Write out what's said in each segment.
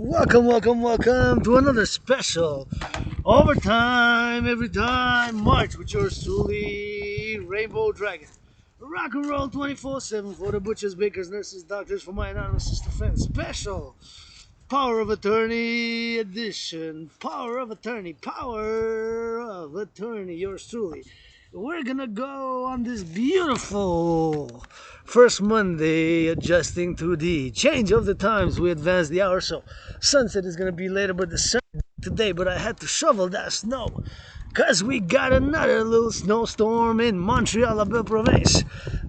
Welcome to another special overtime, every time march with yours truly, Rainbow Dragon. Rock and roll 24/7 for the butchers, bakers, nurses, doctors, for my anonymous sister friends. Special Power of Attorney edition. Power of Attorney, yours truly. We're gonna go on this beautiful first Monday, adjusting to the change of the times. We advanced the hour, so sunset is gonna be later, but the sun today. But I had to shovel that snow because we got another little snowstorm in Montreal, La Belle Province.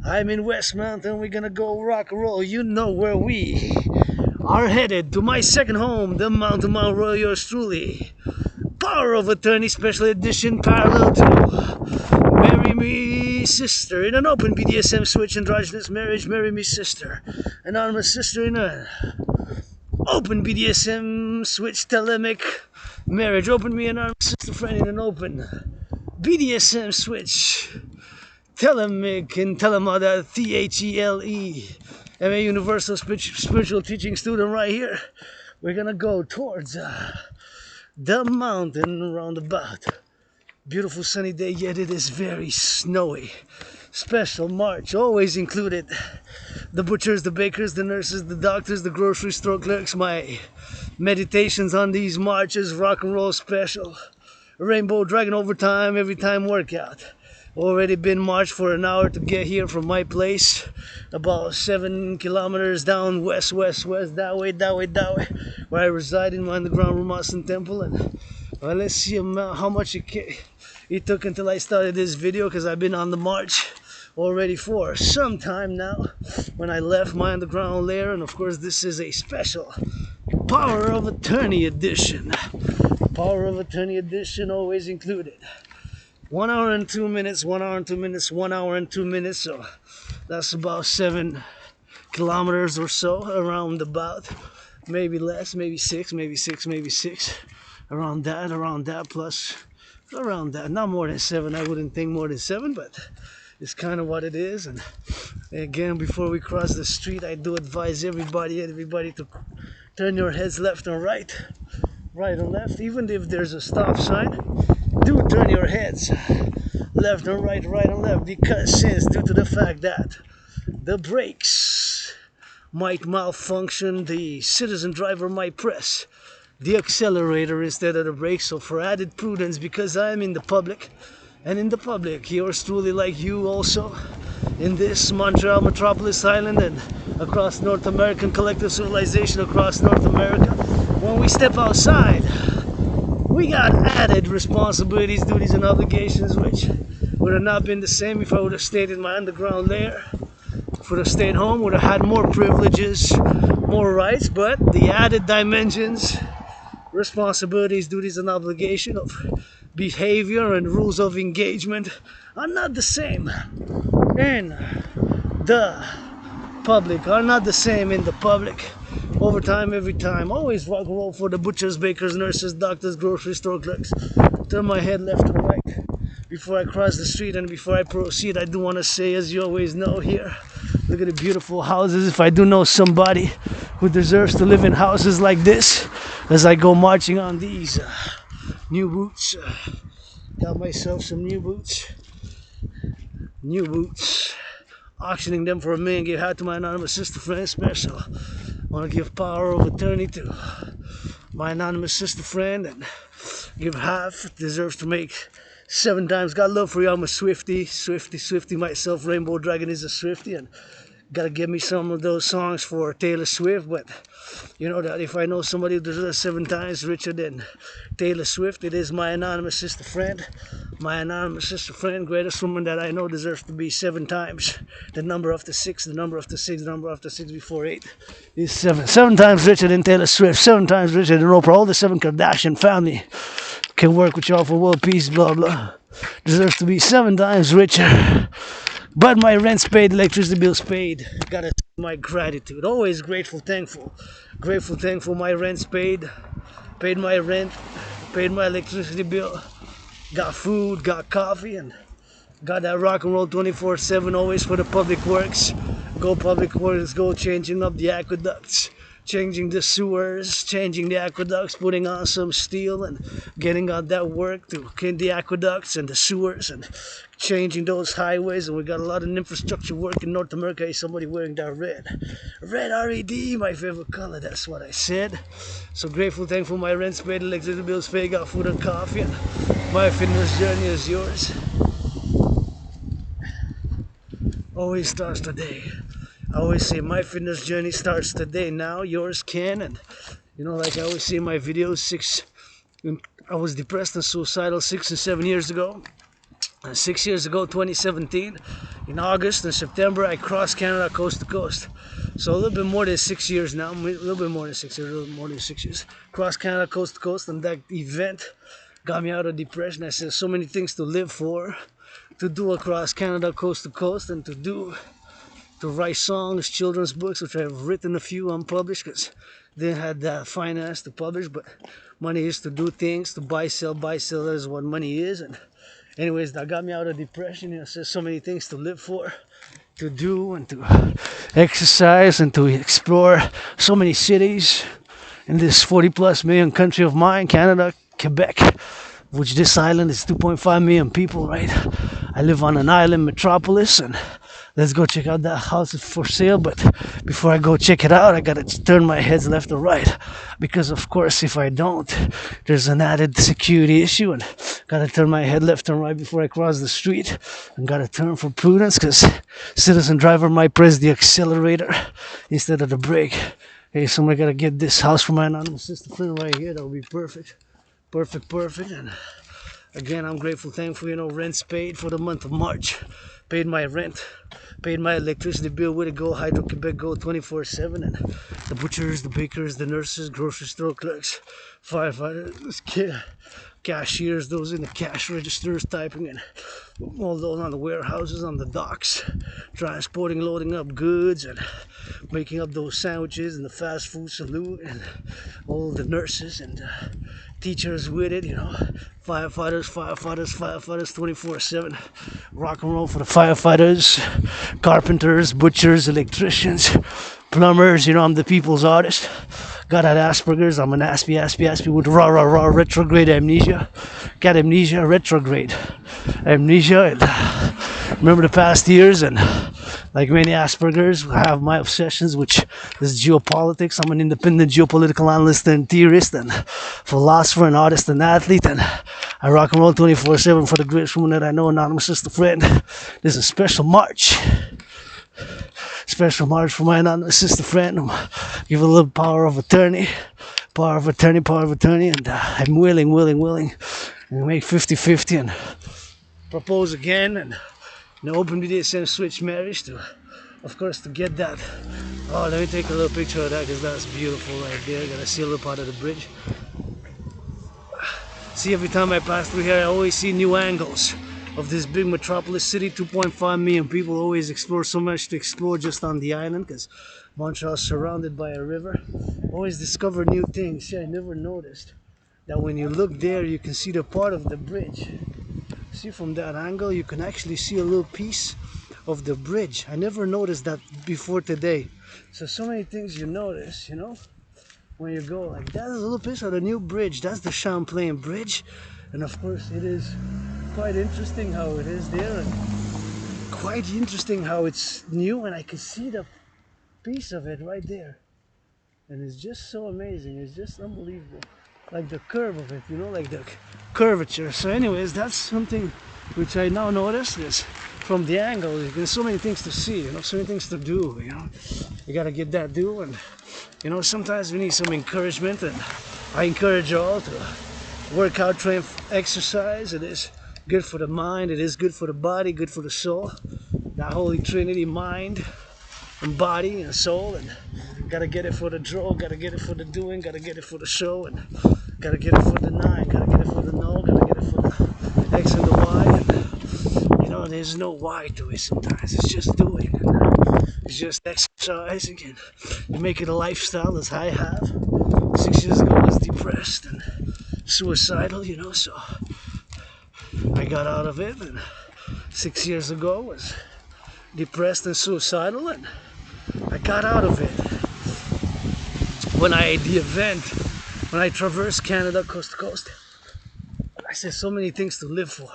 I'm in West Mountain. We're gonna go rock and roll. You know where we are headed, to my second home, the Mountain Mount Royal, yours truly. Power of Attorney Special Edition, parallel to Marry Me Sister in an open BDSM switch androgynous marriage. Marry Me Sister, anonymous sister in an open BDSM switch telemic marriage. Open me anonymous sister friend in an open BDSM switch telemic and Thelema, Thele. I'm a universal spiritual teaching student right here. We're gonna go towards the mountain roundabout. Beautiful sunny day, yet it is very snowy. Special march always included. The butchers, the bakers, the nurses, the doctors, the grocery store clerks. My meditations on these marches, rock and roll special. Rainbow Dragon overtime, every time workout. Already been marched for an hour to get here from my place. About 7 kilometers down west, that way, where I reside in my underground room Austin temple. And well, let's see how much it took until I started this video, because I've been on the march already for some time now when I left my underground lair. And of course, this is a special Power of Attorney edition. Power of Attorney edition always included. 1 hour and 2 minutes, 1 hour and 2 minutes, 1 hour and 2 minutes. So that's about 7 kilometers or so, around about. Maybe less, maybe six. Around that, plus around that. Not more than 7. I wouldn't think more than 7, but it's kind of what it is. And again, before we cross the street, I do advise everybody to turn your heads left and right and left. Even if there's a stop sign, do turn your heads left and right and left, because since due to the fact that the brakes might malfunction, the citizen driver might press the accelerator instead of the brakes. So for added prudence, because I'm in the public, and in the public, yours truly, like you also, in this Montreal metropolis island and across North American collective civilization across North America, when we step outside, we got added responsibilities, duties, and obligations, which would have not been the same if I would have stayed in my underground lair. If I would have stayed home, would have had more privileges, more rights, but the added dimensions, responsibilities, duties, and obligation of behavior and rules of engagement are not the same in the public, Overtime, every time, always rock and roll for the butchers, bakers, nurses, doctors, grocery store clerks. Turn my head left and right before I cross the street. And before I proceed, I do want to say, as you always know here, look at the beautiful houses. If I do know somebody who deserves to live in houses like this, as I go marching on these new boots, got myself some new boots, auctioning them for $1 million. Give out to my anonymous sister friend special. I want to give power of attorney to my anonymous sister friend, and give half. Deserves to make 7 times. Got love for you. I'm a Swifty myself. Rainbow Dragon is a Swifty, and gotta give me some of those songs for Taylor Swift. But you know that if I know somebody who deserves 7 times richer than Taylor Swift, it is my anonymous sister friend. My anonymous sister friend, greatest woman that I know, deserves to be 7 times the number after 6, the number after 6, the number after 6 before 8 is 7. 7 times richer than Taylor Swift, 7 times richer than Oprah. All the 7 Kardashian family can work with y'all for world peace, blah blah. Deserves to be 7 times richer. But my rent's paid, electricity bill's paid. Gotta say my gratitude. Always grateful, thankful. My rent's paid. Paid my rent. Paid my electricity bill. Got food, got coffee, and got that rock and roll 24/7 always for the public works. Go public works, go changing up the aqueducts. changing the sewers, changing the aqueducts, putting on some steel and getting out that work to clean the aqueducts and the sewers and changing those highways. And we got a lot of infrastructure work in North America. Hey, somebody wearing that red R-E-D, my favorite color. That's what I said. So grateful, thankful. My rent's paid, electricity bills paid, got food and coffee, and my fitness journey is yours. Always starts today. I always say my fitness journey starts today. Now yours can. And you know, like I always say in my videos, I was depressed and suicidal 6 and 7 years ago. And 6 years ago, 2017, in August and September, I crossed Canada coast to coast. So a little bit more than 6 years now, a little bit more than 6 years, a little more than 6 years. Crossed Canada coast to coast, and that event got me out of depression. I said so many things to live for, to do across Canada coast to coast, and to write songs, children's books, which I've written a few unpublished because didn't have the finance to publish. But money is to do things, to buy, sell. That is what money is. And anyways, that got me out of depression. You know, so many things to live for, to do, and to exercise, and to explore so many cities in this 40+ million country of mine, Canada, Quebec, which this island is 2.5 million people, right? I live on an island metropolis, and let's go check out that house for sale. But before I go check it out, I gotta turn my heads left or right, because of course if I don't, there's an added security issue, and gotta turn my head left and right before I cross the street, and gotta turn for prudence because citizen driver might press the accelerator instead of the brake. Hey, somebody gotta get this house for my anonymous sister friend right here. That would be perfect. And again, I'm grateful, thankful. You know, rent's paid for the month of March. Paid my rent, paid my electricity bill with a Go, Hydro Quebec Go 24/7, and the butchers, the bakers, the nurses, grocery store clerks, firefighters, cashiers, those in the cash registers, typing, and all those on the warehouses, on the docks, transporting, loading up goods, and making up those sandwiches in the fast food saloon, and all the nurses and teachers with it, you know, firefighters 24/7, rock and roll for the firefighters, carpenters, butchers, electricians, plumbers. You know, I'm the people's artist. Got that Asperger's. I'm an aspie with raw retrograde amnesia. Got amnesia, retrograde amnesia. And remember the past years, and like many Asperger's, I have my obsessions, which is geopolitics. I'm an independent geopolitical analyst and theorist and philosopher and artist and athlete, and I rock and roll 24/7 for the greatest woman that I know, anonymous sister friend. This is a special march for my anonymous sister friend. Give a little power of attorney, and I'm willing and make 50-50 and propose again, and open BDSM switch marriage to, of course, to get that. Oh, let me take a little picture of that because that's beautiful right there. Gotta see a little part of the bridge. See, every time I pass through here, I always see new angles of this big metropolis city. 2.5 million people, always explore so much to explore just on the island because Montreal is surrounded by a river. Always discover new things. See, I never noticed that when you look there, you can see the part of the bridge. See, from that angle, you can actually see a little piece of the bridge. I never noticed that before today. So many things you notice, you know, when you go like that. Is a little piece of the new bridge. That's the Champlain Bridge, and of course it is quite interesting how it is there, and quite interesting how it's new, and I can see the piece of it right there, and it's just so amazing. It's just unbelievable, like the curve of it, you know, like the curvature. So anyways, that's something which I now notice is from the angle. There's so many things to see, you know, so many things to do, you know. You gotta get that do, and you know, sometimes we need some encouragement, and I encourage you all to work out, train, exercise. It is good for the mind, it is good for the body, good for the soul. That Holy Trinity, mind and body and soul, and gotta get it for the draw, gotta get it for the doing, gotta get it for the show, and gotta get it for the nine, gotta get it for the no, gotta get it for the X and the Y. And, you know, there's no why to it sometimes, it's just doing. It's just exercising, and you make it a lifestyle as I have. 6 years ago I was depressed and suicidal, you know, so I got out of it, and 6 years ago was depressed and suicidal, and I got out of it. when I traverse Canada coast to coast, I see so many things to live for,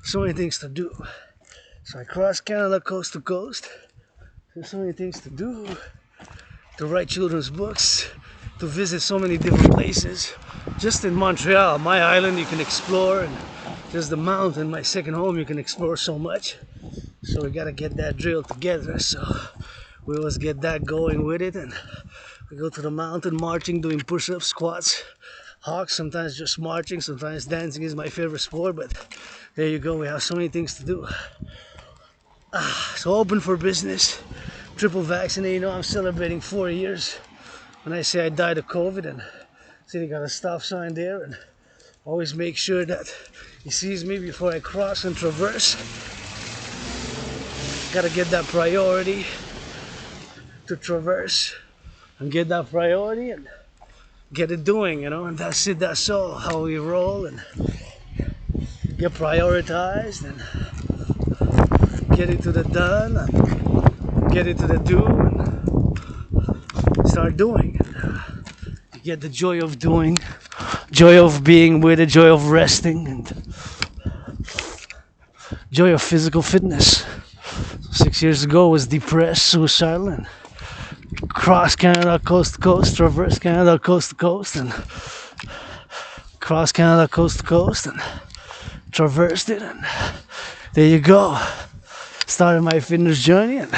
so many things to do. So I cross Canada coast to coast. There's so many things to do, to write children's books, to visit so many different places. Just in Montreal, my island, you can explore, and just the mountain, my second home, you can explore so much. So we gotta get that drill together. So we always get that going with it, and we go to the mountain marching, doing push-ups, squats, hawks, sometimes just marching, sometimes dancing is my favorite sport, but there you go, we have so many things to do. So open for business, triple vaccinated. You know, I'm celebrating 4 years. When I say I died of COVID, and see they got a stop sign there, and always make sure that he sees me before I cross and traverse. Gotta get that priority to traverse and get that priority and get it doing, you know, and that's it, that's all how we roll, and get prioritized and get it to the done and get it to the do and start doing. You get the joy of doing, joy of being with it, joy of resting, and joy of physical fitness. 6 years ago I was depressed, suicidal, and cross Canada coast to coast, traverse Canada coast to coast, and cross Canada coast to coast, and traversed it, and there you go. Started my fitness journey and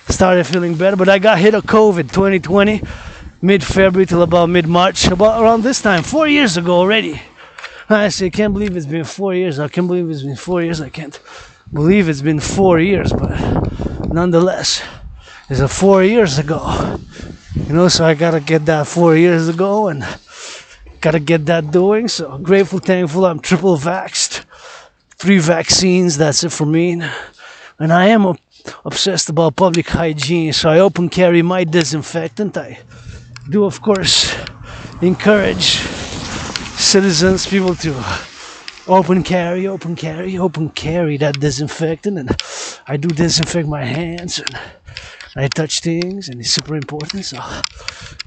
started feeling better, but I got hit of COVID 2020, mid-February till about mid-March, about around this time, 4 years ago already. I say, can't believe it's been 4 years. I can't believe it's been 4 years. I can't believe it's been 4 years, but nonetheless, it's a 4 years ago. You know, so I gotta get that 4 years ago and gotta get that doing. So grateful, thankful, I'm triple vaxxed. 3 vaccines, that's it for me. And I am obsessed about public hygiene, so I open carry my disinfectant. I do, of course, encourage citizens, people to open carry that disinfectant, and I do disinfect my hands and I touch things, and it's super important. So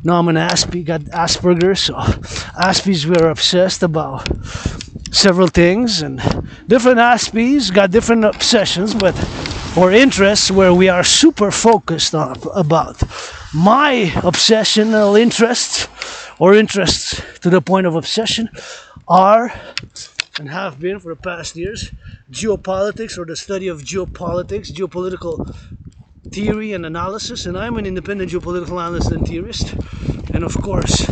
now I'm an Aspie, got Asperger's, so Aspies, we're obsessed about several things, and different Aspies got different obsessions, but or interests where we are super focused on about. My obsessional interests, or interests to the point of obsession, are and have been for the past years geopolitics, or the study of geopolitics, geopolitical theory and analysis, and I'm an independent geopolitical analyst and theorist. And of course,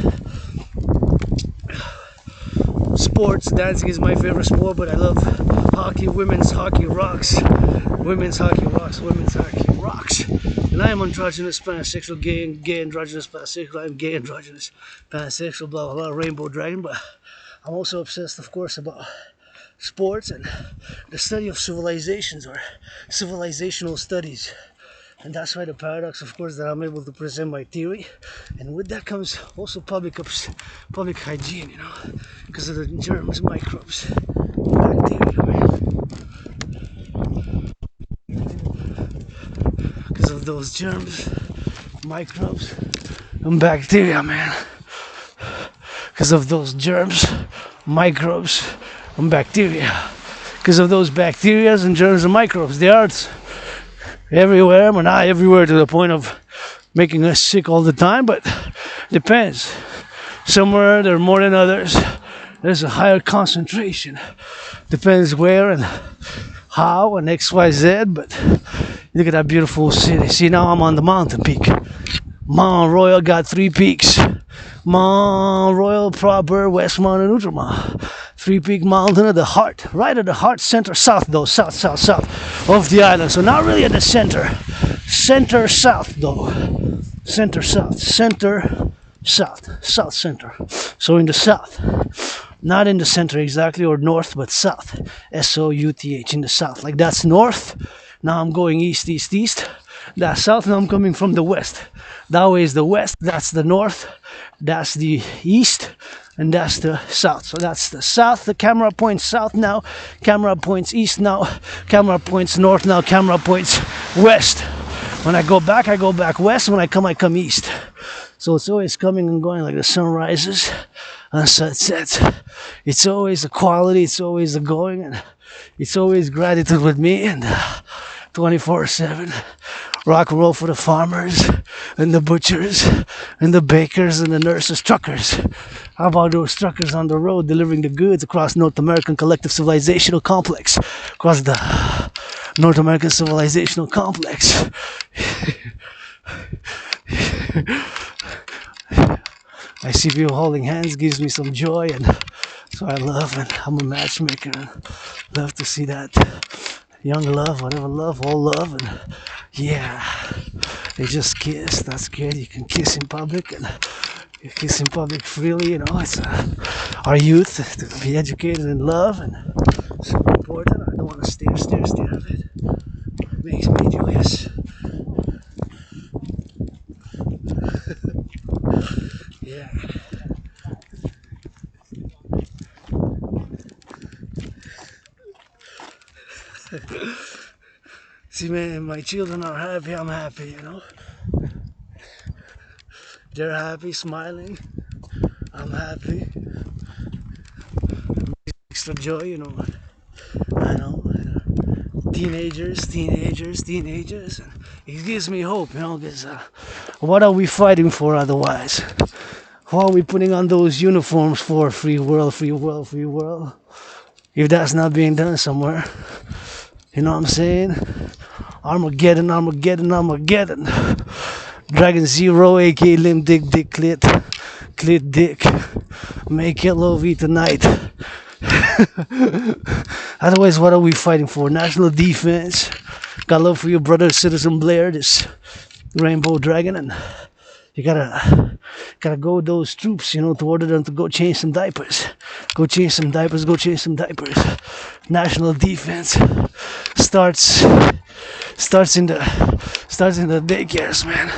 sports, dancing is my favorite sport, but I love hockey, women's hockey rocks, women's hockey rocks, women's hockey rocks. And I am androgynous, pansexual, gay androgynous, pansexual, I'm gay androgynous, pansexual, blah blah blah, rainbow dragon. But I'm also obsessed, of course, about sports and the study of civilizations, or civilizational studies. And that's why the paradox, of course, that I'm able to present my theory. And with that comes also public hygiene, you know, because of the germs, microbes, bacteria, man. Because of those germs, microbes, and bacteria, man. Because of those germs, microbes, and bacteria. Because of those bacteria and germs and microbes, they are everywhere, but not everywhere to the point of making us sick all the time, but depends. Somewhere there are more than others. There's a higher concentration. Depends where and how and XYZ, but look at that beautiful city. See, now I'm on the mountain peak. Mount Royal got 3 peaks. Mount Royal proper, Westmount and Outremont. 3-peak mountain at the heart, right at the heart, center south though, south of the island. So not really at the center south though, center south, south center. So in the south, not in the center exactly, or north, but south, south, in the south. Like that's north. Now I'm going east. That's south. Now I'm coming from the west. That way is the west. That's the north. That's the east. And that's the south. So that's the south. The camera points south now. Camera points east now. Camera points north now. Camera points west. When I go back west. When I come east. So it's always coming and going like the sun rises and sun sets. It's always a quality, it's always a going, and it's always gratitude with me, and 24/7. Rock and roll for the farmers and the butchers and the bakers and the nurses, truckers. How about those truckers on the road delivering the goods across North American Collective Civilizational Complex? Across the North American Civilizational Complex. I see people holding hands, gives me some joy, and so I love, and I'm a matchmaker, and love to see that. Young love, whatever love, all love, and yeah, they just kiss. That's good. You can kiss in public, and you kiss in public freely. You know, it's our youth to be educated in love, and it's so important. I don't want to stare of it. It makes me joyous. Yeah. See, man, my children are happy, I'm happy, you know. They're happy, smiling, I'm happy. Extra joy, you know. I know. Teenagers. And it gives me hope, you know, because what are we fighting for otherwise? What are we putting on those uniforms for? Free world. If that's not being done somewhere. You know what I'm saying? Armageddon. Dragon Zero, aka Limb Dick Clit Dick. Make it love tonight. Otherwise, what are we fighting for? National defense. Got love for your brother, Citizen Blair, this Rainbow Dragon, and you gotta go with those troops, you know, to order them to go change some diapers. Go change some diapers. National defense starts in the daycares, man.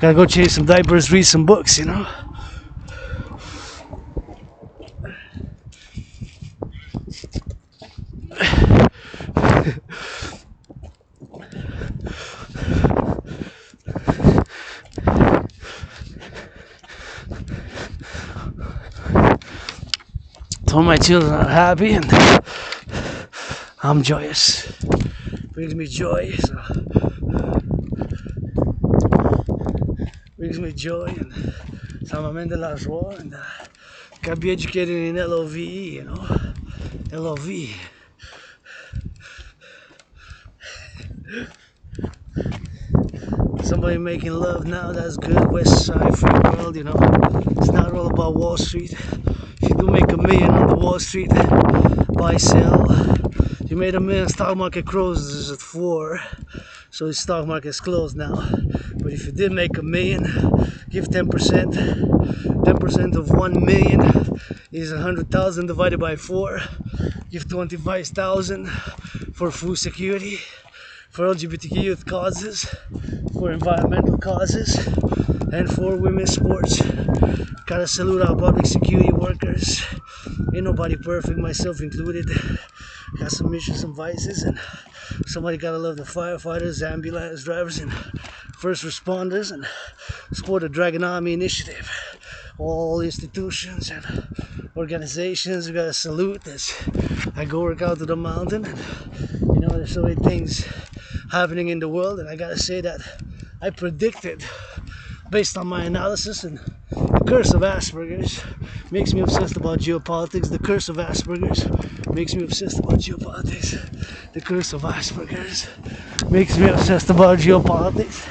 Gotta go change some diapers, read some books, you know. So my children are happy and I'm joyous. Brings me joy. And ça m'amène de la joie, and gotta be educated in LOVE, you know. LOVE. Somebody making love now, that's good. West Side, free world, you know. It's not all about Wall Street. If you do make $1 million on the Wall Street, buy, sell. You made $1 million, stock market closes at 4, so the stock market's closed now. But if you did make $1 million, give 10%. 10% of 1 million is 100,000 divided by 4. Give 25,000 for food security, for LGBTQ youth causes, for environmental causes, and for women's sports. Gotta salute our public security workers. Ain't nobody perfect, myself included. Got some issues, some vices, and somebody gotta love the firefighters, ambulance drivers, and first responders, and support the Dragon Army initiative. All institutions and organizations, we gotta salute this. I go work out to the mountain, and you know, there's so many things happening in the world, and I gotta say that I predicted, based on my analysis, and the curse of Asperger's makes me obsessed about geopolitics. The curse of Asperger's makes me obsessed about geopolitics. The curse of Asperger's makes me obsessed about geopolitics.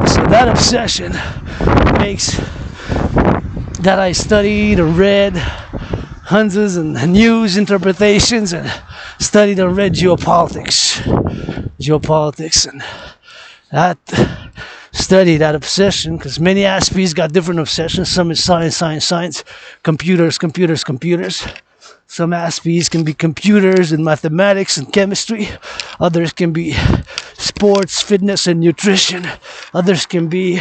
So that obsession makes that I studied and read hundreds and news interpretations and studied and read geopolitics, and that study, that obsession, because many Aspies got different obsessions. Some is science, computers. Some Aspies can be computers and mathematics and chemistry. Others can be sports, fitness, and nutrition. Others can be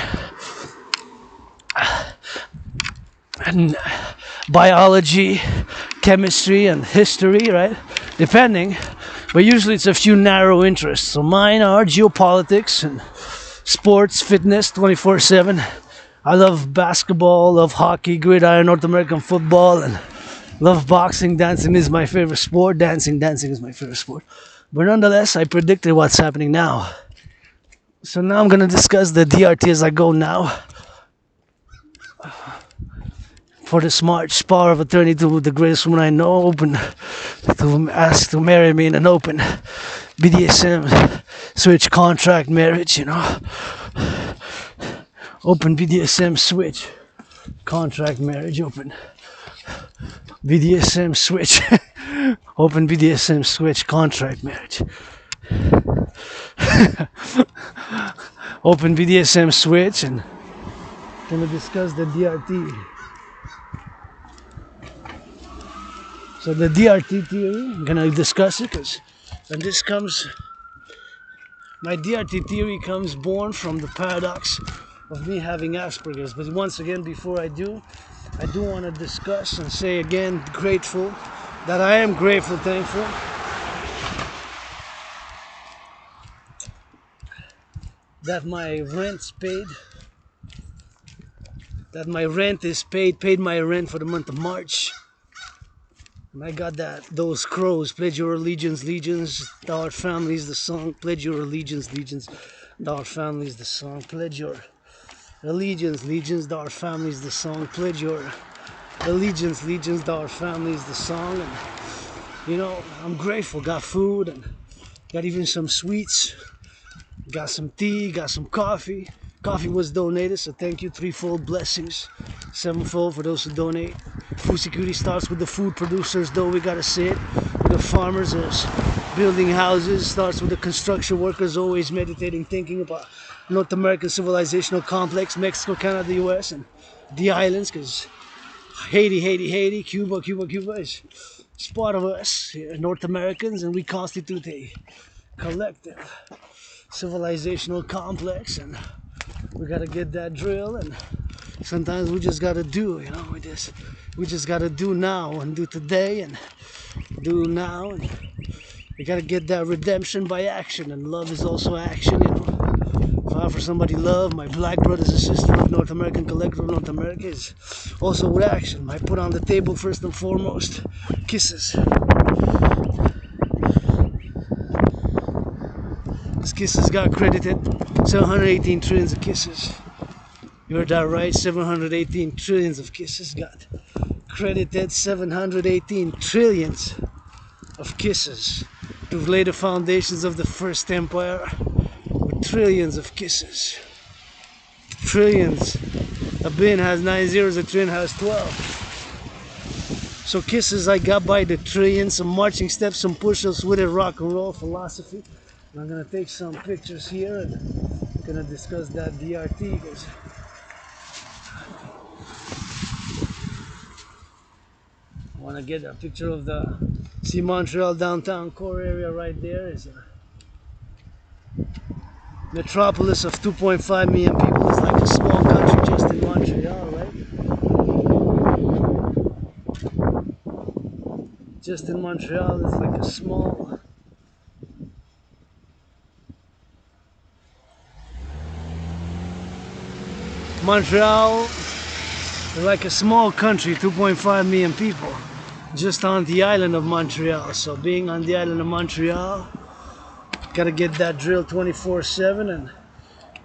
and biology, chemistry, and history, right? Depending. But usually it's a few narrow interests. So mine are geopolitics and sports, fitness, 24/7, I love basketball, love hockey, gridiron, North American football, and love boxing. Dancing is my favorite sport. Dancing is my favorite sport. But nonetheless, I predicted what's happening now. So now I'm gonna discuss the DRT as I go now. For this March, power of attorney to the greatest woman I know, open to ask to marry me in an open BDSM switch contract marriage, you know. Open BDSM switch contract marriage, open BDSM switch open BDSM switch contract marriage. Open BDSM switch, and gonna discuss the DRT. So the DRT theory, I'm gonna discuss it because my DRT theory comes born from the paradox of me having Asperger's. But once again, before I do want to discuss and say again, thankful, that my rent's paid, that my rent is paid my rent for the month of March. And I got those crows, pledge your allegiance, legions, thou art families, the song, pledge your allegiance, legions, thou art families, the song, pledge your allegiance, legions, thou art families, the song, pledge your allegiance, legions, thou art families, the song. And you know, I'm grateful, got food and got even some sweets, got some tea, got some coffee. Coffee was donated, so thank you, threefold blessings, sevenfold for those who donate. Food security starts with the food producers, though we gotta say it. With the farmers, there's building houses, starts with the construction workers, always meditating, thinking about North American civilizational complex, Mexico, Canada, the US, and the islands, because Haiti, Cuba is part of us, North Americans, and we constitute a collective civilizational complex, and we gotta get that drill, and sometimes we just gotta do, you know, we just gotta do now and do today and do now, and we gotta get that redemption by action, and love is also action, you know. If I offer somebody love, my black brothers and sisters of North American collective of North America is also with action. I put on the table first and foremost kisses. This kisses got credited 718 trillions of kisses. You heard that right, 718 trillions of kisses got credited, 718 trillions of kisses to lay the foundations of the first empire with trillions of kisses. Trillions. A bin has 9 zeros, a trillion has 12. So kisses I got by the trillions, some marching steps, some push-ups with a rock and roll philosophy. And I'm gonna take some pictures here and I'm gonna discuss that DRT, because I want to get a picture of the Montreal downtown core area right there. Is a metropolis of 2.5 million people. It's like a small country just in Montreal, right? Just in Montreal, it's like a small Montreal is like a small country, 2.5 million people, just on the island of Montreal. So being on the island of Montreal, gotta get that drill 24/7, and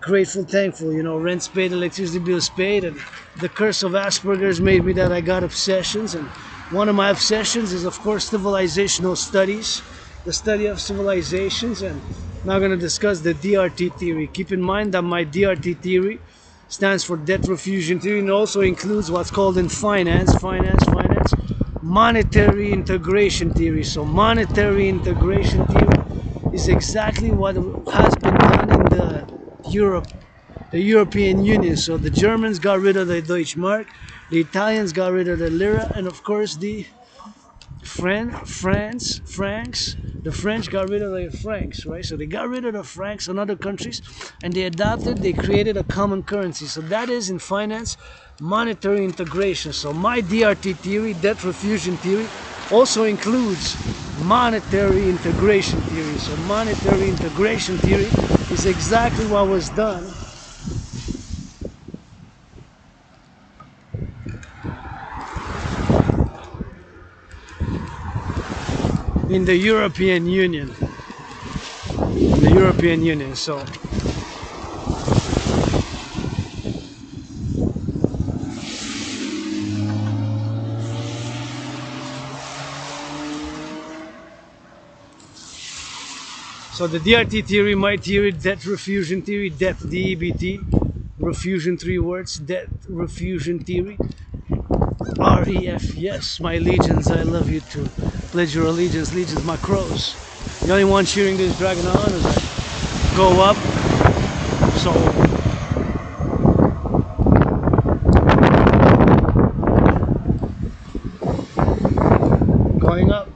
grateful, thankful, you know, rent's paid, electricity bills paid, and the curse of Asperger's made me that I got obsessions, and one of my obsessions is of course civilizational studies, the study of civilizations, and now I'm gonna discuss the DRT theory. Keep in mind that my DRT theory stands for debt refusion theory, and also includes what's called in finance, monetary integration theory. So monetary integration theory is exactly what has been done in the European Union. So the Germans got rid of the Deutschmark, the Italians got rid of the lira, and of course the francs, the French got rid of the francs, right? So they got rid of the francs in other countries, and they created a common currency. So that is, in finance, monetary integration. So my DRT theory, debt refusion theory, also includes monetary integration theory. So monetary integration theory is exactly what was done in the European Union. The European Union. So the DRT theory, my theory, debt refusion theory, debt DEBT, refusion, 3 words, debt refusion theory, REF, yes, my legions, I love you too. Pledge your allegiance, legions, my crows. The only one cheering this dragon on as I go up. So going up.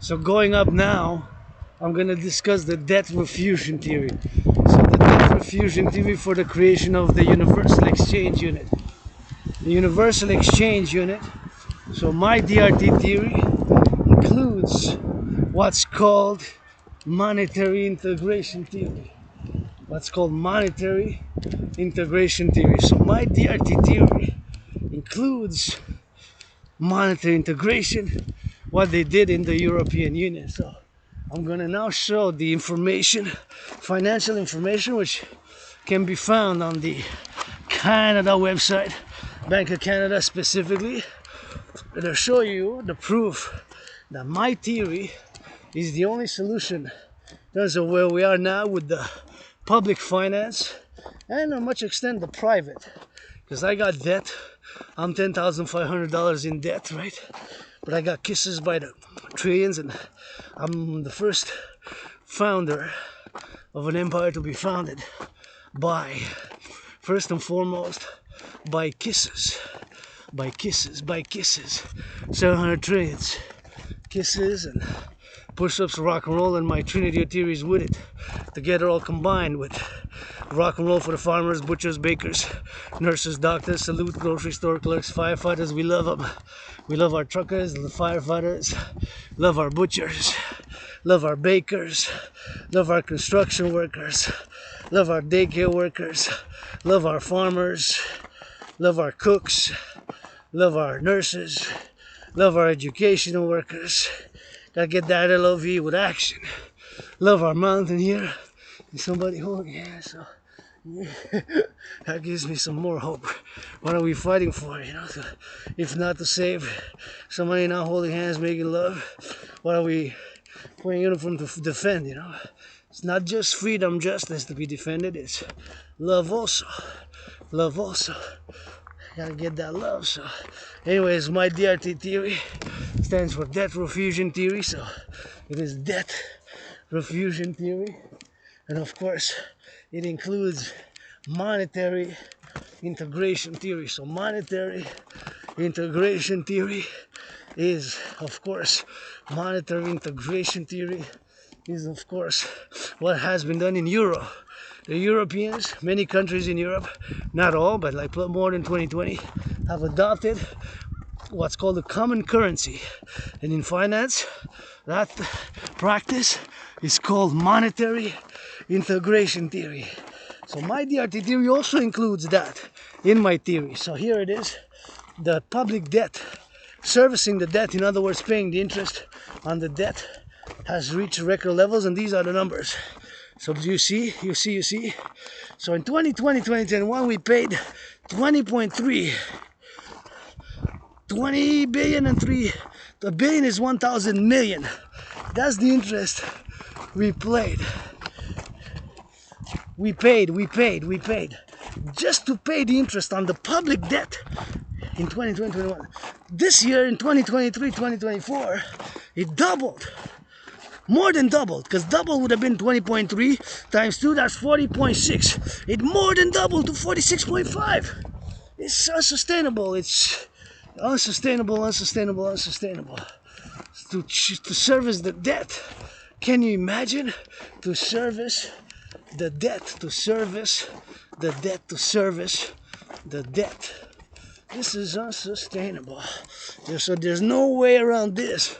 So going up now, I'm going to discuss the debt refusion theory. So the debt refusion theory for the creation of the universal exchange unit. The universal exchange unit. So my DRT theory includes what's called monetary integration theory. What's called monetary integration theory. So my DRT theory includes monetary integration, what they did in the European Union. So I'm gonna now show the information, financial information, which can be found on the Canada website, Bank of Canada specifically. And I'll show you the proof that my theory is the only solution in terms of where we are now with the public finance and to a much extent the private. Because I got debt. I'm $10,500 in debt, right? But I got kisses by the trillions, and I'm the first founder of an empire to be founded by, first and foremost, by kisses. By kisses, by kisses. 700 trillions. Kisses and push-ups, rock and roll, and my Trinity of theories with it. Together all combined with rock and roll for the farmers, butchers, bakers, nurses, doctors, salute, grocery store clerks, firefighters. We love them. We love our truckers, the firefighters, love our butchers, love our bakers, love our construction workers, love our daycare workers, love our farmers, love our cooks, love our nurses, love our educational workers. Gotta get that LOV with action. Love our mountain here. And somebody holding hands, so yeah. That gives me some more hope. What are we fighting for, you know? If not to save somebody not holding hands, making love, what are we wearing uniform to defend, you know? It's not just freedom, justice to be defended, it's love also. Love also. Gotta get that love. So anyways, my DRT theory stands for debt refusion theory. So it is debt refusion theory, and of course it includes monetary integration theory. So monetary integration theory is of course monetary integration theory is of course what has been done in Europe. The Europeans, many countries in Europe, not all, but like more than 2020, have adopted what's called a common currency. And in finance, that practice is called monetary integration theory. So my DRT theory also includes that in my theory. So here it is, the public debt, servicing the debt, in other words, paying the interest on the debt, has reached record levels, and these are the numbers. So you see. So in 2020, 2021, we paid 20.3, 20 billion and 3. The billion is 1,000 million. That's the interest we paid. We paid just to pay the interest on the public debt in 2020, 2021. This year in 2023, 2024, it doubled. More than doubled, because double would have been 20.3 times 2, that's 40.6. It more than doubled to 46.5. It's unsustainable. It's unsustainable. To service the debt. Can you imagine? To service the debt. This is unsustainable. So there's no way around this.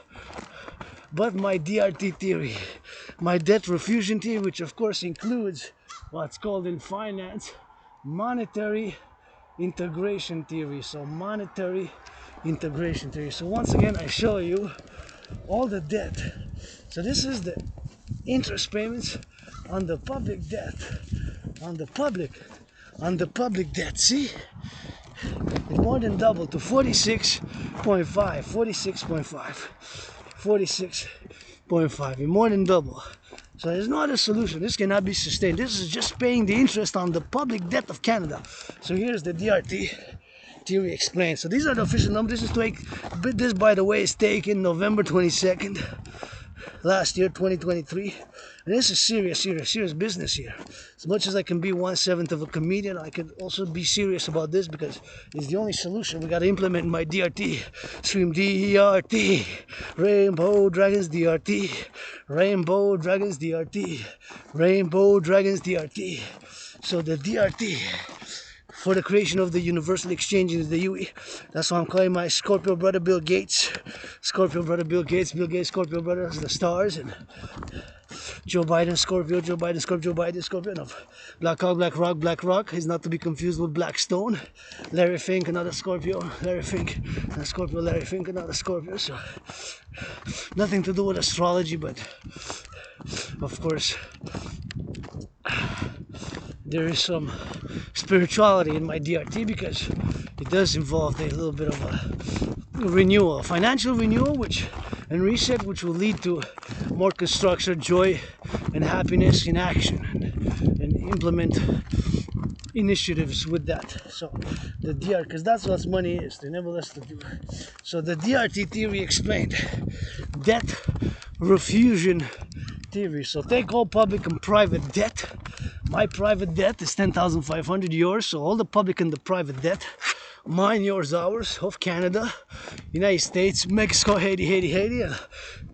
but my DRT theory, my debt refusion theory, which of course includes what's called in finance monetary integration theory. So monetary integration theory. So once again, I show you all the debt. So this is the interest payments on the public debt, on the public debt. See, it more than doubled to 46.5. It more than double. So there's no other solution. This cannot be sustained. This is just paying the interest on the public debt of Canada. So here's the DRT theory explained. So these are the official numbers. This, by the way, is taken November 22nd last year, 2023. And this is serious business here. As much as I can be 1/7 of a comedian, I can also be serious about this because it's the only solution. We got to implement my DRT. Stream DRT. Rainbow Dragons DRT. Rainbow Dragons DRT. Rainbow Dragons DRT. So the DRT for the creation of the universal exchange is the UE. That's why I'm calling my Scorpio brother Bill Gates. Scorpio brother Bill Gates. Bill Gates, Scorpio brother, the stars. And Joe Biden, Scorpio, Joe Biden, Scorpio, Joe Biden, Scorpio. No. Black Hawk, Black Rock is not to be confused with Blackstone. Larry Fink, another Scorpio. Larry Fink, a Scorpio. Larry Fink, another Scorpio. So nothing to do with astrology, but of course there is some spirituality in my DRT because it does involve a little bit of a renewal, financial renewal, and reset, which will lead to more construction, joy, and happiness in action, and implement initiatives with that. So the DRT, because that's what money is, they enable us to do. So the DRT theory explained debt refusion theory. So take all public and private debt. My private debt is 10,500 yours. So all the public and the private debt, mine, yours, ours, of Canada, United States, Mexico, Haiti,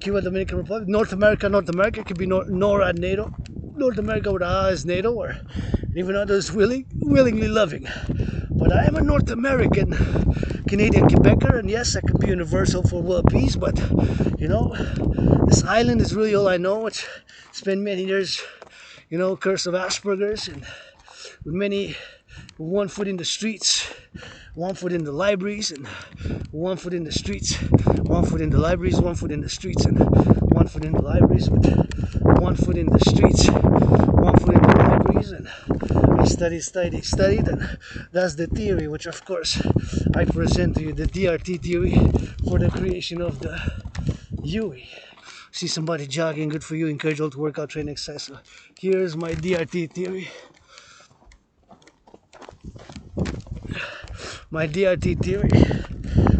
Cuba, Dominican Republic, North America, it could be NORAD, NATO, North America with is NATO, or even others willingly loving. But I am a North American, Canadian Quebecer, and yes, I could be universal for world peace, but you know, this island is really all I know. It's spent many years, you know, curse of Asperger's, and with one foot in the streets, one foot in the libraries, and one foot in the streets, one foot in the libraries, one foot in the streets, and one foot in the libraries, with one foot in the streets, one foot in the libraries, and I studied, and that's the theory, which of course I present to you, the DRT theory for the creation of the UE. See somebody jogging, good for you, encourage you all to work out, train, exercise. So here's my DRT theory. My DRT theory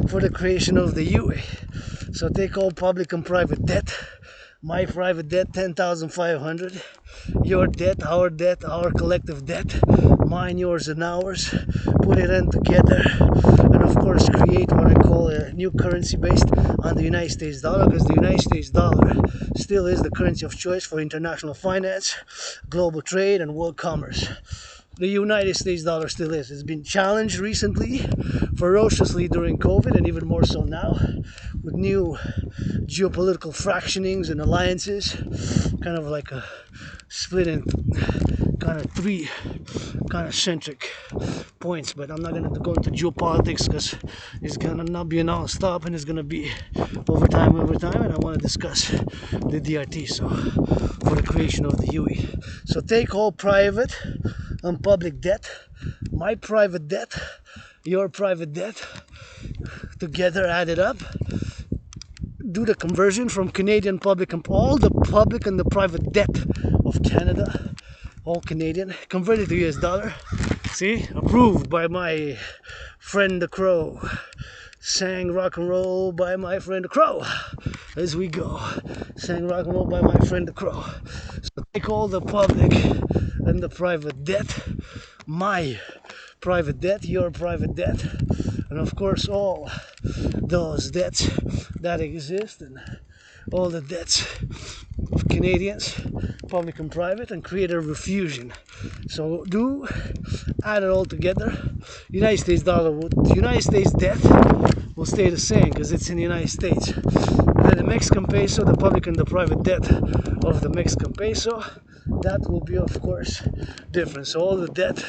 for the creation of the UE. So take all public and private debt. My private debt, 10,500. Your debt, our collective debt. Mine, yours, and ours. Put it in together, and of course create what I call a new currency based on the United States dollar, because the United States dollar still is the currency of choice for international finance, global trade, and world commerce. The United States dollar still is. It's been challenged recently, ferociously during COVID, and even more so now, with new geopolitical fractionings and alliances, kind of like a split in kind of three kind of centric points. But I'm not going to go into geopolitics because it's going to not be a non-stop, and it's going to be over time, and I want to discuss the DRT, so for the creation of the UE. So take all private and public debt, my private debt, your private debt, together, add it up, do the conversion from Canadian public and all the public and the private debt of Canada, all Canadian, converted to US dollar. See, approved by my friend the Crow. Sang rock and roll by my friend the Crow. As we go, sang rock and roll by my friend the Crow. So take all the public and the private debt, my private debt, your private debt, and of course all those debts that exist, and all the debts of Canadians, public and private, and create a refusion. So add it all together. United States dollar, the United States debt will stay the same because it's in the United States. the Mexican peso, the public and the private debt of the Mexican peso, that will be of course different. So all the debt,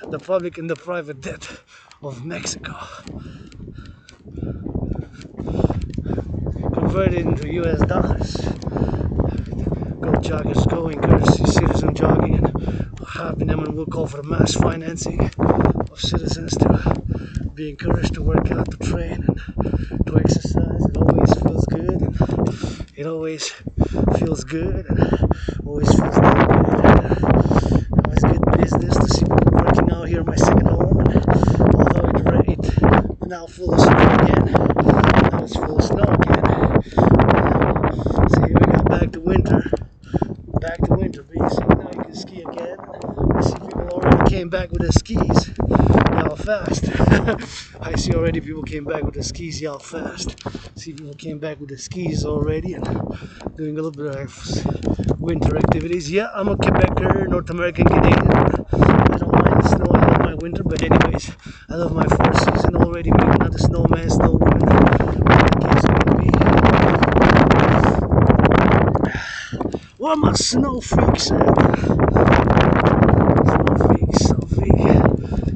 the public and the private debt of Mexico, converted into US dollars. Go joggers, go incurs, citizen jogging, and having them, and we'll call for the mass financing of citizens to be encouraged to work out, to train, and to exercise. It always feels good, and it always feels good, and always feels good. Always good business to see people working out here in my second home. And although it's now full of snow again, now it's full of snow again. See, we got back to winter. Back to winter, basically. Now you can ski again. I see people already came back with their skis. Y'all fast. I see already people came back with the skis. Y'all fast. See people came back with the skis already and doing a little bit of winter activities. Yeah, I'm a Quebecer, North American Canadian. I don't mind the snow. I love my winter, but anyways, I love my fall season already. Maybe not the snowman, snow woman, whatever the case may be. Where my snow freaks at? Snow freaks.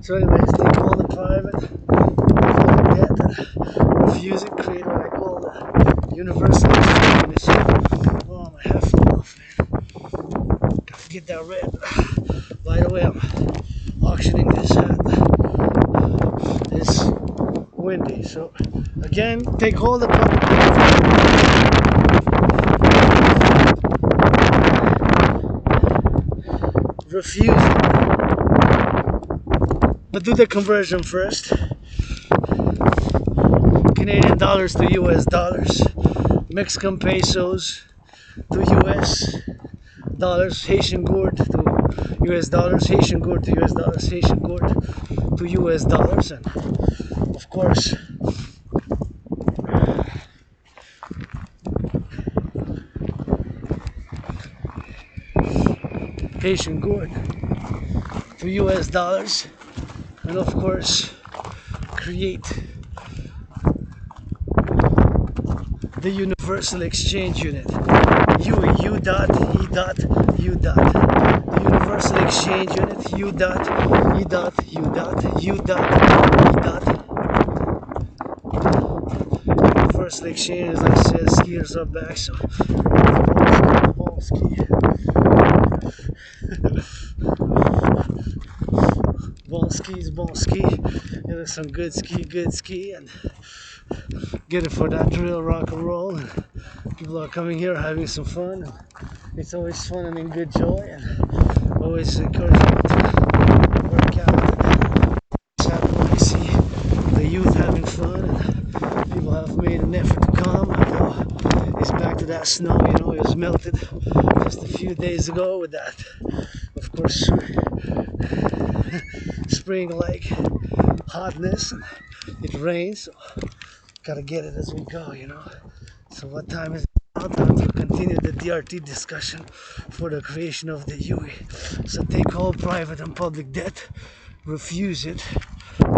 So anyways, take all the private, debt, and refuse it, create what I call the universal exchange. Oh, my hair fell off, man. Gotta get that red. By the way, I'm auctioning this hat. It's windy, so again, take all the public. Refuse it. But do the conversion first. Canadian dollars to US dollars. Mexican pesos to US dollars. Haitian gourd to US dollars. Haitian gourd to US dollars. Haitian gourd to US dollars. And of course, Haitian gourd to US dollars, and of course create the universal exchange unit, U dot E dot U dot, the universal exchange unit, U dot E dot U dot U dot E dot. Universal exchange, as I said, skiers are back, so ball ski. Bon ski, get us some good ski, and get it for that drill, rock and roll. And people are coming here having some fun, and it's always fun and in good joy, and always encourage people to work out. It's happy when I see the youth having fun, and people have made an effort to come. Although it's back to that snow, it was melted just a few days ago with that, of course, spring-like hotness, and it rains, so gotta get it as we go, So what time is it now? Time to continue the DRT discussion for the creation of the UE. So take all private and public debt, refuse it,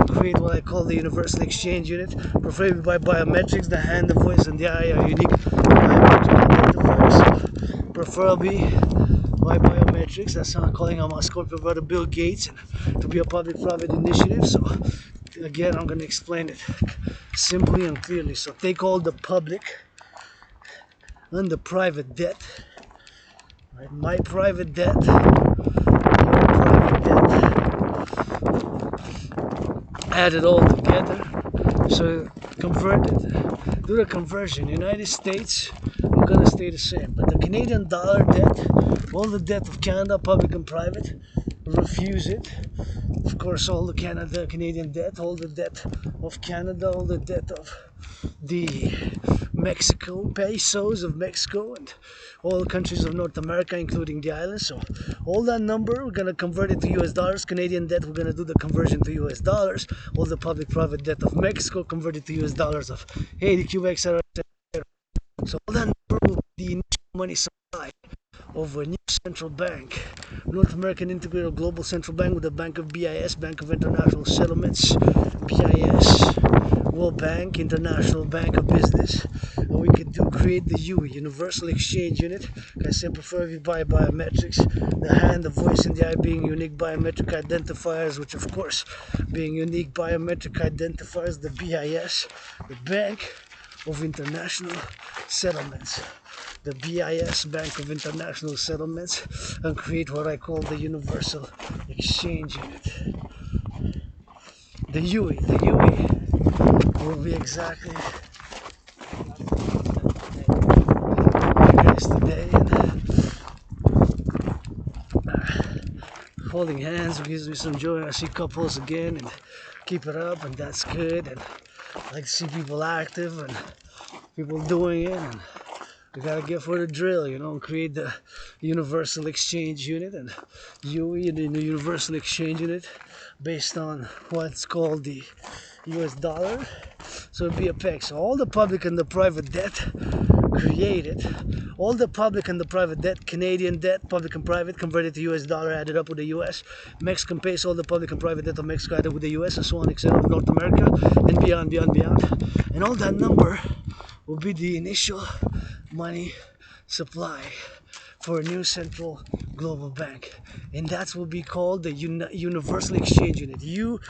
create what I call the universal exchange unit, preferably by biometrics. The hand, the voice, and the eye are unique biometric identifiers, preferably by biometrics. That's how I'm calling on my Scorpio brother Bill Gates, and to be a public-private initiative. So again, I'm going to explain it simply and clearly. So take all the public and the private debt, right? My private debt, your private debt, add it all together. So convert it, do the conversion. United States are going to stay the same, but the Canadian dollar debt, all the debt of Canada, public and private, refuse it. Of course, all the Canadian debt, all the debt of Canada, all the debt of the Mexico, pesos of Mexico, and all the countries of North America, including the islands. So all that number, we're going to convert it to US dollars. Canadian debt, we're going to do the conversion to US dollars. All the public-private debt of Mexico, converted to US dollars of Haiti, Cuba, etc. So all that number will be the initial money supply of a new central bank, North American Integrated Global Central Bank, with the Bank of BIS, Bank of International Settlements, BIS, will global bank, international bank of business. And we could create the UE, Universal Exchange Unit. Like I said, preferably by biometrics. The hand, the voice, and the eye being unique biometric identifiers, which of course, being unique biometric identifiers, the BIS, the Bank of International Settlements. The BIS, Bank of International Settlements, and create what I call the Universal Exchange Unit. The UE will be exactly like it is today, and holding hands gives me some joy. I see couples again, and keep it up, and that's good. And I like to see people active and people doing it, and we gotta get for the drill, you know, and create the Universal Exchange Unit and UE, the Universal Exchange Unit, based on what's called the US dollar. So it'd be a peg. So all the public and the private debt created, all the public and the private debt, Canadian debt, public and private, converted to US dollar, added up with the US, Mexican peso, all the public and private debt of Mexico added with the US, and so on, etc., North America, and beyond. And all that number will be the initial money supply for a new central global bank, and that will be called the Universal Exchange Unit, U.E.U.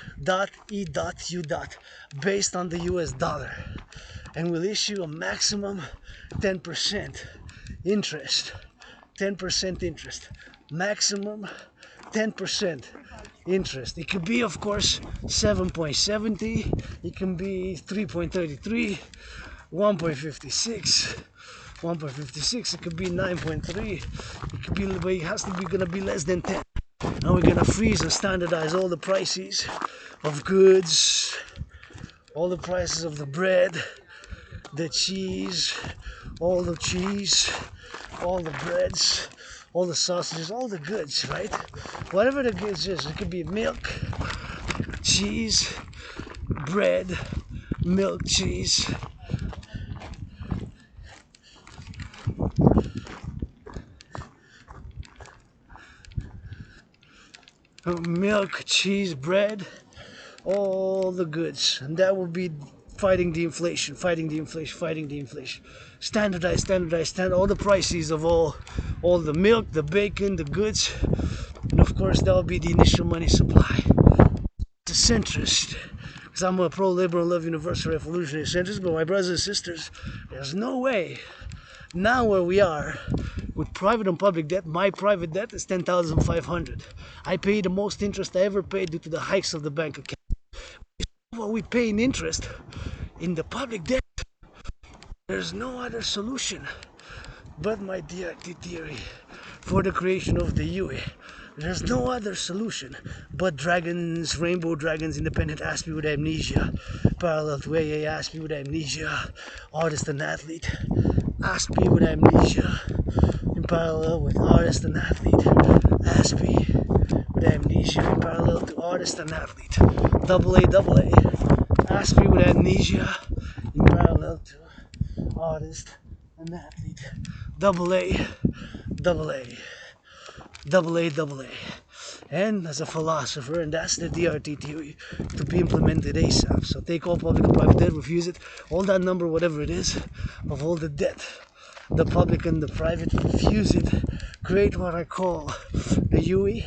based on the US dollar, and will issue a maximum 10% interest, 10% interest, maximum 10% interest. It could be, of course, 7.70, it can be 3.33, 1.56, 1.56, it could be 9.3, it could be, but it has to be gonna be less than 10. And we're gonna freeze and standardize all the prices of goods, all the prices of the bread, the cheese, all the cheese, all the breads, all the sausages, all the goods, right? Whatever the goods is, it could be milk, cheese, bread, milk, cheese, milk, cheese, bread, all the goods, and that will be fighting the inflation, standardize all the prices of all the milk, the bacon, the goods, and of course that will be the initial money supply. The centrist, because I'm a pro-liberal, love universal revolutionary centrist, but my brothers and sisters, there's no way now where we are with private and public debt. My private debt is 10,500. I pay the most interest I ever paid due to the hikes of the bank account. What we pay in interest in the public debt, there's no other solution but my DRT theory for the creation of the UE. There's no other solution but dragons, rainbow dragons, independent Aspie with amnesia, parallel to AA Aspie with amnesia, artist and athlete, Aspie with amnesia, in parallel with artist and athlete, Aspie with amnesia, in parallel to artist and athlete, double A, Aspie with amnesia, in parallel to artist and athlete, double A. And as a philosopher, and that's the DRT theory to be implemented ASAP. So take all public and private debt, refuse it, all that number, whatever it is, of all the debt, the public and the private, refuse it, create what I call the UE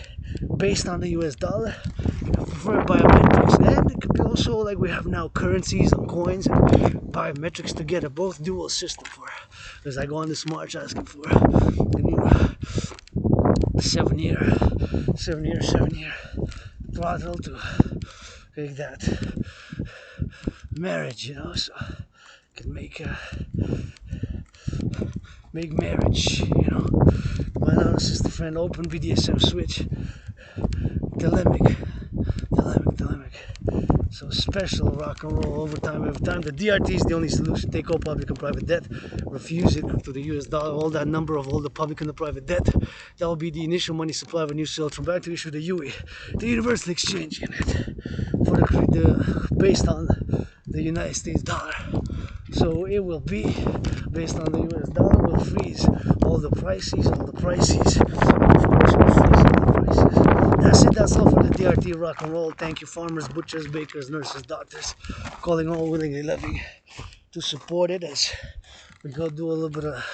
based on the US dollar, prefer biometrics, and it could be also like we have now currencies and coins and biometrics together, both dual system for, as I go on this march asking for the new 7 year throttle to make that marriage, you know, so can make marriage, you know. My little sister friend open BDSM switch, Thelema. So special rock and roll overtime every time. The DRT is the only solution. Take all public and private debt, refuse it to the US dollar, all that number of all the public and the private debt. That will be the initial money supply of a new central bank to issue the UE, the Universal Exchange Unit, for the based on the United States dollar. So it will be based on the US dollar. Will freeze all the prices, and of course will freeze all the prices. That's it, that's all for the DRT rock and roll. Thank you, farmers, butchers, bakers, nurses, doctors, calling all willingly loving to support it as we go do a little bit of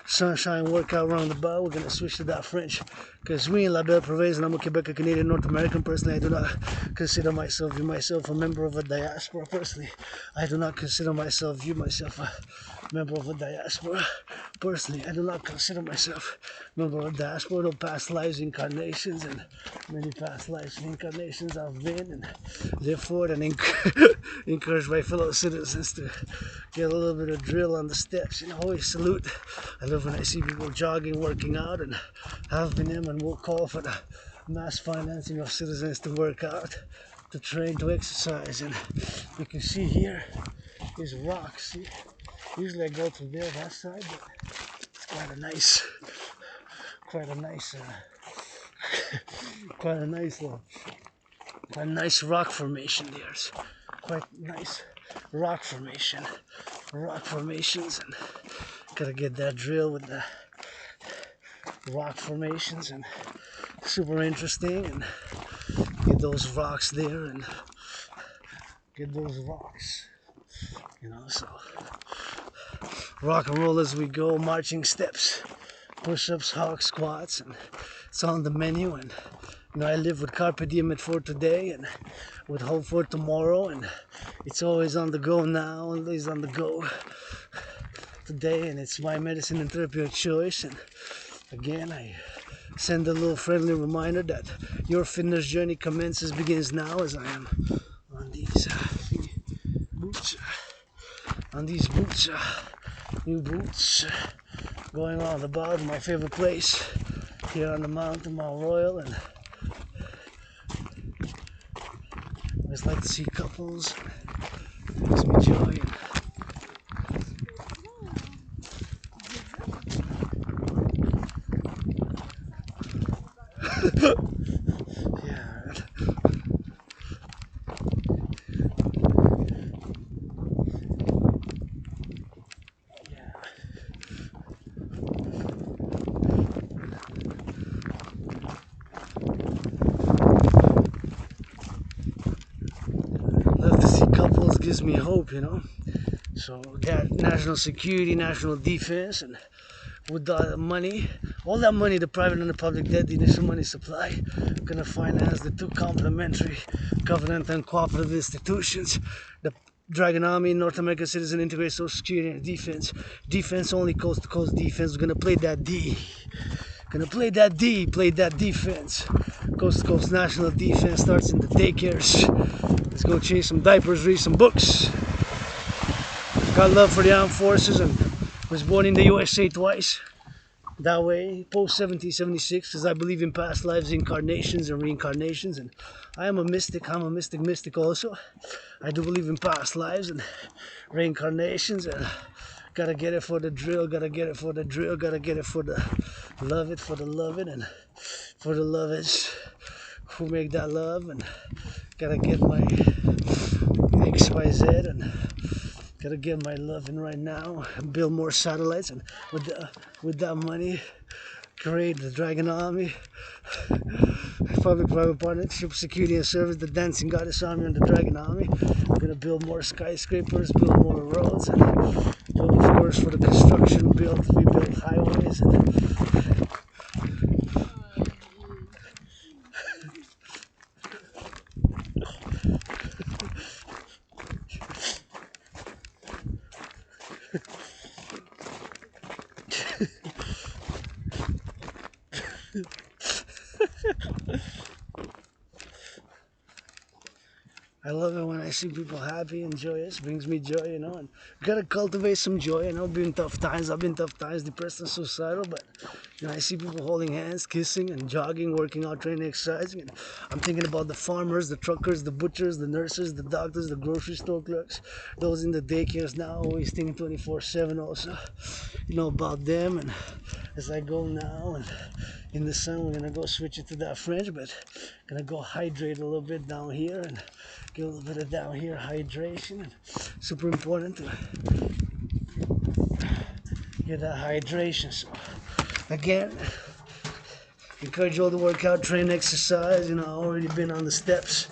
sunshine workout around the bar. We're gonna switch to that French because we in liable, Prive, and I'm a Quebec, Canadian, North American. Personally, I do not consider myself, a member of a diaspora. Personally, I do not consider myself, a member of a diaspora. Personally, I do not consider myself a member of a diaspora. No past lives, incarnations, and many past lives and incarnations I've been, and therefore, and encourage my fellow citizens to get a little bit of drill on the steps. Always salute. I love when I see people jogging, working out, and have been them and will call for the mass financing of citizens to work out, to train, to exercise. And you can see here is rocks. See? Usually I go through there, that side, but it's quite a nice, quite a nice rock formation there. It's quite nice rock formation. Rock formations, and gotta get that drill with the rock formations, and super interesting, and get those rocks there and get those rocks, so rock and roll as we go, marching steps, push-ups, hawk squats, and it's on the menu. And I live with carpe diem for today and with hope for tomorrow, and it's always on the go now, always on the go today, and it's my medicine and therapy of choice. And again, I send a little friendly reminder that your fitness journey begins now, as I am on these boots, new boots, going on about my favorite place here on the mountain, Mount Royal, and I always like to see couples. It makes me joy. Yeah. Love to see couples, gives me hope, So that national security, national defense, and with the money, all that money, the private and the public debt, the initial money supply, gonna finance the two complementary covenant and cooperative institutions, the Dragon Army, North American Citizen, Integrate, Social Security, and Defense. Defense only, coast to coast defense. We're gonna play that D. Play that defense. Coast to coast national defense starts in the daycares. Let's go change some diapers, read some books. Got love for the armed forces and was born in the USA twice. That way, post 1776, because I believe in past lives, incarnations and reincarnations, and I am a mystic. I'm a mystic also. I do believe in past lives and reincarnations, and gotta get it for the drill, gotta get it for the drill, gotta get it for the love it, and for the lovers who make that love, and gotta get my XYZ, and gotta get my loving right now, build more satellites, and with that money, create the Dragon Army, public-private partnership, security and service, the dancing goddess army and the Dragon Army. We're gonna build more skyscrapers, build more roads, and build, of course, for the construction, rebuild highways, and I love it when I see people happy and joyous. Brings me joy, and gotta cultivate some joy. I've been tough times, depressed and suicidal, but I see people holding hands, kissing and jogging, working out, training, exercising, and I'm thinking about the farmers, the truckers, the butchers, the nurses, the doctors, the grocery store clerks, those in the daycares now, always thinking 24/7 also, about them. And as I go now, and in the sun, we're gonna go switch it to that French, but gonna go hydrate a little bit down here and get a little bit of down here hydration, and super important to get that hydration. So again, Encourage you all to work out, train, exercise. You know, I already been on the steps.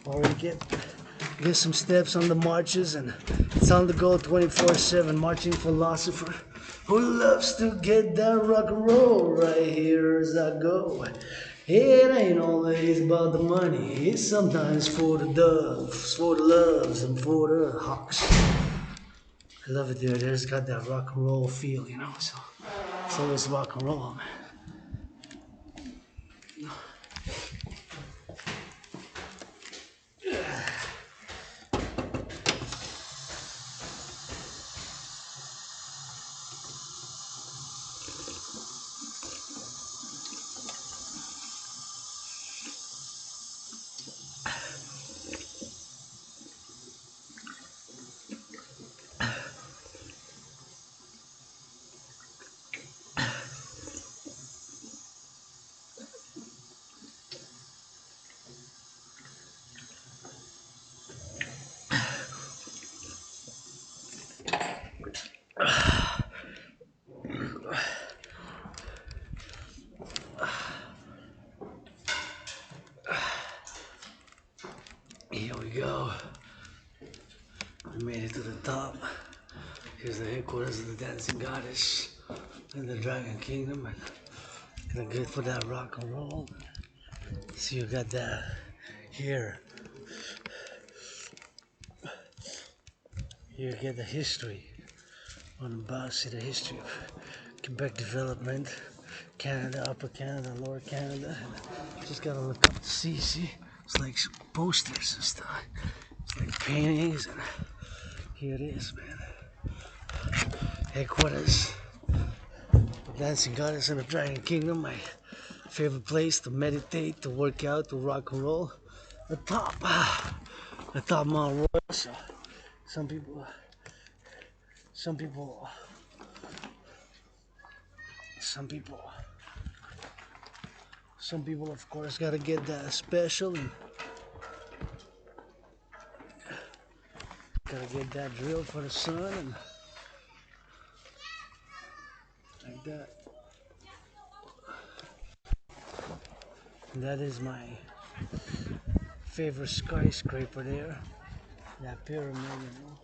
Already get some steps on the marches, and it's on the go 24/7. Marching philosopher who loves to get that rock and roll right here as I go. It ain't always about the money. It's sometimes for the doves, for the loves, and for the hawks. I love it, dude. It's got that rock and roll feel, you know. So it's always rock and roll, man. Here we go. We made it to the top. Here's the headquarters of the dancing goddess in the Dragon Kingdom. And gonna good for that rock and roll. So you got that here. You get the history on the box. See the history of Quebec development, Canada, Upper Canada, Lower Canada. And just gotta look up to see. It's like posters and stuff. It's like paintings, and here it is, man. Headquarters, the dancing goddess in the Dragon Kingdom. My favorite place to meditate, to work out, to rock and roll. The top Mount Royal. So some people, of course, gotta get that special and gotta get that drill for the sun and like that. And that is my favorite skyscraper there. That pyramid, you know.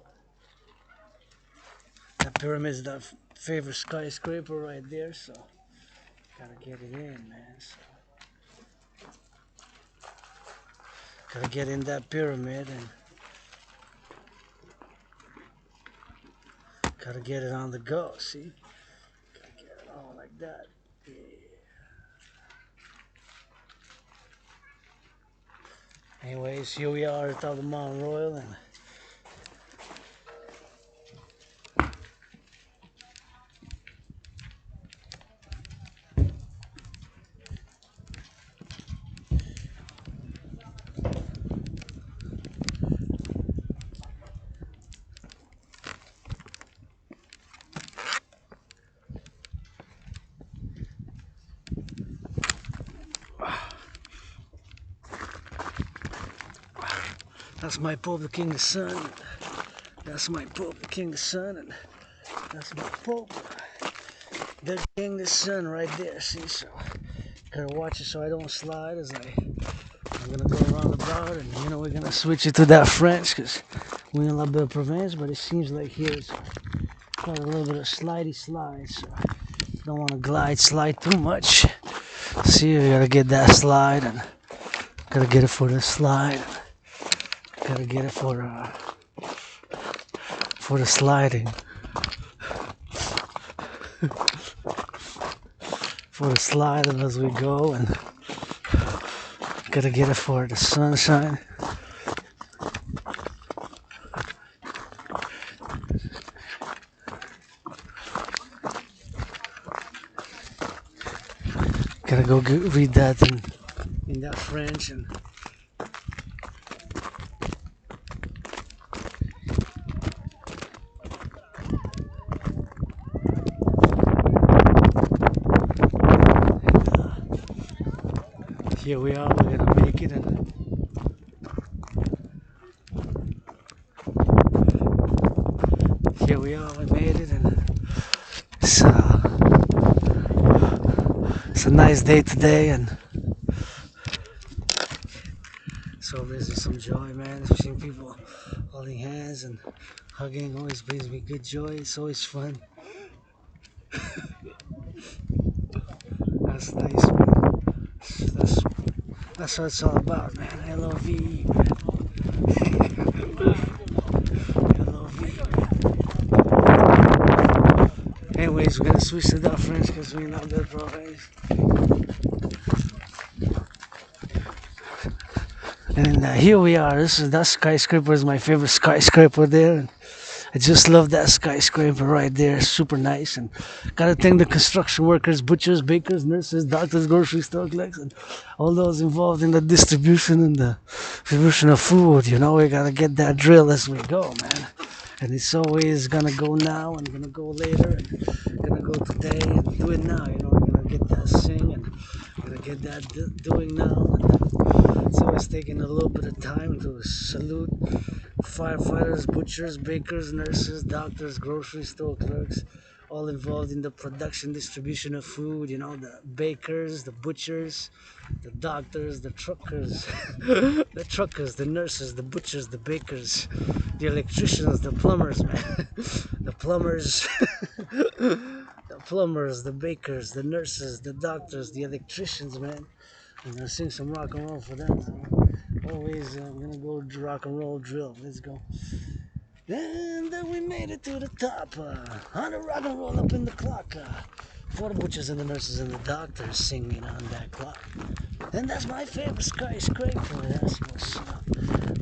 That pyramid is the favorite skyscraper right there, so gotta get it in, man. So gotta get in that pyramid and gotta get it on the go, see? Gotta get it all like that. Yeah. Anyways, here we are at the Mount Royal, and that's my Pope, the King, the Sun. That's my Pope, the King, the Sun, and that's my Pope, the King, the Sun, right there. See, so gotta watch it so I don't slide as I'm gonna go around about, and you know we're gonna switch it to that French because we're in La Belle Province, but it seems like here it's quite a little bit of slidey slide, so don't want to slide too much. See, we gotta get that slide, and gotta get it for the slide. Gotta get it for the sliding. For the sliding as we go, and gotta get it for the sunshine. Gotta go read that in that French and here we are, we're gonna make it, and here we are, we made it, and It's a nice day today, and it's always some joy, man. Seeing people holding hands and hugging always brings me good joy. It's always fun. That's nice, man. That's, that's what it's all about, man. LOVE. Anyways, we're gonna switch it up, friends, because we're not good progress. And here we are. That skyscraper is my favorite skyscraper there. And I just love that skyscraper right there. Super nice. And gotta thank the construction workers, butchers, bakers, nurses, doctors, grocery store clerks, and all those involved in the distribution and the distribution of food. You know, we gotta get that drill as we go, man. And it's always gonna go now and gonna go later and gonna go today and do it now. You know, we're gonna get that sing and gonna get that doing now. And it's always taking a little bit of time to salute firefighters, butchers, bakers, nurses, doctors, grocery store clerks, all involved in the production, distribution of food. You know, the bakers, the butchers, the doctors, the truckers, the truckers, the nurses, the butchers, the bakers, the electricians, the plumbers, man, the plumbers, the plumbers, the bakers, the nurses, the doctors, the electricians, man. I'm gonna sing some rock and roll for them. Always, I'm gonna go rock and roll drill. Let's go. And then we made it to the top. On the rock and roll up in the clock. For the butchers and the nurses and the doctors singing on that clock. And that's my favorite skyscraper. That's what's up.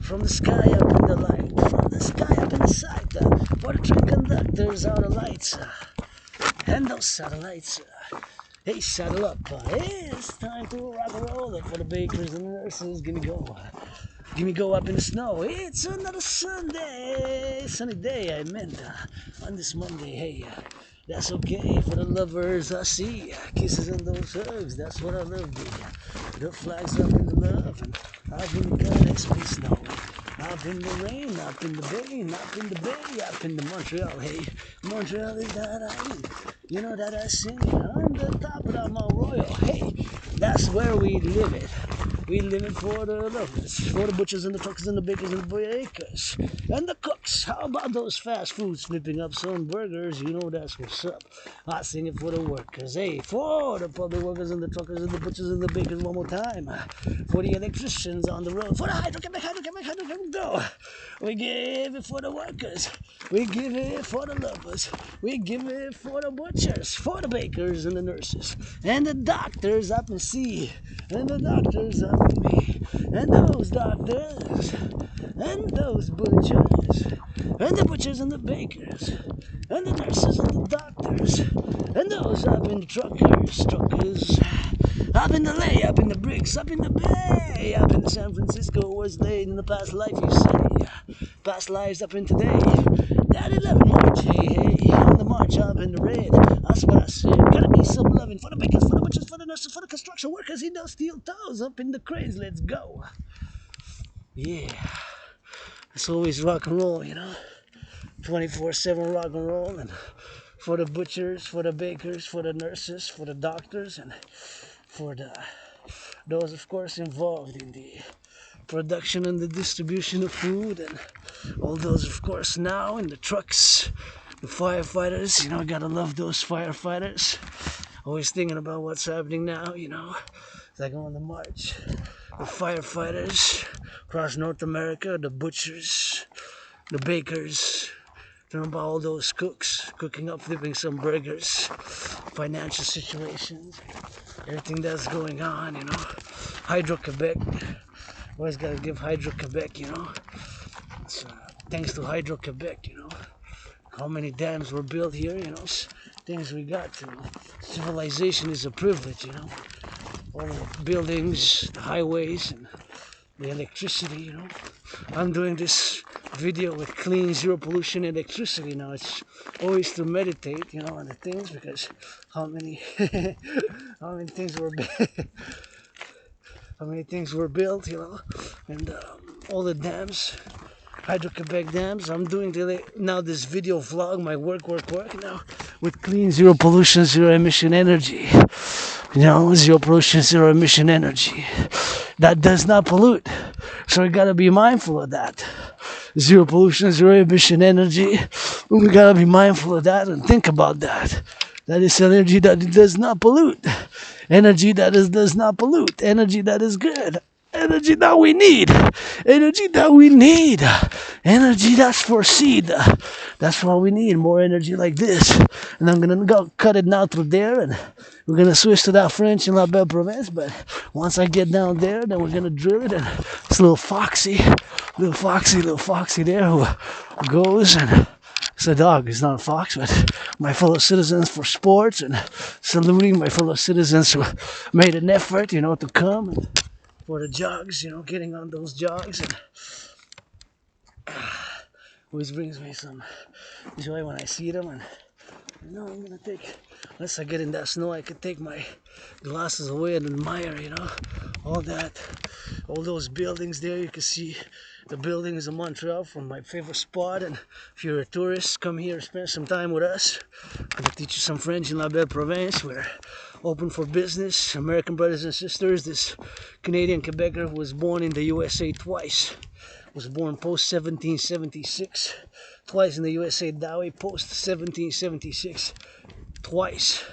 From the sky up in the light. From the sky up in the sight. For the train conductors are the lights. And those satellites. Hey, saddle up. It's time to rock and roll for the bakers and the nurses. Give me go. Give me go up in the snow. It's another Sunday. Sunny day, I meant. On this Monday, hey. That's okay for the lovers I see. Kisses and those hugs, that's what I love, baby. The flags up in the love, and up in the goddess be snow. Up in the rain, up in the bay, up in the bay, up in the Montreal, hey. Montreal is that island, you know that I sing on the top of Mount Royal, hey. That's where we live it. We live it for the lovers, for the butchers and the truckers and the bakers and the bakers and the cooks. How about those fast foods flipping up some burgers? You know that's what's up. I sing it for the workers, hey, for the public workers and the truckers and the butchers and the bakers one more time. For the electricians on the road, for the hydro, go. We give it for the workers. We give it for the lovers. We give it for the butchers, for the bakers and the nurses and the doctors up in sea and the doctors up in me and those doctors and those butchers and the butchers and the bakers and the nurses and the doctors and those up in the truckers up in the lay, up in the bricks, up in the bay, up in the San Francisco was laid in the past life, you say, past lives up in today. That 11 March, hey, on the march up in the red, that's what I said. Gotta be some loving for the bakers, for the butchers, for the nurses, for the construction workers in those steel toes up in the cranes. Let's go. Yeah, it's always rock and roll, you know, 24/7 rock and roll, and for the butchers, for the bakers, for the nurses, for the doctors, and for those, of course, involved in the production and the distribution of food, and all those, of course, now in the trucks, the firefighters. You know, gotta love those firefighters. Always thinking about what's happening now, you know, like on the march. The firefighters across North America, the butchers, the bakers, thinking about all those cooks cooking up, flipping some burgers, financial situations, everything that's going on, you know. Hydro-Quebec, always gotta give Hydro-Quebec, you know. It's, thanks to Hydro-Quebec, you know. How many dams were built here, you know. Things we got to. Civilization is a privilege, you know. All the buildings, the highways, and the electricity, you know. I'm doing this video with clean, zero pollution electricity now. It's always to meditate, you know, on the things, because how many how many things were how many things were built, you know, and all the dams, Hydro-Quebec dams. I'm doing now this video vlog, my work now, with clean, zero pollution, zero emission energy. You know, zero pollution, zero emission energy. That does not pollute. So we gotta be mindful of that. Zero pollution, zero emission energy. We gotta be mindful of that and think about that. That is energy that does not pollute. Energy that does not pollute. Energy that is good. Energy that we need. Energy that we need. Energy that's for seed. That's what we need. More energy like this. And I'm gonna go cut it now through there, and we're gonna switch to that French in La Belle Province. But once I get down there, then we're gonna drill it. And it's little Foxy there who goes and it's a dog, it's not a fox, but my fellow citizens for sports and saluting my fellow citizens who made an effort, you know, to come and for the jogs, you know, getting on those jogs, and always brings me some joy when I see them. And you know, I'm gonna take, unless I get in that snow, I could take my glasses away and admire, you know, all those buildings there. You can see the buildings of Montreal from my favorite spot. And if you're a tourist, come here, spend some time with us. I'm gonna teach you some French in La Belle Province. We're open for business. American brothers and sisters. This Canadian Quebecer was born in the USA twice. Was born post 1776, twice in the USA that way, post 1776, twice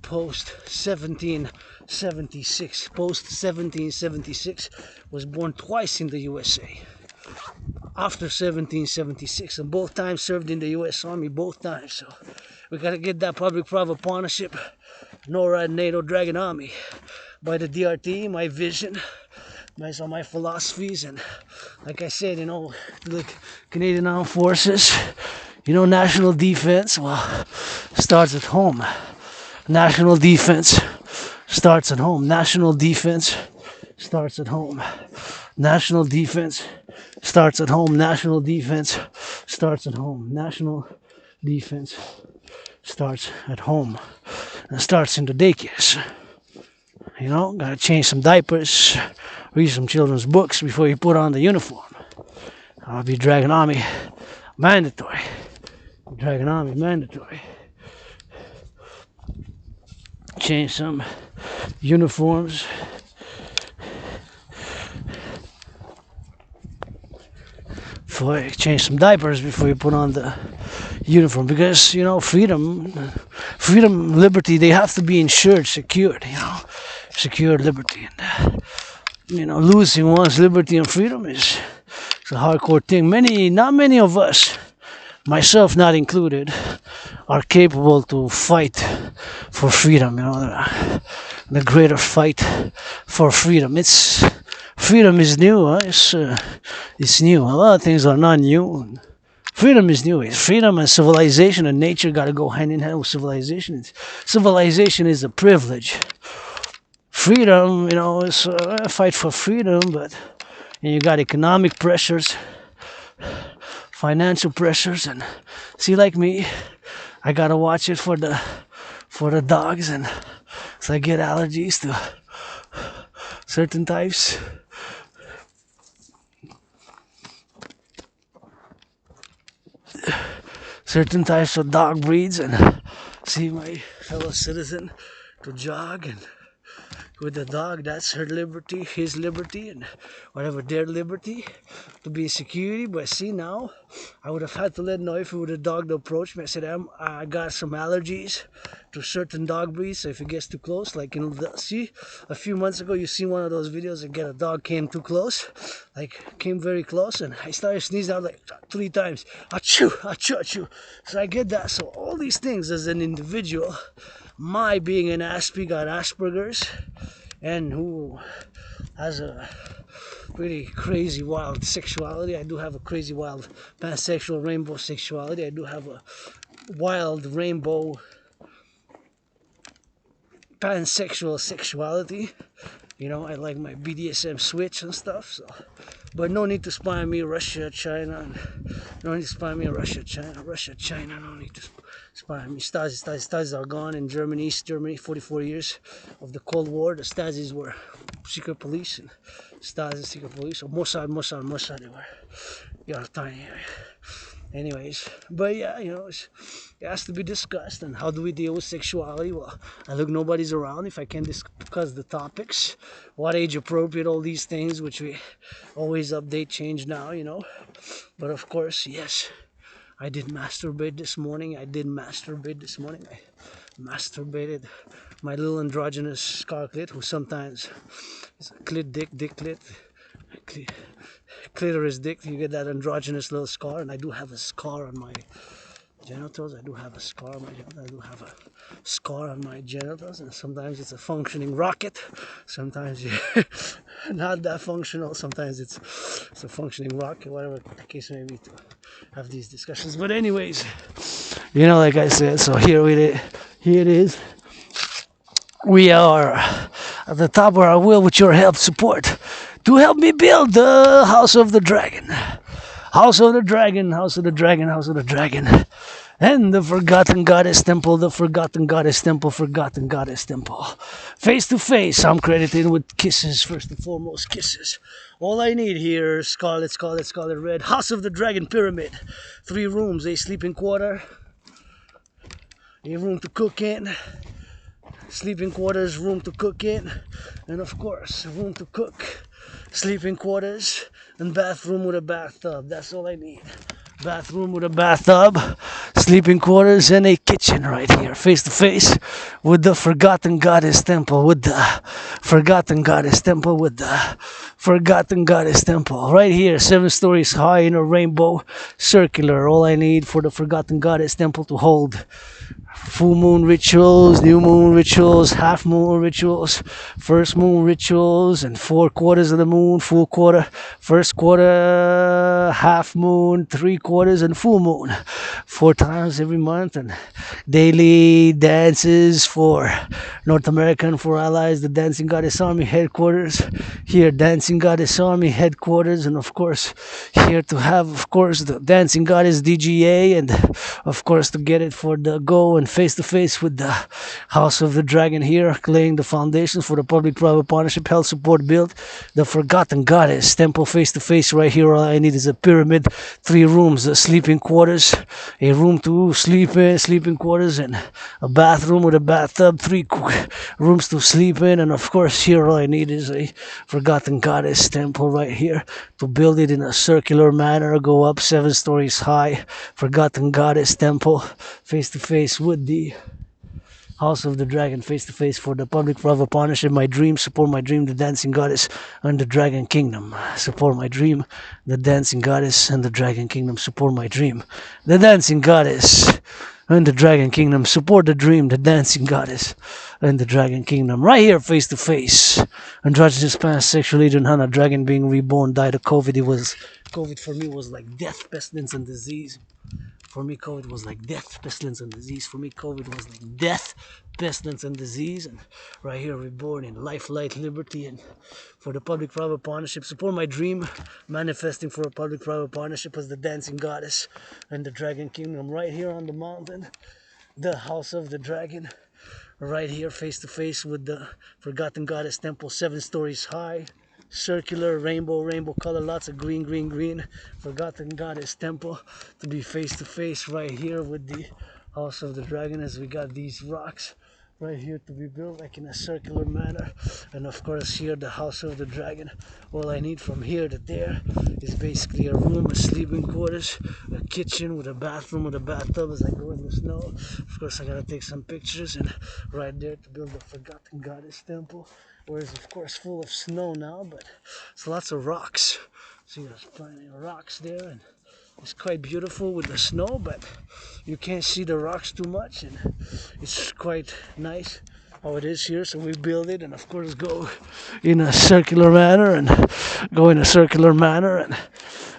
post 1776, post 1776, was born twice in the USA after 1776, and both times served in the US Army, both times. So we gotta get that public-private partnership, NORAD, NATO, Dragon Army, by the DRT, my vision, based on my philosophies. And like I said, you know, the Canadian Armed Forces, you know, national defense, well, starts at home. National defense starts at home. National defense starts at home. National defense starts at home. National defense starts at home. National defense starts at home. And it starts in the daycares. You know, gotta change some diapers, read some children's books before you put on the uniform. I'll be Dragon Army mandatory. Dragon Army mandatory. Change some uniforms. Change some diapers before you put on the uniform, because you know, freedom, liberty, they have to be insured, secured, you know, secured liberty. And you know, losing one's liberty and freedom is a hardcore thing. Not many of us, myself not included, are capable to fight for freedom. You know, the greater fight for freedom. Freedom is new. Huh? It's new. A lot of things are not new. Freedom is new. Freedom and civilization and nature got to go hand in hand with civilization. Civilization is a privilege. Freedom, you know, is a fight for freedom, but you got economic pressures, financial pressures, and see, like me, I gotta watch it for the dogs, and so I get allergies to certain types. Certain types of dog breeds, and see my fellow citizen to jog, and with the dog, that's her liberty, his liberty, and whatever their liberty to be in security. But see, now I would have had to let know if it would have dog to approach me. I said, I got some allergies to certain dog breeds, so if it gets too close, like, you know, see, a few months ago you see one of those videos again, a dog came too close, like came very close, and I started sneezing out like 3 times, achoo, achoo, achoo. So I get that. So all these things as an individual, my being an got Asperger's, and who has a pretty crazy wild sexuality. I do have a crazy wild pansexual rainbow sexuality. I do have a wild rainbow pansexual sexuality. You know, I like my BDSM switch and stuff. So, but no need to spy on me, Russia, China. No need to spy on me, Russia, China. No need to spy on me. Stasi are gone in Germany, East Germany. 44 years of the Cold War. The Stasis were secret police, and Stasi secret police. Or Mossad. They were. You're tiny. Anyways, but yeah, it has to be discussed. And how do we deal with sexuality? Well, I look, nobody's around. If I can discuss the topics, what age appropriate, all these things, which we always update, change now, But of course, yes, I did masturbate this morning. I masturbated my little androgynous scarclet, who sometimes is a clit dick, clitoris dick. You get that androgynous little scar, and I do have a scar on my genitals. I do have a scar on my genitals, and sometimes it's a functioning rocket. Sometimes not that functional. Sometimes it's a functioning rocket. Whatever the case may be, to have these discussions. But anyways, like I said, so here it is. We are at the top where I will, with your help, support, to help me build the House of the Dragon. And the Forgotten Goddess Temple, Forgotten Goddess Temple. Face to face, I'm credited with kisses, first and foremost, kisses. All I need here, scarlet red, House of the Dragon Pyramid. 3 rooms, a sleeping quarter, a room to cook in, sleeping quarters, room to cook in, and of course, room to cook, sleeping quarters, and bathroom with a bathtub. That's all I need. Bathroom with a bathtub, sleeping quarters, and a kitchen right here, face to face with the Forgotten Goddess Temple, right here, 7 stories high in a rainbow, circular. All I need for the Forgotten Goddess Temple to hold full moon rituals, new moon rituals, half moon rituals, first moon rituals, and 4 quarters of the moon, full quarter, first quarter, half moon, 3 quarters, and full moon, 4 times every month, and daily dances for North American, for allies, the Dancing Goddess Army headquarters, here Dancing Goddess Army headquarters, and of course here to have, of course, the Dancing Goddess DGA, and of course to get it for the go and face to face with the House of the Dragon here, laying the foundation for the public-private partnership, health support, build the Forgotten Goddess Temple, face to face right here. All I need is a pyramid, 3 rooms, sleeping quarters, a room to sleep in, sleeping quarters, and a bathroom with a bathtub, 3 rooms to sleep in, and of course here all I need is a Forgotten Goddess Temple right here to build it in a circular manner, go up 7 stories high, Forgotten Goddess Temple, face to face with the House of the Dragon, face to face for the public-private partnership. My dream, support my dream, the Dancing Goddess and the Dragon Kingdom. Support my dream, the Dancing Goddess and the Dragon Kingdom. Support my dream, the Dancing Goddess and the Dragon Kingdom. Support the dream, the Dancing Goddess and the Dragon Kingdom. Right here, face to face. Androgynous pansexual agent Hannah, dragon being reborn, died of COVID. COVID for me was like death, pestilence, and disease. For me, COVID was like death, pestilence, and disease. And right here, reborn in life, light, liberty, and for the public-private partnership. Support my dream, manifesting for a public-private partnership as the Dancing Goddess and the Dragon Kingdom. Right here on the mountain, the House of the Dragon. Right here, face to face with the Forgotten Goddess Temple, 7 stories high. Circular, rainbow color, lots of green, Forgotten Goddess Temple, to be face to face right here with the House of the Dragon, as we got these rocks right here to be built like in a circular manner. And of course here the House of the Dragon. All I need from here to there is basically a room, a sleeping quarters, a kitchen with a bathroom with a bathtub as I go in the snow. Of course I gotta take some pictures, and right there to build the Forgotten Goddess Temple, where it's of course full of snow now, but it's lots of rocks. See, there's plenty of rocks there, and it's quite beautiful with the snow, but you can't see the rocks too much, and it's quite nice how it is here. So we build it, and of course go in a circular manner, and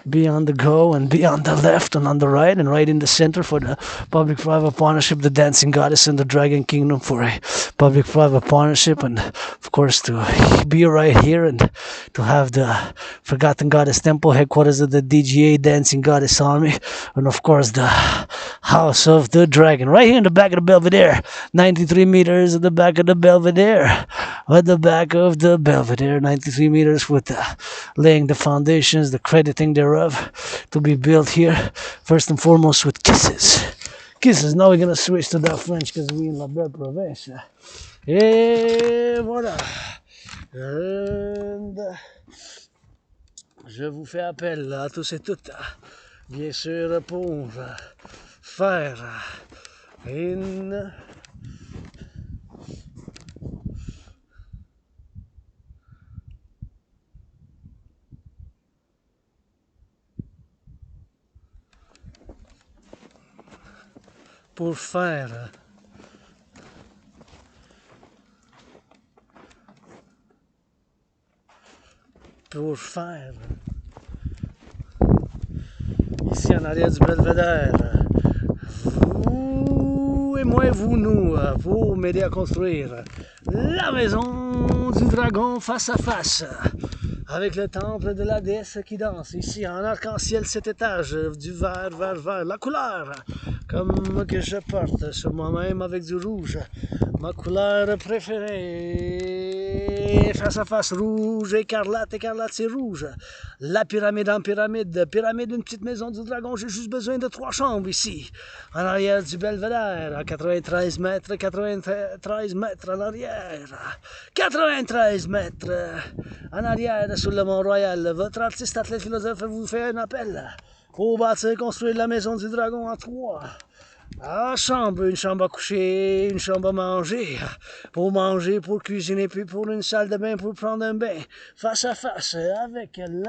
be on the go, and be on the left and on the right, and right in the center for the public-private partnership, the Dancing Goddess and the Dragon Kingdom, for a public-private partnership, and of course to be right here and to have the Forgotten Goddess Temple, headquarters of the DGA, Dancing Goddess Army, and of course the House of the Dragon right here in the back of the Belvedere, 93 meters at the back of the Belvedere, at the back of the Belvedere, 93 meters, with laying the foundations, the crediting thereof, to be built here, first and foremost with kisses. Kisses. Now we're going to switch to that French because we're in la belle province. Et voilà. Je vous fais appel à tous et toutes, bien sûr, pour faire une pour faire ici en arrière du Belvedere, vous et moi et vous, nous, pour m'aider à construire la maison du dragon face à face, avec le temple de la déesse qui danse, ici en arc-en-ciel 7 étages, du vert, la couleur, comme que je porte sur moi-même avec du rouge, ma couleur préférée, face à face, rouge, écarlate c'est rouge, la pyramide en pyramide, une petite maison du dragon, j'ai juste besoin de 3 chambres ici, en arrière du Belvedere, à 93 mètres en arrière, 93 mètres en arrière sur le Mont-Royal. Votre artiste, athlète, philosophe vous fait un appel pour bâtir, construire la maison du dragon en 3 chambres, une chambre à coucher, une chambre à manger, pour cuisiner, puis pour une salle de bain, pour prendre un bain, face à face, avec le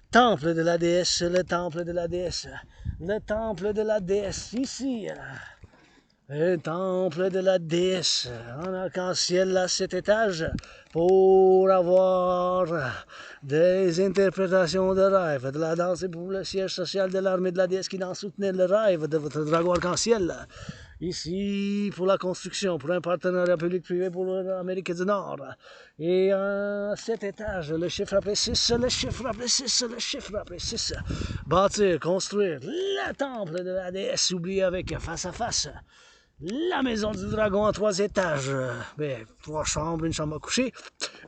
temple de la déesse, le temple de la déesse, ici. Un temple de la déesse en arc-en-ciel à 7 étages pour avoir des interprétations de rêves, de la danse et pour le siège social de l'armée de la déesse qui en soutenait le rêve de votre dragon arc-en-ciel. Ici, pour la construction, pour un partenariat public-privé pour l'Amérique du Nord. Et à 7 étages, le chiffre après 6, bâtir, construire le temple de la déesse, oublié avec face à face. La maison du dragon en 3 étages, 3 chambres, une chambre à coucher,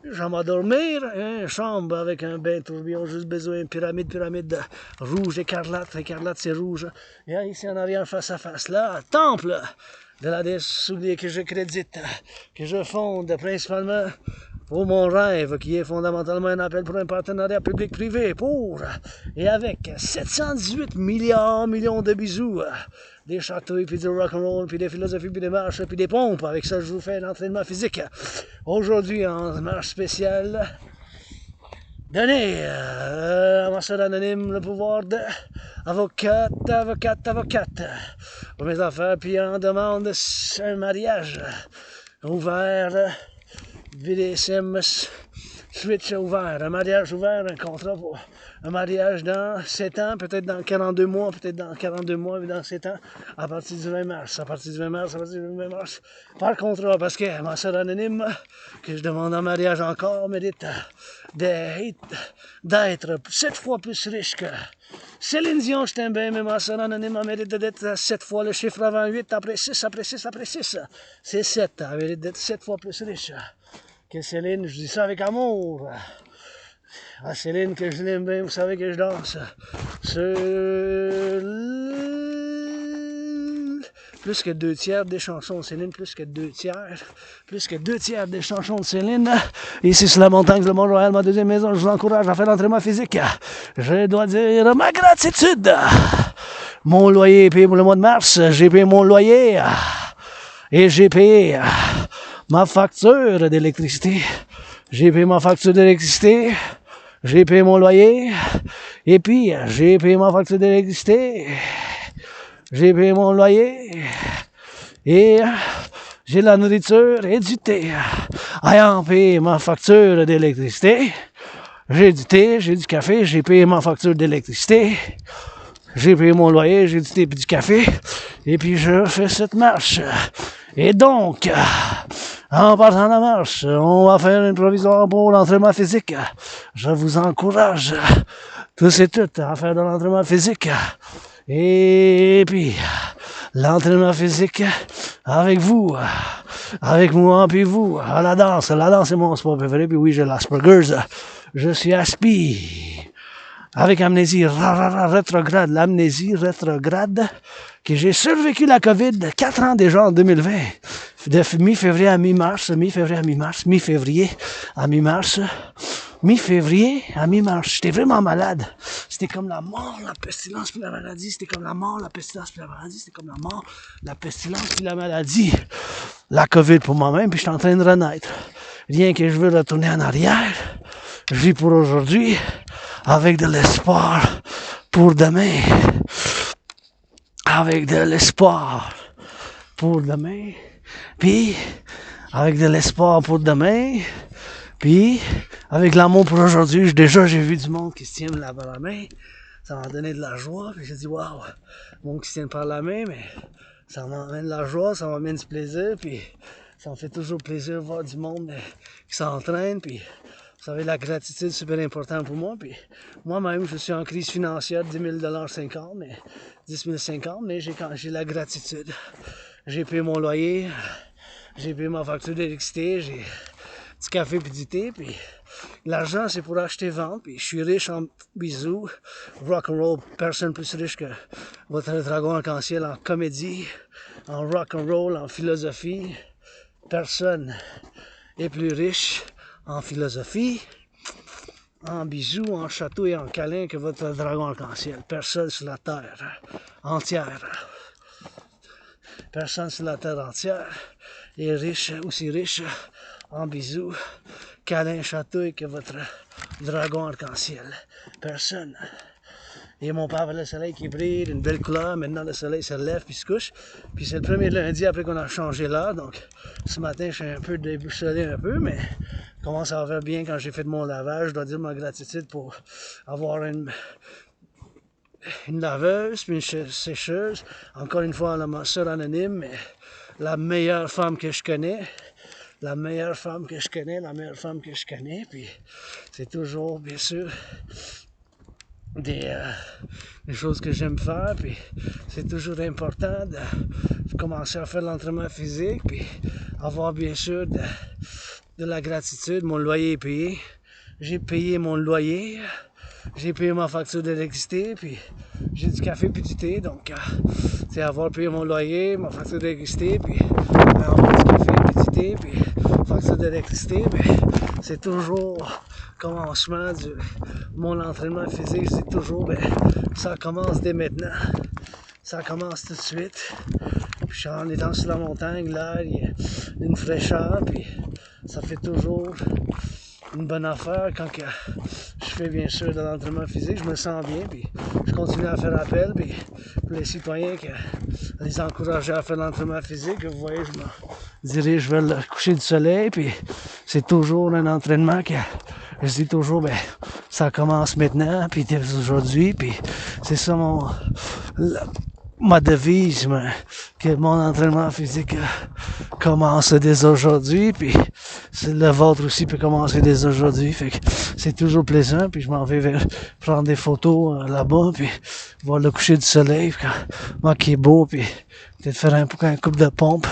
une chambre à dormir, une chambre avec un bain tourbillon, juste besoin d'une pyramide rouge, écarlate c'est rouge, et ici en arrière face à face, là, temple de la déesse oubliée que je crédite, que je fonde principalement pour mon rêve, qui est fondamentalement un appel pour un partenariat public-privé, et avec 718 millions de bisous, des chatouilles, puis du rock&roll, puis des philosophies, puis des marches, puis des pompes. Avec ça, je vous fais un entraînement physique. Aujourd'hui, en marche spéciale, donner à ma soeur anonyme le pouvoir de avocate pour mes affaires, puis en demande un mariage ouvert, BDSM, switch ouvert, un mariage ouvert, un contrat pour un mariage dans 7 ans, peut-être dans 42 mois, mais dans 7 ans, à partir du 20 mars, par contrat, parce que ma soeur anonyme, que je demande en mariage encore, mérite d'être 7 fois plus riche que Céline Dion, je t'aime bien, mais ma soeur anonyme mérite d'être 7 fois le chiffre avant 8, après 6. C'est 7, elle mérite d'être 7 fois plus riche que Céline, je dis ça avec amour. À Céline, que je l'aime bien, vous savez que je danse sur plus que 2 tiers des chansons de Céline, plus que 2 tiers des chansons de Céline. Ici sur la montagne de Mont-Royal, ma deuxième maison, je vous encourage à faire l'entraînement physique. Je dois dire ma gratitude. Mon loyer est payé pour le mois de mars, j'ai payé mon loyer et j'ai payé ma facture d'électricité. J'ai payé ma facture d'électricité, j'ai payé mon loyer, et puis j'ai payé ma facture d'électricité, j'ai payé mon loyer, et j'ai de la nourriture et du thé. Ayant payé ma facture d'électricité, j'ai du thé, j'ai du café, j'ai payé ma facture d'électricité, j'ai payé mon loyer, j'ai du thé et du café, et puis je fais cette marche. Et donc, en partant de la marche, on va faire une provisoire pour l'entraînement physique. Je vous encourage tous et toutes à faire de l'entraînement physique. Et puis, l'entraînement physique avec vous, avec moi, puis vous. La danse est mon sport préféré, puis oui, j'ai l'Asperger's, je suis aspi. Avec amnésie rétrograde, l'amnésie rétrograde, que j'ai survécu la COVID 4 ans déjà en 2020, de mi-février à mi-mars, mi-février à mi-mars, mi-février à mi-mars, mi-février à mi-mars. J'étais vraiment malade. C'était comme la mort, la pestilence puis la maladie. C'était comme la mort, la pestilence puis la maladie. C'était comme la mort, la pestilence puis la maladie. La COVID pour moi-même, puis je suis en train de renaître. Rien que je veux retourner en arrière. Je vis pour aujourd'hui avec de l'espoir pour demain. Avec de l'espoir pour demain. Puis, avec de l'espoir pour demain. Puis, avec l'amour pour aujourd'hui, j'ai vu du monde qui se tient par la main. Ça m'a donné de la joie. Puis j'ai dit, waouh, monde qui se tient par la main, mais ça m'amène de la joie, ça m'amène du plaisir. Puis, ça me fait toujours plaisir de voir du monde qui s'entraîne. Puis, vous savez, la gratitude, c'est super important pour moi. Puis, moi-même, je suis en crise financière de 10 000 50, mais 10 050, mais j'ai la gratitude. J'ai payé mon loyer, j'ai payé ma facture d'électricité, j'ai du café puis du thé, puis l'argent c'est pour acheter vendre, puis je suis riche en bisous, Rock&Roll, personne plus riche que votre dragon arc-en-ciel en comédie, en Rock&Roll, en philosophie, personne est plus riche en philosophie, en bisous, en château et en câlin que votre dragon arc-en-ciel, personne sur la terre entière. Personne sur la terre entière est riche, aussi riche en bisous, câlins, chatouilles que votre dragon arc-en-ciel. Personne. Et mon père avait le soleil qui brille d'une belle couleur. Maintenant, le soleil se lève puis se couche. Puis c'est le premier lundi après qu'on a changé l'heure. Donc, ce matin, je suis un peu déboussolé un peu, mais comment ça va bien quand j'ai fait mon lavage. Je dois dire ma gratitude pour avoir une laveuse, puis une sécheuse. Encore une fois, ma soeur anonyme, mais la meilleure femme que je connais. La meilleure femme que je connais. Puis c'est toujours, bien sûr, des choses que j'aime faire. Puis c'est toujours important de commencer à faire l'entraînement physique. Puis avoir, bien sûr, de la gratitude. Mon loyer est payé. J'ai payé mon loyer. J'ai payé ma facture d'électricité, puis j'ai du café puis du thé, donc c'est avoir payé mon loyer, ma facture d'électricité, puis avoir du café puis du thé, puis facture d'électricité, mais c'est toujours commencement de mon entraînement physique, c'est toujours, ça commence dès maintenant, ça commence tout de suite, puis en étant sur la montagne, là, il y a une fraîcheur, puis ça fait toujours une bonne affaire quand que je fais bien sûr de l'entraînement physique, je me sens bien, puis je continue à faire appel, puis pour les citoyens qui les encourager à faire de l'entraînement physique, vous voyez, je me dirige vers le coucher du soleil, puis c'est toujours un entraînement que je dis toujours, ça commence maintenant, puis dès aujourd'hui, puis c'est ça ma devise, que mon entraînement physique commence dès aujourd'hui, puis le vôtre aussi peut commencer dès aujourd'hui, fait que c'est toujours plaisant, puis je m'en vais prendre des photos là-bas, puis voir le coucher du soleil, moi qui est beau, puis peut-être faire un couple de pompe,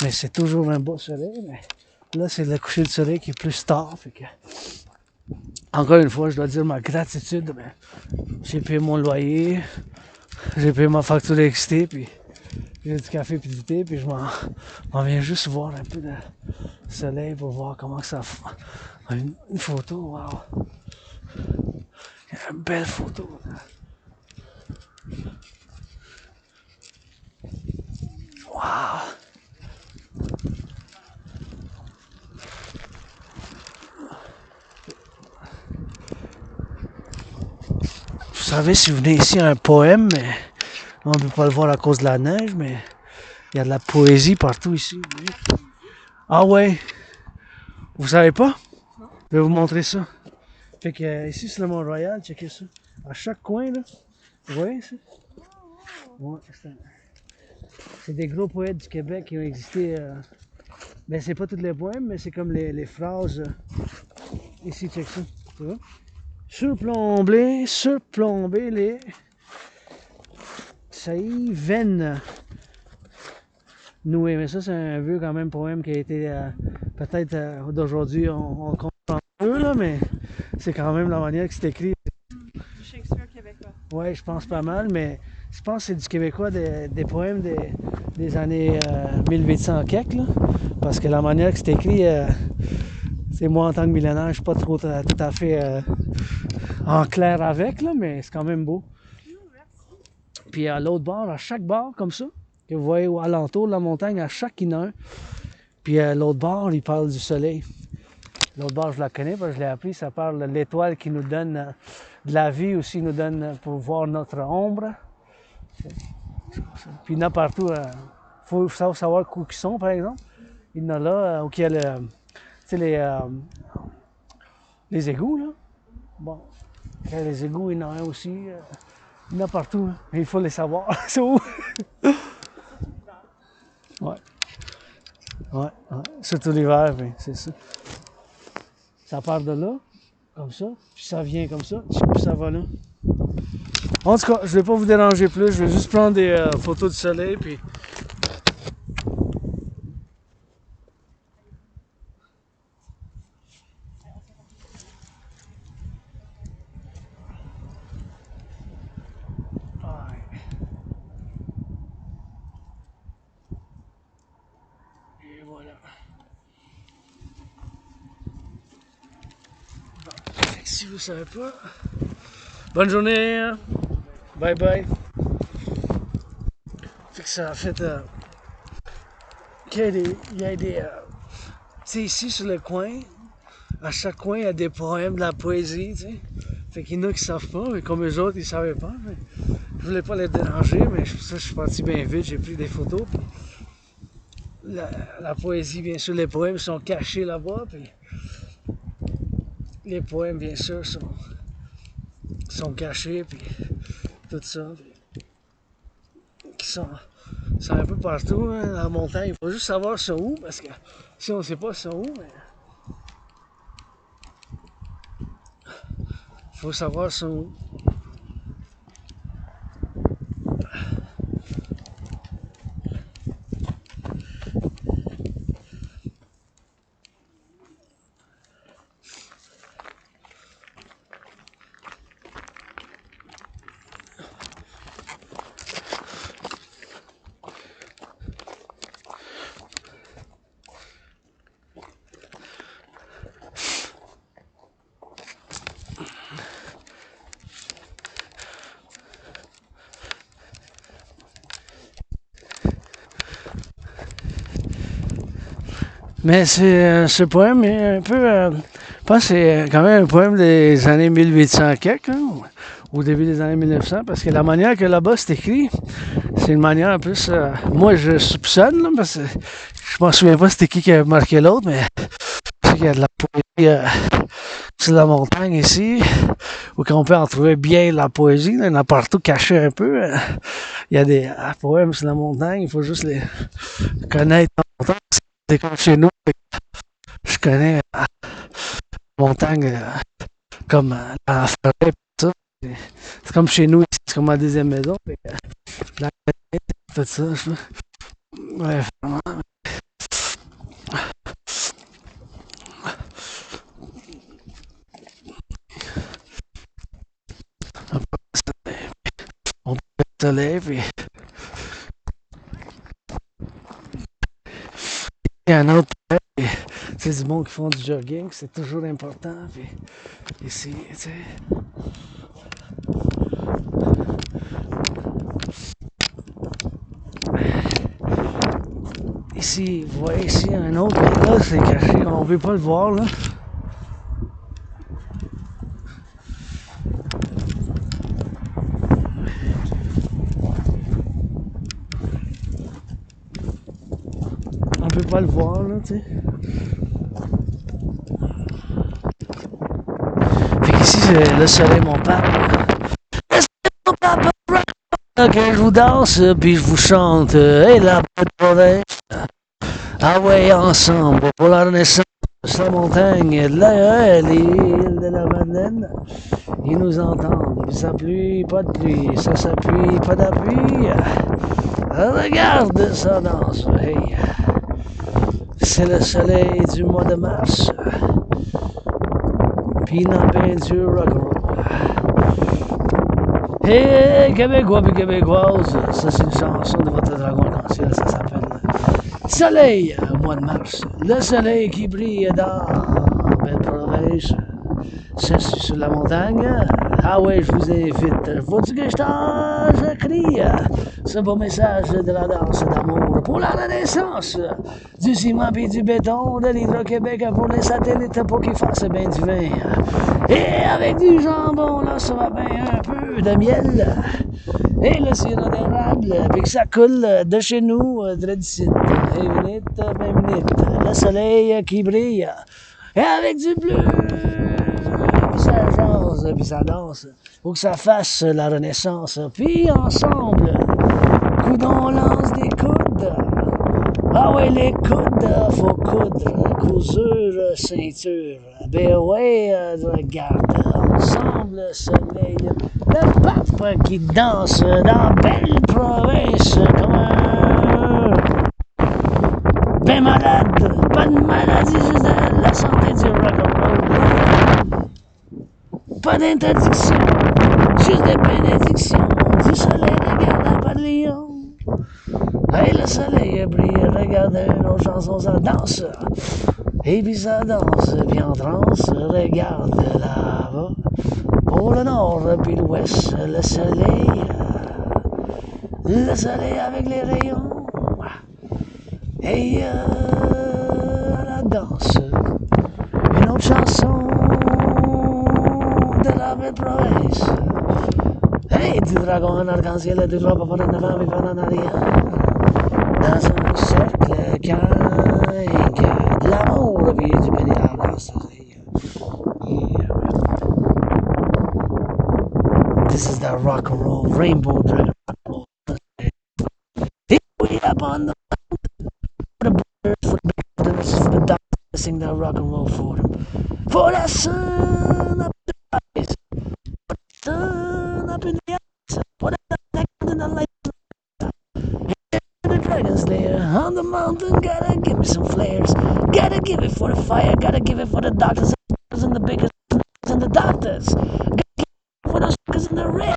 mais c'est toujours un beau soleil, mais là c'est le coucher du soleil qui est plus tard, fait que encore une fois je dois dire ma gratitude, j'ai payé mon loyer, j'ai payé ma facture d'électricité, puis j'ai du café puis du thé, puis je m'en viens juste voir un peu de soleil pour voir comment ça fait. Une photo, wow! Une belle photo. Wow! Vous savez, si vous venez ici, un poème, mais on ne peut pas le voir à cause de la neige, mais il y a de la poésie partout ici. Ah ouais? Vous savez pas? Non. Je vais vous montrer ça. Fait que ici c'est le Mont-Royal, checkez ça. À chaque coin, là, vous voyez ça? Ouais, c'est des gros poètes du Québec qui ont existé. C'est pas tous les poèmes, mais c'est comme les phrases. Ici, check ça. Tu vois? Surplomber les. Ça y est, veines. noué. Mais ça, c'est un vieux quand même poème qui a été peut-être d'aujourd'hui, on comprend un peu, là, mais c'est quand même la manière que c'est écrit. Du Shakespeare québécois. Oui, je pense pas mal, mais je pense que c'est du québécois des poèmes des années 1800 quelques, là, parce que la manière que c'est écrit, c'est moi en tant que millénaire, je suis pas trop tout à fait en clair avec, là, mais c'est quand même beau. Puis à l'autre bord, à chaque bord comme ça, que vous voyez au alentour de la montagne, à chaque il y en a un. Puis à l'autre bord, il parle du soleil. L'autre bord, je la connais parce que je l'ai appris, ça parle de l'étoile qui nous donne de la vie aussi, nous donne pour voir notre ombre. Puis il y en a partout. Il faut savoir où ils sont, par exemple. Il y en a là où il y a les égouts, là. Bon, les égouts, il y en a un aussi. Il y en a partout, hein. Mais il faut les savoir. C'est où? Ouais. Ouais. Surtout l'hiver, mais c'est ça. Ça part de là, comme ça, puis ça vient comme ça, puis ça va là. En tout cas, je vais pas vous déranger plus, je vais juste prendre des photos du soleil, puis... Et voilà. Bon. Si vous savez pas... Bonne journée! Hein? Bye bye! Fait que ça a fait... il y a des... c'est ici, sur le coin, à chaque coin, il y a des poèmes, de la poésie, tu sais. Fait qu'il y en a qui savent pas, mais comme eux autres, ils savaient pas. Mais je voulais pas les déranger, mais ça, je suis parti bien vite, j'ai pris des photos. Puis la poésie, bien sûr, les poèmes sont cachés là-bas, puis les poèmes, bien sûr, sont cachés, puis tout ça. Qui sont un peu partout, hein, dans la montagne. Il faut juste savoir sont où, parce que si on ne sait pas sont où, mais il faut savoir sont où. Mais ce poème est un peu... je pense que c'est quand même un poème des années 1800 quelques, hein, au début des années 1900, parce que la manière que là-bas c'est écrit, c'est une manière en plus... moi, je soupçonne, là, parce que je m'en souviens pas c'était qui a marqué l'autre, mais je sais qu'il y a de la poésie sur la montagne ici, où on peut en trouver bien la poésie, là, il y en a partout caché un peu. Il y a des poèmes sur la montagne, il faut juste les connaître. C'est comme chez nous, je connais la montagne comme la forêt, tout ça. C'est comme chez nous, c'est comme ma deuxième maison. La tout ça, bref, vraiment. On peut le soleil, puis il y a un autre poème, c'est du monde qui font du jogging, c'est toujours important. Puis ici, tu sais. Ici, vous voyez ici un autre, là c'est caché, on ne peut pas le voir là. On peut pas le voir là, tu sais. Fait qu'ici, c'est le soleil, mon pape. Le soleil, mon pape, que je vous danse, puis je vous chante, et la bonne journée. Ah ouais, ensemble, pour la renaissance, la montagne, l'île de la Madeleine, ils nous entendent. Ça pluie, pas de pluie, ça s'appuie, pas d'appui. Regarde ça danse. Hey. C'est le soleil du mois de mars. Puis il en peint du rock'n'roll. Hey, Québécois puis Québécoises, ça c'est une chanson de votre dragon arc-en-ciel, ça s'appelle Soleil, mois de mars. Le soleil qui brille dans belle province. C'est sur la montagne. Ah ouais, je vous invite. Faut-tu que je crie ce beau message de la danse d'amour pour la renaissance du ciment et du béton, de l'Hydro-Québec pour les satellites pour qu'ils fassent bien du vin. Et avec du jambon, là, ça va bien un peu de miel. Et le sirop d'érable, puis que ça coule de chez nous, de d'ici. 20 minutes, 20 minutes. Le soleil qui brille. Et avec du bleu, puis ça jase, puis ça danse. Faut que ça fasse la renaissance. Puis ensemble, coudon lance des coudes. Ah ouais, les coudes, faut coudre. Cousure, ceinture. Ben ouais, regarde, ensemble, soleil. Le pape qui danse dans belle province comme un... Ben malade, pas de maladie, juste de la santé du rock'n'roll. Pas d'interdiction, juste des bénédictions. Du soleil, regarde la pavillon. Hey, le soleil brille, regarde une autre chanson, ça danse. Et puis ça danse, puis en transe, regarde là-bas. Pour le nord, puis l'ouest, le soleil avec les rayons. Et la danse, une autre chanson de la belle province. Hey, du dragon en arc-en-ciel, du drap par en avant, puis par en arrière. Dans un cercle, quand de l'amour, puis du bénéfice. This is the rock-and-roll rainbow dragon roll. Here we up on the birds, for the builders, for the doctors, sing the rock-and-roll for them. For the sun up in the eyes, for the sun up in the eyes, for the night in the light. The dragons there on the mountain, gotta give me some flares. Gotta give it for the fire, gotta give it for the doctors and the bakers and the doctors. Gotta give it for the suckers and the red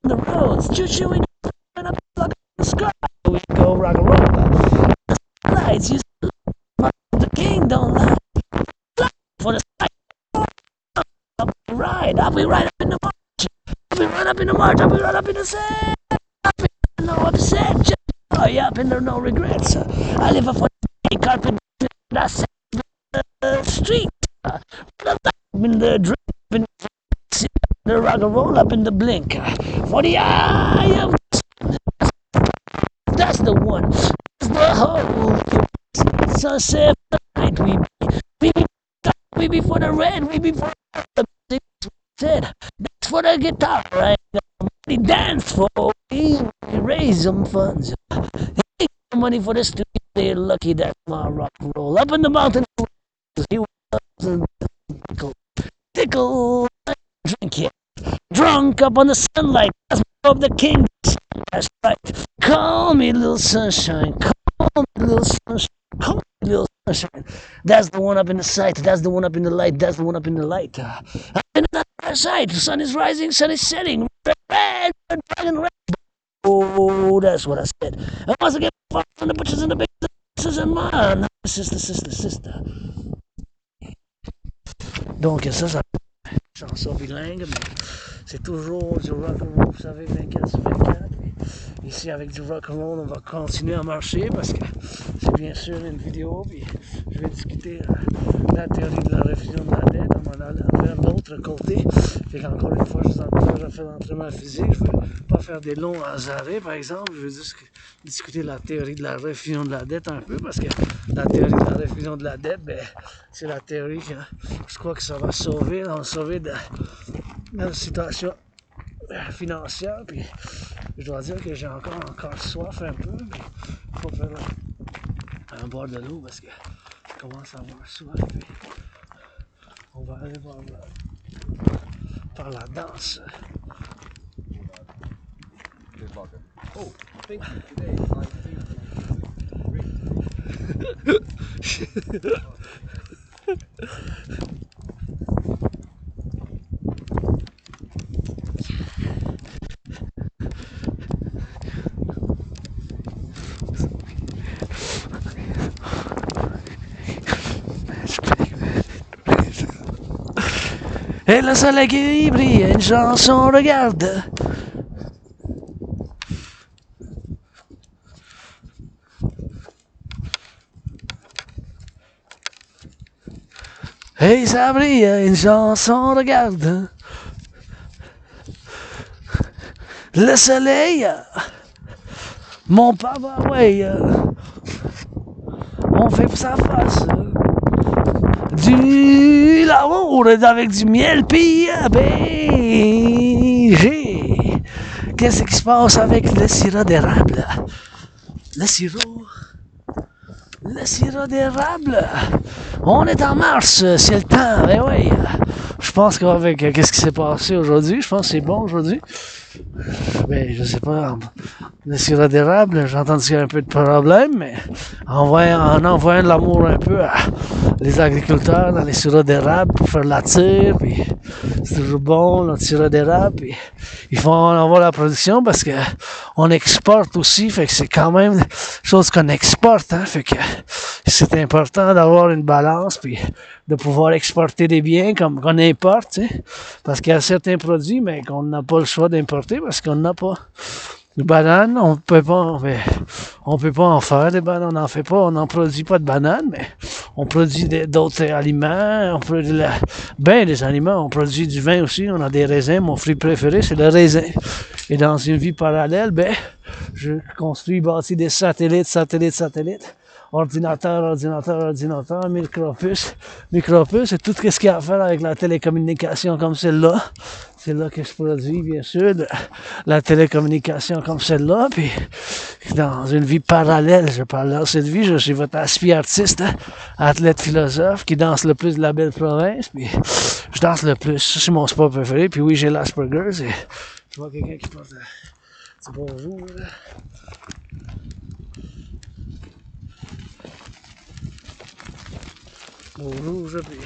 on the roads. Choo-chooing up like the sky. We go rock and roll. The lights, you the king don't lie. For the sky. I'll be right up in the march. I'll be right up in the march, I'll be right up in the set. I'll be no upset. Oh, yeah, and there are no regrets. I live off the carpet, that's the street. In the drip, in the rock and roll up in the blink. For the eye of the sun. That's the one. That's the whole. Sunset night we be for the red, we be for the said. That's for the guitar, right? We dance for, we raise some funds. Hey, money for the studio, they're lucky that's my rock and roll. Up in the mountains, he was tickle, drink it. Drunk up on the sunlight, that's of the king. That's right. Call me little sunshine, call me little sunshine, call me little sunshine. That's the one up in the sight, that's the one up in the light, that's the one up in the light. Up in the sight, the sun is rising, sun is setting. Red, dragon red. Oh, that's what I said. I must get far from the butchers and the bakers and man. Sister. Donc ça chanson bilingue, mais c'est toujours du rock'n'roll, vous savez, 24/24. Ici, avec du rock'n'roll, on va continuer à marcher parce que c'est bien sûr une vidéo, puis je vais discuter la théorie de la réfusion de la dette en m'en allant vers l'autre côté. Fait qu'encore une fois, je vous encourage à faire l'entraînement physique. Je ne veux pas faire des longs arrêts, par exemple. Je veux juste discuter la théorie de la réfusion de la dette un peu parce que la théorie de la réfusion de la dette, ben, c'est la théorie que je crois que ça va sauver dans situation financière. Puis je dois dire que j'ai encore soif un peu, mais il faut faire un bord de l'eau parce que je commence à avoir soif. Puis on va aller par la danse. Oh! Thank you. Today, I think great. Et le soleil qui brille, une chanson regarde. Et ça brille, une chanson regarde. Le soleil, mon papa, ouais, on fait pour sa face. Du l'amour avec du miel pis qu'est-ce qui se passe avec le sirop d'érable? Le sirop d'érable. On est en marche, c'est le temps, ben oui. Je pense qu'avec qu'est-ce qui s'est passé aujourd'hui, je pense que c'est bon aujourd'hui. Ben, je sais pas, le sirop d'érable, j'ai entendu qu'il y a un peu de problème, mais en envoyant de l'amour un peu à les agriculteurs dans les sirops d'érable pour faire la tire, puis c'est toujours bon, le sirop d'érable, puis on envoie la production parce que on exporte aussi, fait que c'est quand même des choses qu'on exporte, hein, fait que c'est important d'avoir une balance, puis de pouvoir exporter des biens comme qu'on importe, tu sais, parce qu'il y a certains produits, mais qu'on n'a pas le choix d'importer parce qu'on n'a pas. Les bananes, on peut pas en faire des bananes, on n'en fait pas, on n'en produit pas de bananes, mais on produit d'autres aliments, on produit des aliments, on produit du vin aussi, on a des raisins, mon fruit préféré c'est le raisin. Et dans une vie parallèle, je bâtis des satellites, ordinateur, micropuce, et tout ce qu'il y a à faire avec la télécommunication comme celle-là. C'est là que je produis, bien sûr, la télécommunication comme celle-là. Puis, dans une vie parallèle, je parle dans cette vie, je suis votre aspi artiste, hein, athlète philosophe, qui danse le plus de la belle province. Puis, je danse le plus. Ça, c'est mon sport préféré. Puis oui, j'ai l'Asperger's. Et je vois quelqu'un qui passe un petit bonjour, là. Rouge, puis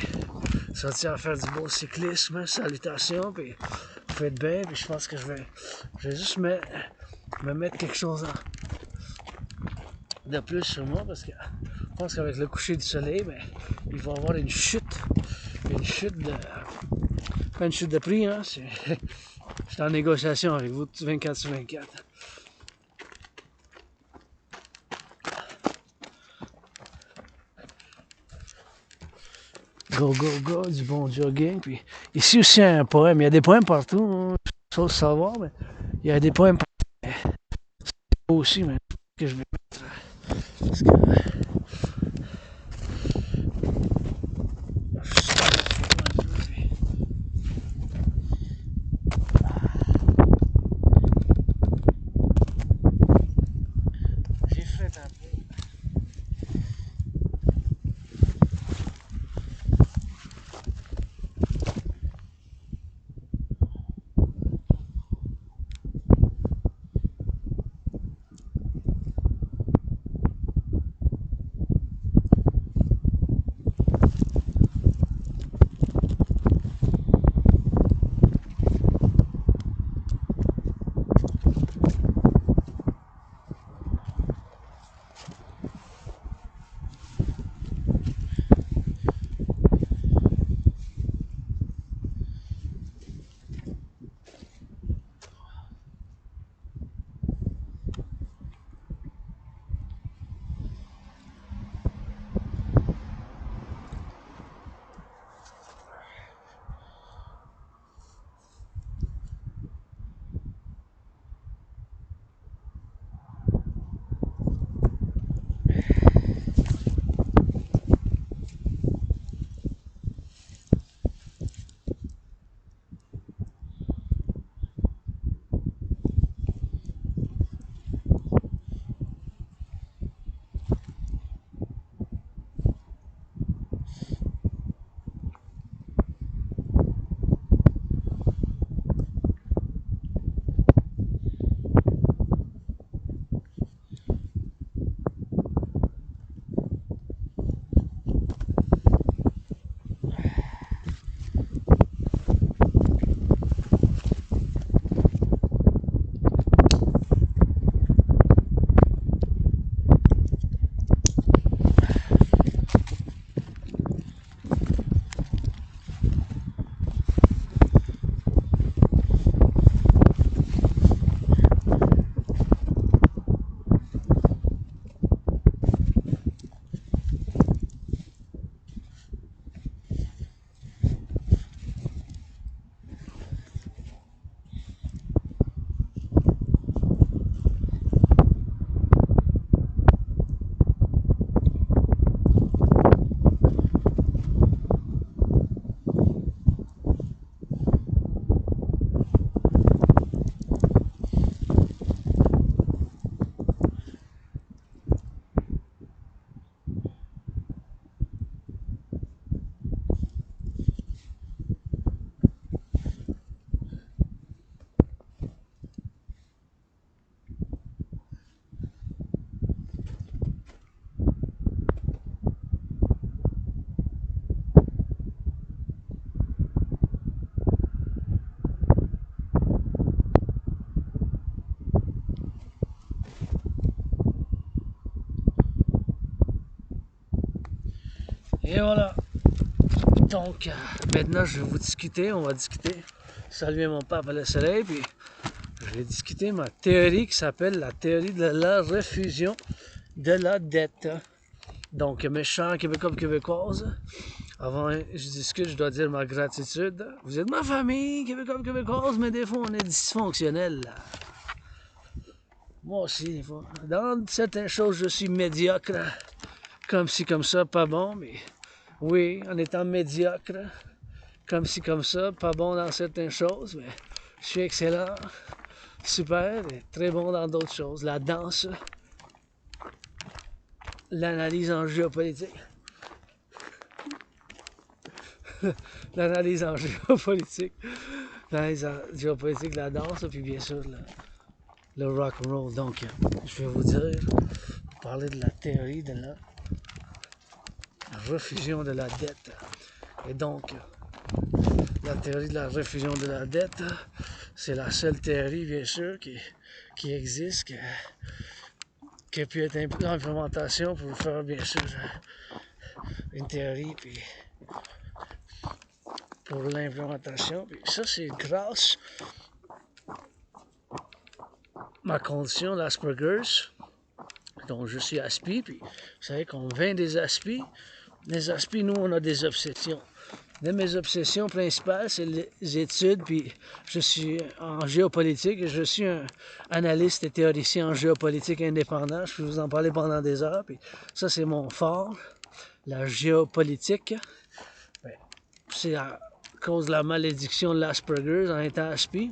sortir à faire du beau cyclisme, salutations, puis faites bien, puis je pense que je vais juste me mettre quelque chose de plus sur moi, parce que je pense qu'avec le coucher du soleil, il va y avoir une chute pas une chute de prix, hein, je suis en négociation avec vous 24/24. Go, go, go, du bon jogging. Puis ici aussi, il y a un poème. Il y a des poèmes partout, hein, chose savoir, mais il y a des poèmes partout. C'est beau aussi, mais que je vais mettre. Parce que. J'ai fait un peu. Et voilà. Donc, maintenant, je vais vous discuter. On va discuter. Saluer mon pape à le soleil. Puis, je vais discuter ma théorie qui s'appelle la théorie de la refusion de la dette. Donc, mes chers Québécois et Québécoises, avant je discute, je dois dire ma gratitude. Vous êtes ma famille, Québécois et Québécoises, mais des fois, on est dysfonctionnel. Moi aussi, des fois. Dans certaines choses, je suis médiocre. Comme ci, comme ça, pas bon, mais oui, en étant médiocre, comme ci, comme ça, pas bon dans certaines choses, mais je suis excellent, super, et très bon dans d'autres choses. La danse, l'analyse en géopolitique, l'analyse en géopolitique, la danse, puis bien sûr le rock&roll. Donc, je vais vous dire, parler de la théorie de la refusion de la dette. Et donc, la théorie de la refusion de la dette, c'est la seule théorie, bien sûr, qui existe, qui a pu être en implémentation pour faire, bien sûr, une théorie, puis pour l'implémentation. Puis ça, c'est grâce à ma condition, l'Asperger's, dont je suis aspi, puis vous savez qu'on vient des aspis. Les aspis, nous, on a des obsessions. Une de mes obsessions principales, c'est les études, puis je suis en géopolitique et je suis un analyste et théoricien en géopolitique indépendant. Je peux vous en parler pendant des heures, puis ça, c'est mon fort, la géopolitique. C'est à cause de la malédiction de l'Asperger's en étant aspi.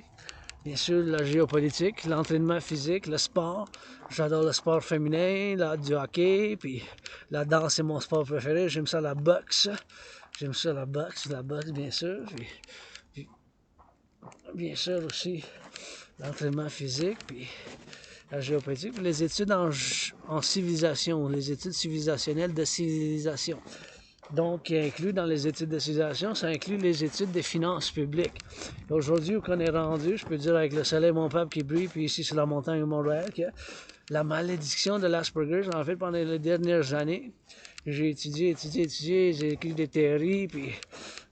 Bien sûr, la géopolitique, l'entraînement physique, le sport. J'adore le sport féminin, du hockey, puis la danse, c'est mon sport préféré. J'aime ça, la boxe. J'aime ça, la boxe, bien sûr. Puis, bien sûr aussi, l'entraînement physique, puis la géopolitique, puis les études en civilisation, les études civilisationnelles de civilisation. Donc, inclus dans les études de civilisation, ça inclut les études des finances publiques. Aujourd'hui, où on est rendu, je peux dire avec le soleil, mon pape qui brille, puis ici sur la montagne de Montréal, que la malédiction de l'Asperger's, en fait, pendant les dernières années, j'ai étudié, j'ai écrit des théories, puis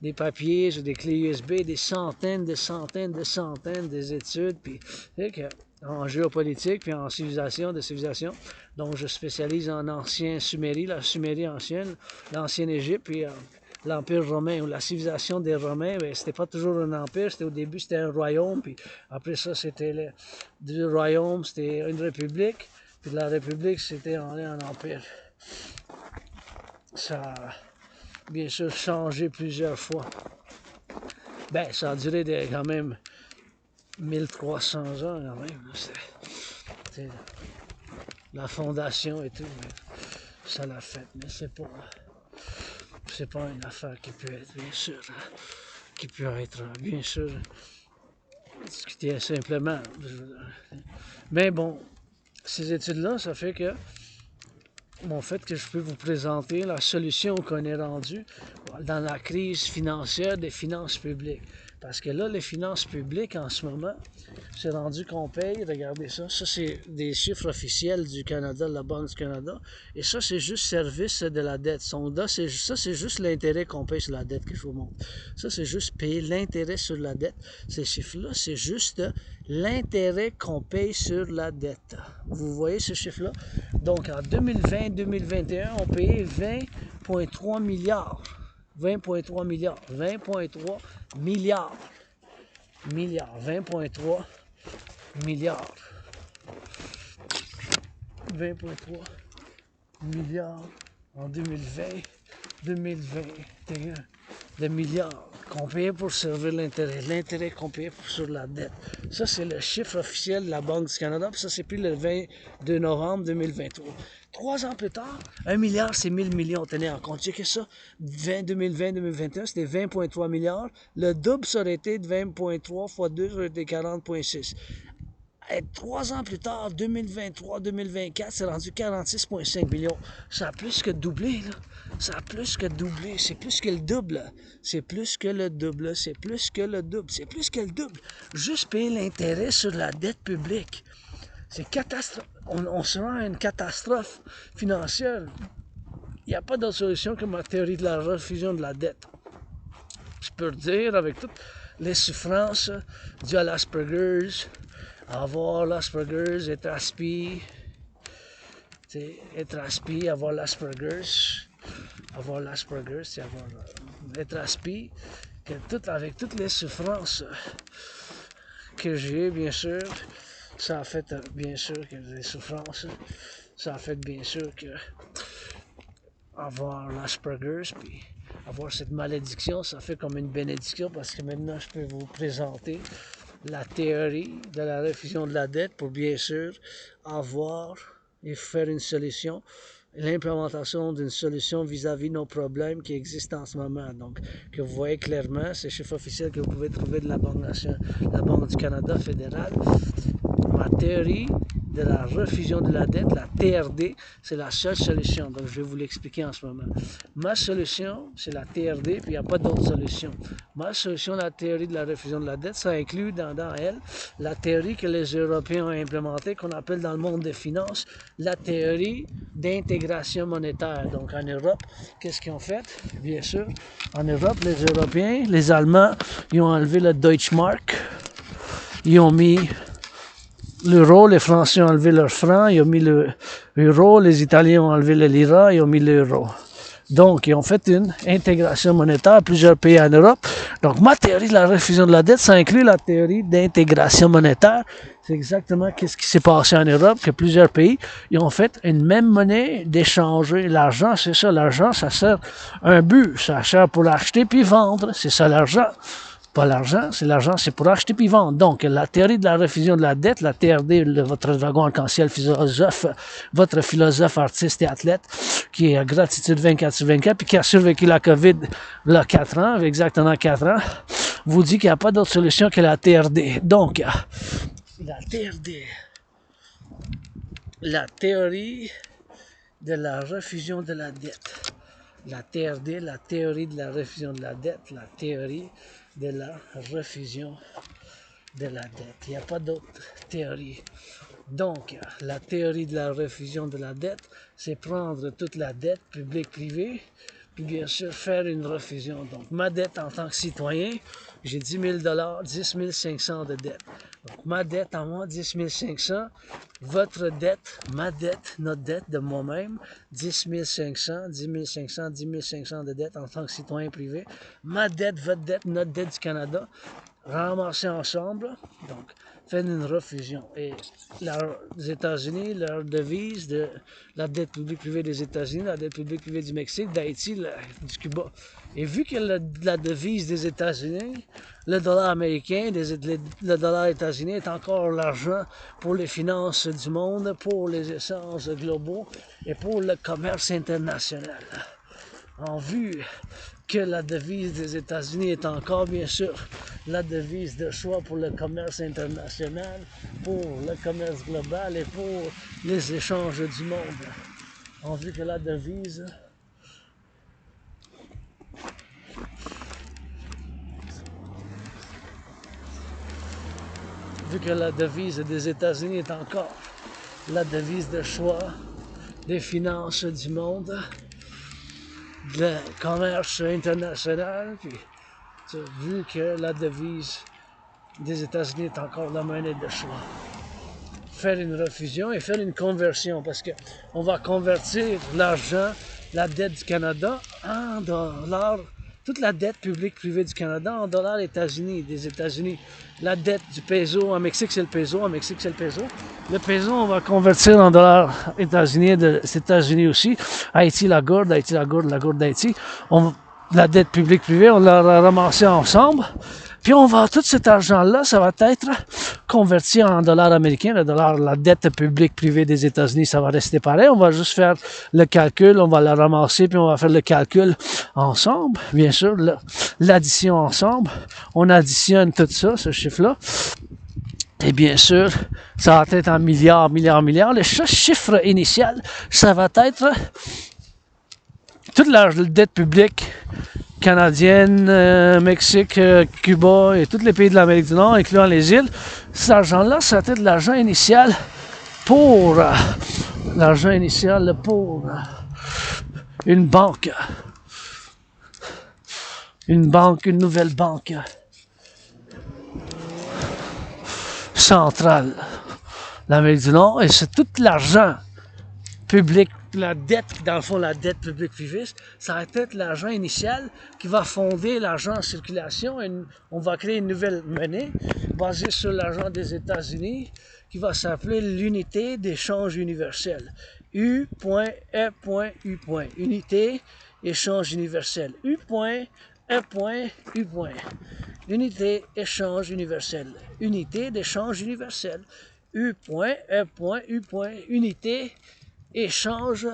des papiers sur des clés USB, des centaines des études, puis en géopolitique, puis en civilisation, donc je spécialise en ancien Sumérie, la Sumérie ancienne, l'ancienne Égypte, puis l'Empire romain, ou la civilisation des Romains, ben, c'était pas toujours un empire, au début c'était un royaume, puis après ça c'était du royaume, c'était une république, puis de la république c'était un empire. Ça a bien sûr changé plusieurs fois. Ben, ça a duré quand même 1300 ans quand même. C'est la fondation et tout, mais ça l'a fait. Mais c'est pas une affaire qui peut être, bien sûr, bien sûr, discutée simplement. Mais bon, ces études-là, ça fait que je peux vous présenter la solution qu'on est rendu dans la crise financière des finances publiques. Parce que là, les finances publiques, en ce moment, c'est rendu qu'on paye, regardez ça, c'est des chiffres officiels du Canada, de la Banque du Canada, et ça, c'est juste service de la dette. Ça, c'est juste l'intérêt qu'on paye sur la dette que je vous montre. Ça, c'est juste payer l'intérêt sur la dette. Ces chiffres-là, c'est juste l'intérêt qu'on paye sur la dette. Vous voyez ce chiffre-là? Donc, en 2020-2021, on payait 20,3 milliards. 20,3 milliards. 20,3 milliards. 20,3 milliards. 20,3 milliards en 2020-2021 de milliards qu'on payait pour servir l'intérêt qu'on payait sur la dette. Ça, c'est le chiffre officiel de la Banque du Canada, puis ça, c'est pris le 22 novembre 2023. 3 ans plus tard, 1 milliard, c'est 1000 millions. Tenez en compte, checkez ça. 2020-2021, c'était 20,3 milliards. Le double, ça aurait été de 20,3 fois 2, ça aurait été 40,6. 3 ans plus tard, 2023-2024, c'est rendu 46,5 millions. Ça a plus que doublé, là. Ça a plus que doublé. C'est plus que le double. C'est plus que le double. C'est plus que le double. C'est plus que le double. Juste payer l'intérêt sur la dette publique. C'est catastrophe. On se rend à une catastrophe financière il n'y a pas d'autre solution que ma théorie de la refusion de la dette. Je peux le dire avec toutes les souffrances dues à l'Asperger's, avoir l'Asperger's, être aspi, avoir l'Asperger's, c'est avoir être aspi, que avec toutes les souffrances que j'ai, bien sûr, ça a fait bien sûr que les souffrances, ça a fait bien sûr que avoir l'Asperger's, puis avoir cette malédiction, ça fait comme une bénédiction parce que maintenant je peux vous présenter la théorie de la refusion de la dette pour bien sûr avoir et faire une solution, l'implémentation d'une solution vis-à-vis de nos problèmes qui existent en ce moment. Donc, que vous voyez clairement, c'est le chiffre officiel que vous pouvez trouver de la Banque du Canada fédérale. Ma théorie de la refusion de la dette, la TRD, c'est la seule solution. Donc, je vais vous l'expliquer en ce moment. Ma solution, c'est la TRD, puis il n'y a pas d'autre solution. Ma solution, la théorie de la refusion de la dette, ça inclut dans elle la théorie que les Européens ont implémentée, qu'on appelle dans le monde des finances, la théorie d'intégration monétaire. Donc, en Europe, qu'est-ce qu'ils ont fait? Bien sûr, en Europe, les Européens, les Allemands, ils ont enlevé le Deutschmark, ils ont mis l'euro, les Français ont enlevé leur franc, ils ont mis l'euro, les Italiens ont enlevé le lira, ils ont mis l'euro. Donc, ils ont fait une intégration monétaire à plusieurs pays en Europe. Donc, ma théorie de la refusion de la dette, ça inclut la théorie d'intégration monétaire. C'est exactement ce qui s'est passé en Europe, que plusieurs pays, ils ont fait une même monnaie d'échanger. L'argent, c'est ça, l'argent, ça sert à un but. Ça sert pour acheter puis vendre. C'est ça l'argent. Pas l'argent, c'est pour acheter puis vendre. Donc, la théorie de la refusion de la dette, la TRD, votre dragon arc-en-ciel philosophe, votre philosophe, artiste et athlète, qui est à gratitude 24/24, puis qui a survécu la COVID, là, 4 ans, exactement 4 ans, vous dit qu'il n'y a pas d'autre solution que la TRD. Donc, la TRD, la théorie de la refusion de la dette. La TRD, la théorie de la refusion de la dette, la théorie de la refusion de la dette. Il n'y a pas d'autre théorie. Donc, la théorie de la refusion de la dette, c'est prendre toute la dette publique-privée, puis bien sûr faire une refusion. Donc, ma dette en tant que citoyen, j'ai 10 000 10 500 de dette. Donc, ma dette en moi, 10 500. Votre dette, ma dette, notre dette de moi-même, 10 500, 10 500, 10 500 de dette en tant que citoyen privé. Ma dette, votre dette, notre dette du Canada, ramassés ensemble. Donc, faites une refusion. Et les États-Unis, leur devise de la dette publique privée des États-Unis, la dette publique privée du Mexique, d'Haïti, du Cuba. Et vu que la devise des États-Unis, le dollar américain, le dollar états-unien est encore l'argent pour les finances du monde, pour les essences globaux et pour le commerce international. En vue que la devise des États-Unis est encore, bien sûr, la devise de choix pour le commerce international, pour le commerce global et pour les échanges du monde. En vue que la devise des États-Unis est encore la devise de choix des finances du monde, le commerce international, puis vu que la devise des États-Unis est encore la monnaie de choix. Faire une refusion et faire une conversion, parce qu'on va convertir l'argent, la dette du Canada en dollars, toute la dette publique privée du Canada en dollars des États-Unis. La dette du peso, en Mexique c'est le peso, Le peso, on va convertir en dollars états-uniens des États-Unis aussi. Haïti, la gourde d'Haïti. La dette publique-privée, on l'a ramassée ensemble. Puis tout cet argent-là, ça va être converti en dollars américains. La dette publique-privée des États-Unis, ça va rester pareil. On va juste faire le calcul, on va la ramasser, puis on va faire le calcul ensemble. Bien sûr, l'addition ensemble. On additionne tout ça, ce chiffre-là. Et bien sûr, ça va être en milliards. Le chiffre initial, ça va être toute la dette publique canadienne, Mexique, Cuba et tous les pays de l'Amérique du Nord, incluant les îles. Cet argent-là, ça va être de l'argent initial pour une banque, une nouvelle banque centrale l'Amérique du Nord, et c'est tout l'argent public, la dette, dans le fond, la dette publique-privée, ça va être l'argent initial qui va fonder l'argent en circulation, et on va créer une nouvelle monnaie basée sur l'argent des États-Unis qui va s'appeler l'unité d'échange universel. U.E.U. Unité échange universel. U.E.U. Unité échange universel. Unité d'échange universel. U.E.U. Unité échange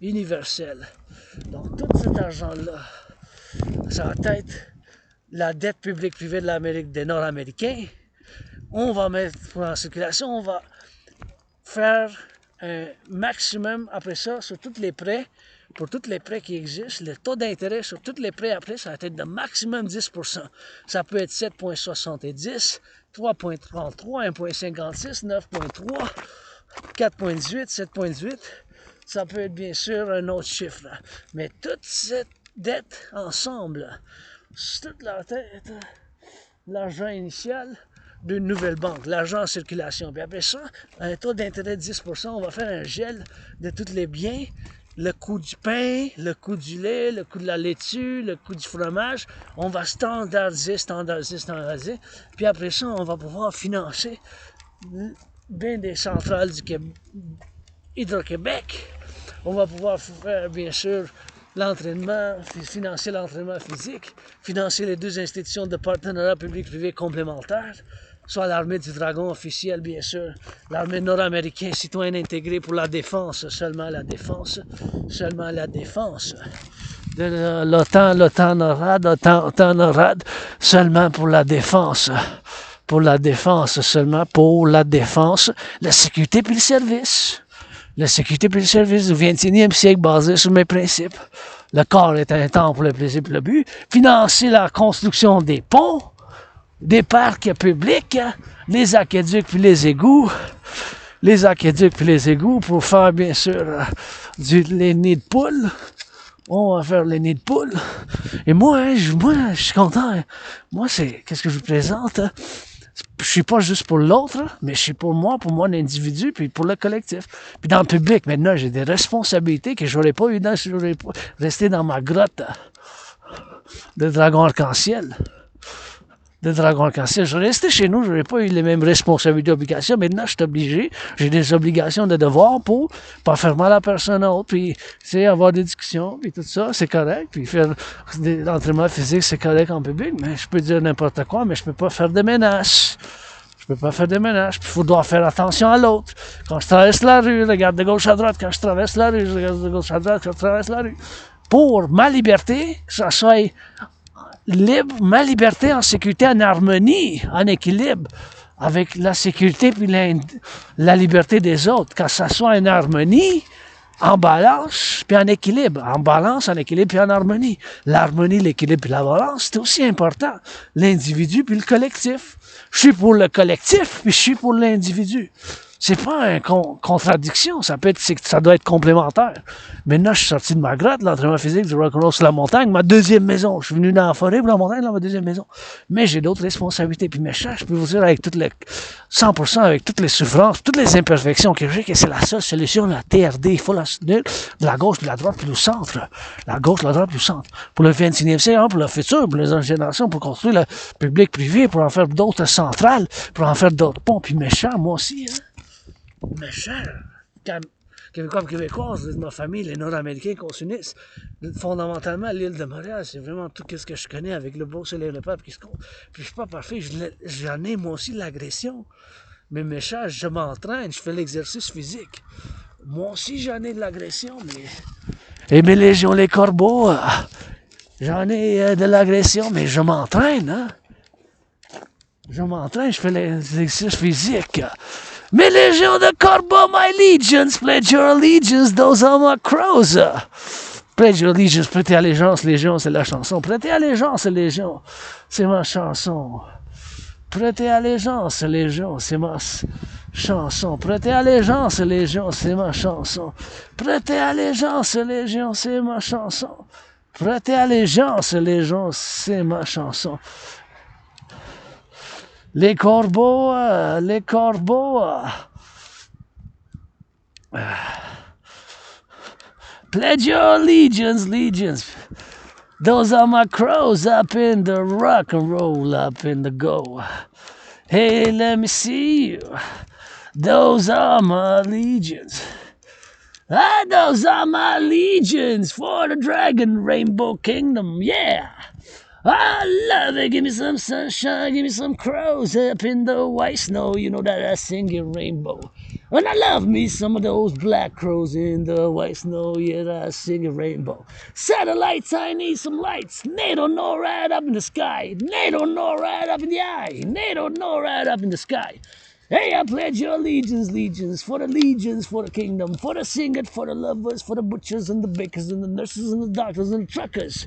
universel. Donc tout cet argent-là, ça va être la dette publique privée de l'Amérique des Nord-Américains. On va mettre en circulation, on va faire un maximum après ça sur tous les prêts, pour tous les prêts qui existent. Le taux d'intérêt sur tous les prêts après, ça va être de maximum 10%. Ça peut être 7,70, 3,33, 1,56, 9,3, 4,18, 7,8. Ça peut être bien sûr un autre chiffre. Mais toute cette dette ensemble, c'est toute la tête, l'argent initial d'une nouvelle banque, l'argent en circulation. Puis après ça, un taux d'intérêt de 10%, on va faire un gel de tous les biens, le coût du pain, le coût du lait, le coût de la laitue, le coût du fromage. On va standardiser. Puis après ça, on va pouvoir financer bien des centrales du Québec, Hydro-Québec. On va pouvoir faire, bien sûr, l'entraînement, financer l'entraînement physique, financer les deux institutions de partenariat public-privé complémentaires, soit l'armée du dragon officielle, bien sûr, l'armée nord-américaine, citoyen intégré pour la défense, seulement la défense, de l'OTAN NORAD, seulement pour la défense, seulement pour la défense, la sécurité puis le service. La sécurité puis le service du 21e siècle basé sur mes principes. Le corps est un temps pour le plaisir et le but. Financer la construction des ponts, des parcs publics, les aqueducs puis les égouts. Pour faire, bien sûr, les nids de poules. On va faire les nids de poules. Et moi, je suis content. Moi, qu'est-ce que je vous présente? Je suis pas juste pour l'autre, mais je suis pour moi, l'individu, puis pour le collectif. Puis dans le public, maintenant, j'ai des responsabilités que j'aurais pas eu si j'aurais pas resté dans ma grotte de dragon arc-en-ciel. Je restais chez nous, j'aurais pas eu les mêmes responsabilités, obligations. Maintenant, je suis obligé. J'ai des obligations de devoir pour pas faire mal à personne autre. Puis, avoir des discussions, puis tout ça, c'est correct. Puis faire de l'entraînement physique, c'est correct en public. Mais je peux dire n'importe quoi, mais je peux pas faire de menaces. Puis, il faut faire attention à l'autre. Quand je traverse la rue, je regarde de gauche à droite. Quand je traverse la rue, je regarde de gauche à droite. Quand je traverse la rue. Pour ma liberté, que ça soit libre, ma liberté en sécurité, en harmonie, en équilibre avec la sécurité puis la liberté des autres, que ça soit en harmonie, en balance puis en équilibre, puis en harmonie. L'harmonie, l'équilibre puis la balance, c'est aussi important. L'individu puis le collectif. Je suis pour le collectif puis je suis pour l'individu. C'est pas une contradiction, ça doit être complémentaire. Maintenant, je suis sorti de ma grotte, l'entraînement physique du Rock&Roll sur la montagne, ma deuxième maison. Je suis venu dans la forêt pour la montagne, dans ma deuxième maison. Mais j'ai d'autres responsabilités. Puis mes chers, je peux vous dire avec 100%, avec toutes les souffrances, toutes les imperfections que j'ai, que c'est la seule solution, la TRD. Il faut la soutenir de la gauche, puis de la droite, puis le centre. La gauche, la droite, puis le centre. Pour le 21e siècle, pour le futur, pour les autres générations, pour construire le public-privé, pour en faire d'autres centrales, pour en faire d'autres ponts. Puis mes chers, moi aussi, mes chers, Québécois et Québécoises de ma famille, les Nord-Américains qu'on s'unisse. Fondamentalement, l'île de Montréal, c'est vraiment tout ce que je connais avec le beau soleil et le peuple qui se compte. Puis je suis pas parfait, j'en ai moi aussi de l'agression. Mais mes chers, je m'entraîne, je fais l'exercice physique. Moi aussi, j'en ai de l'agression, mais... Et mes légions, les corbeaux, j'en ai de l'agression, mais je m'entraîne, hein. Je fais l'exercice physique. Mes légions de corbeaux, my legions, pledge your allegiance, those are my crows. Pledge your allegiance, prêtez allégeance, légion, c'est la chanson. Prêtez allégeance, légion, c'est ma chanson. Prêtez allégeance, légion, c'est ma chanson. Prêtez allégeance, légion, c'est ma chanson. Prêtez allégeance, légion, c'est ma chanson. Prêtez allégeance, légion, c'est ma chanson. Les corbeaux, les corbeaux. Pledge your allegiance, legions. Those are my crows up in the rock and roll, up in the go. Hey, let me see you. Those are my legions. Ah, those are my legions for the dragon rainbow kingdom, yeah. I love it, give me some sunshine, give me some crows up in the white snow, you know that I sing in rainbow. And I love me some of those black crows in the white snow, yeah, I sing in rainbow. Satellites, I need some lights, they don't know right up in the sky, they don't know right up in the eye, they don't know right up in the sky. Hey, I pledge your legions, legions, for the kingdom, for the singers, for the lovers, for the butchers and the bakers and the nurses and the doctors and the truckers.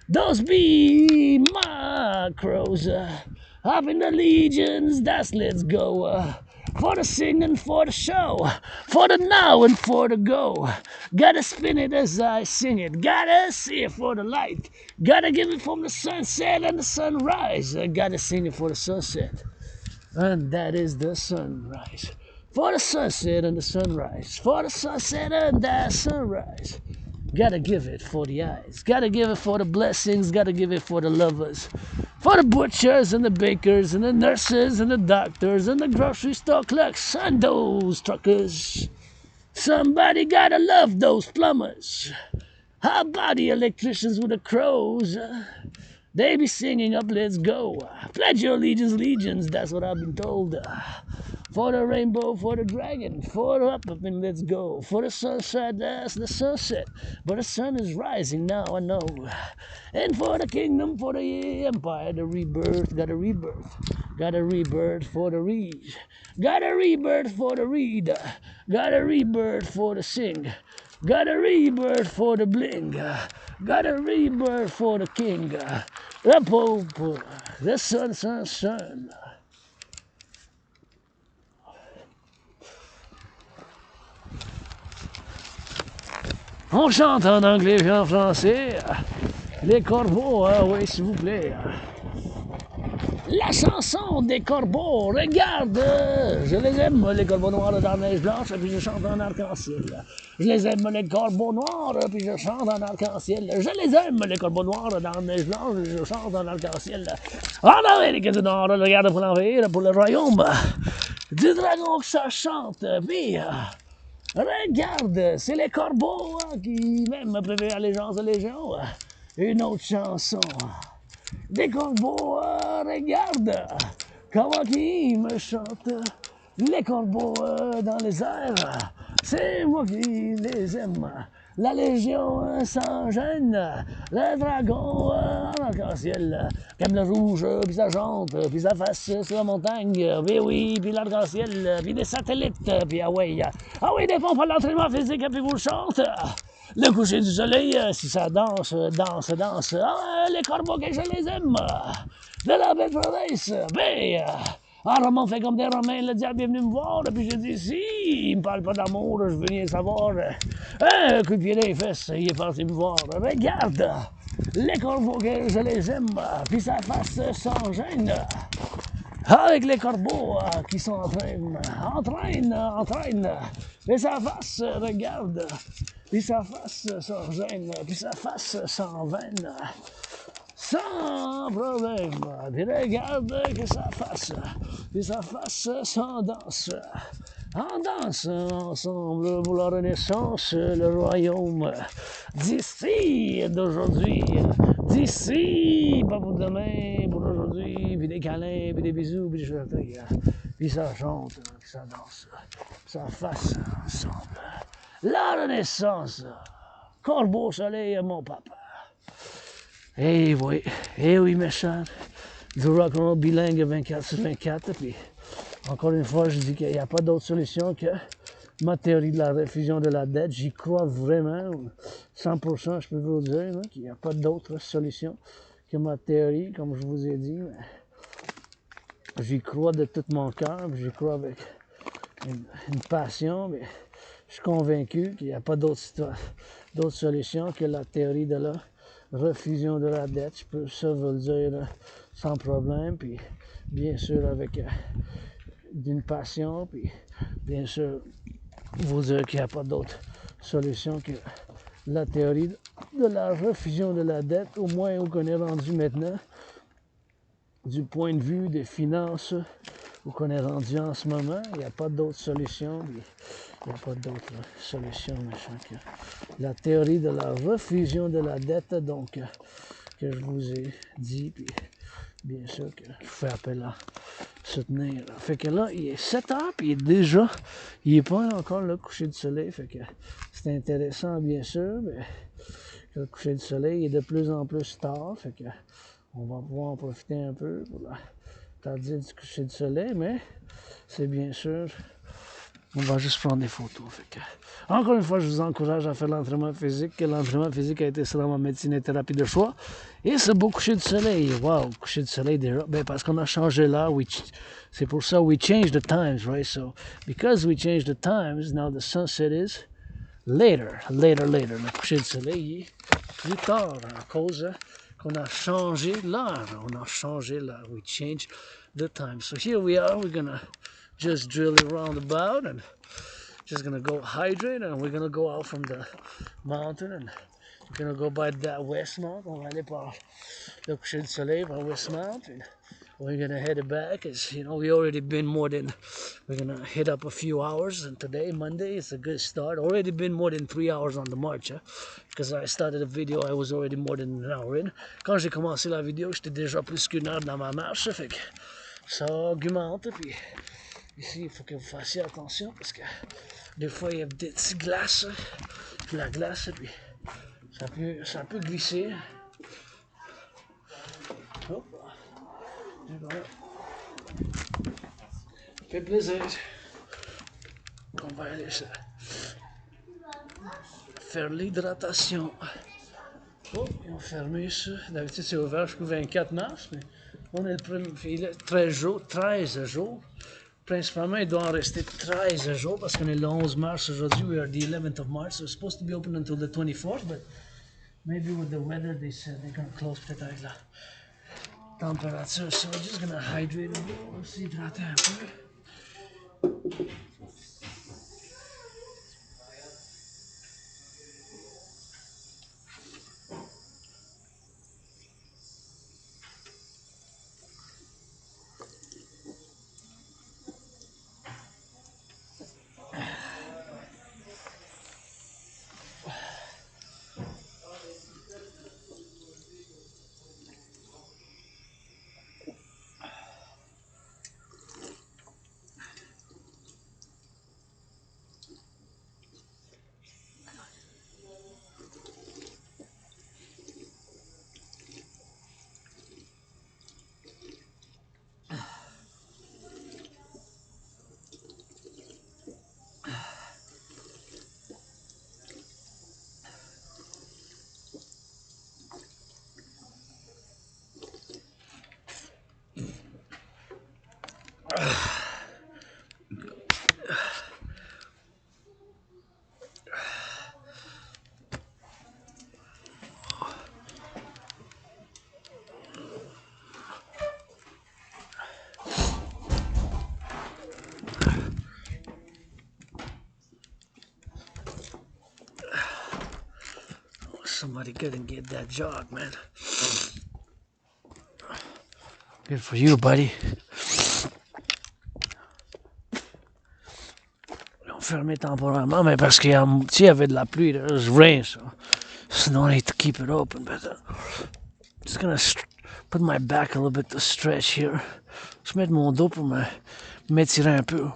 Those be my crows, up in the legions, that's let's go. For the singing, for the show, for the now and for the go. Gotta spin it as I sing it, gotta see it for the light. Gotta give it from the sunset and the sunrise, gotta sing it for the sunset. And that is the sunrise. For the sunset and the sunrise. For the sunset and the sunrise. Gotta give it for the eyes. Gotta give it for the blessings. Gotta give it for the lovers. For the butchers and the bakers and the nurses and the doctors and the grocery store clerks and those truckers. Somebody gotta love those plumbers. How about the electricians with the crows? They be singing up, let's go. Pledge your allegiance, legions, that's what I've been told. For the rainbow, for the dragon, for the up and let's go. For the sunset, that's the sunset. But the sun is rising now, I know. And for the kingdom, for the empire, the rebirth, got a rebirth. Got a rebirth for the read. Got a rebirth for the read. Got a rebirth for the sing. Got a rebirth for the bling. Got a rebirth for the king. The pope, the sun. On chante en anglais et en français. Les corbeaux, oui, s'il vous plaît. La chanson des corbeaux, regarde, je les aime, les corbeaux noirs dans la neige blanche, puis je chante en arc-en-ciel. Je les aime, les corbeaux noirs, puis je chante en arc-en-ciel. Je les aime, les corbeaux noirs dans la neige blanche, puis je chante en arc-en-ciel. En Amérique du Nord, regarde pour l'envahir, pour le royaume du dragon que ça chante, puis... regarde, c'est les corbeaux qui même préfèrent allégeance de légion. Une autre chanson. Des corbeaux, regarde comment ils me chantent. Les corbeaux dans les airs, c'est moi qui les aime. La légion sans gêne, le dragon en arc-en-ciel, comme le rouge, puis ça chante, puis ça fasse sur la montagne, puis oui, puis l'arc-en-ciel, puis des satellites, puis ah oui, des pompes à l'entraînement physique, puis vous le chante. Le coucher du soleil, si ça danse. Ah, les corbeaux que je les aime. De la belle province. Ben, Romain fait comme des Romains, le diable est venu me voir, puis j'ai dit, si, il me parle pas d'amour, je veux rien savoir. Un coup de pied dans les fesses, il est parti me voir. Regarde, les corbeaux que je les aime, puis ça fasse sans gêne. Avec les corbeaux qui s'entraînent, et ça fasse, regarde, puis ça fasse sans gêne, puis ça fasse sans veine, sans problème, puis regarde que ça fasse, puis ça fasse sans danse. En danse ensemble pour la renaissance, le royaume d'ici, d'aujourd'hui, d'ici, pas pour demain, pour aujourd'hui, puis des câlins, puis des bisous, puis des chuchotements, puis ça chante, puis ça danse, ça fasse ensemble. La renaissance, corbeau soleil, mon papa. Eh oui, méchant, du rock-and-roll bilingue 24/24, puis encore une fois, je dis qu'il n'y a pas d'autre solution que ma théorie de la réfusion de la dette. J'y crois vraiment, 100%, je peux vous dire, hein, qu'il n'y a pas d'autre solution que ma théorie, comme je vous ai dit. J'y crois de tout mon cœur, j'y crois avec une passion, mais je suis convaincu qu'il n'y a pas d'autre solution que la théorie de la refusion de la dette. Je peux ça vous le dire sans problème, puis bien sûr avec d'une passion, puis bien sûr vous dire qu'il n'y a pas d'autre solution que la théorie de la refusion de la dette, au moins où on est rendu maintenant, du point de vue des finances, où on est rendu en ce moment, il n'y a pas d'autre solution, il n'y a pas d'autre solution machin, que la théorie de la refusion de la dette, donc que je vous ai dit, puis bien sûr que je fais appel à soutenir. Fait que là, il est 7 heures, puis il est pas encore le coucher du soleil, fait que c'est intéressant bien sûr, mais le coucher du soleil est de plus en plus tard, fait que on va pouvoir en profiter un peu pour la tardive du coucher du soleil, mais c'est bien sûr, on va juste prendre des photos. Fait que, encore une fois, je vous encourage à faire l'entraînement physique, que l'entraînement physique a été selon ma médecine et thérapie de choix. Et ce beau coucher du soleil, wow, coucher du soleil déjà, ben parce qu'on a changé l'heure, c'est pour ça, we change the times, right? So, because we change the times, now the sunset is later. Le coucher du soleil est plus tard, à cause qu'on a changé l'heure. We changed the time. So here we are, we're gonna just drill it roundabout and just gonna go hydrate, and we're gonna go out from the mountain and we're gonna go by that Westmount. On va aller par le coucher du soleil par Westmount, and we're gonna head it back, as you know, we already been we're gonna hit up a few hours, and today, Monday, is a good start. Already been more than 3 hours on the march, because I started the video, I was already more than an hour in. Quand j'ai commencé la vidéo, j'étais déjà plus qu'une heure dans ma marche, fait que ça augmente, puis ici, il faut que vous fassiez attention, parce que des fois, il y a des petites glaces, puis la glace, puis ça peut glisser. Hop. Voilà. Fait plaisir. On va aller faire l'hydratation. Oh, ils ont fermé ça. D'habitude, c'est ouvert jusqu'au 24 mars, mais on est le premier. 13 jours. Principalement, il doit en rester 13 jours parce qu'on est le 11 mars aujourd'hui. We are the 11th of March, so it's supposed to be open until the 24th, but maybe with the weather, they said they're gonna close peut-être avec la température. So we're just gonna hydrate a bit. On va s'hydrater un peu. Somebody good and get that jog, man. Good for you, buddy. Ils ont fermé temporairement, mais parce qu'il y avait de la pluie, there's rain, so no need to keep it open. But just gonna put my back a little bit to stretch here. Je vais mettre mon dos pour m'étirer un peu.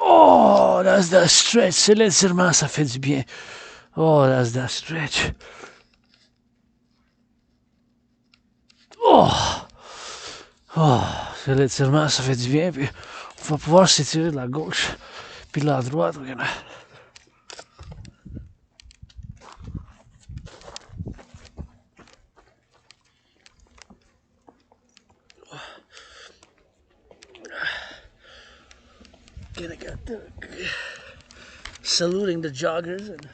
Oh, that's the stretch. C'est l'étirement, ça fait du bien. Oh, that's the stretch. Oh, c'est l'étirement, ça fait du bien. Puis on va pouvoir s'étirer de la gauche puis de la droite. gonna get the saluting the joggers, and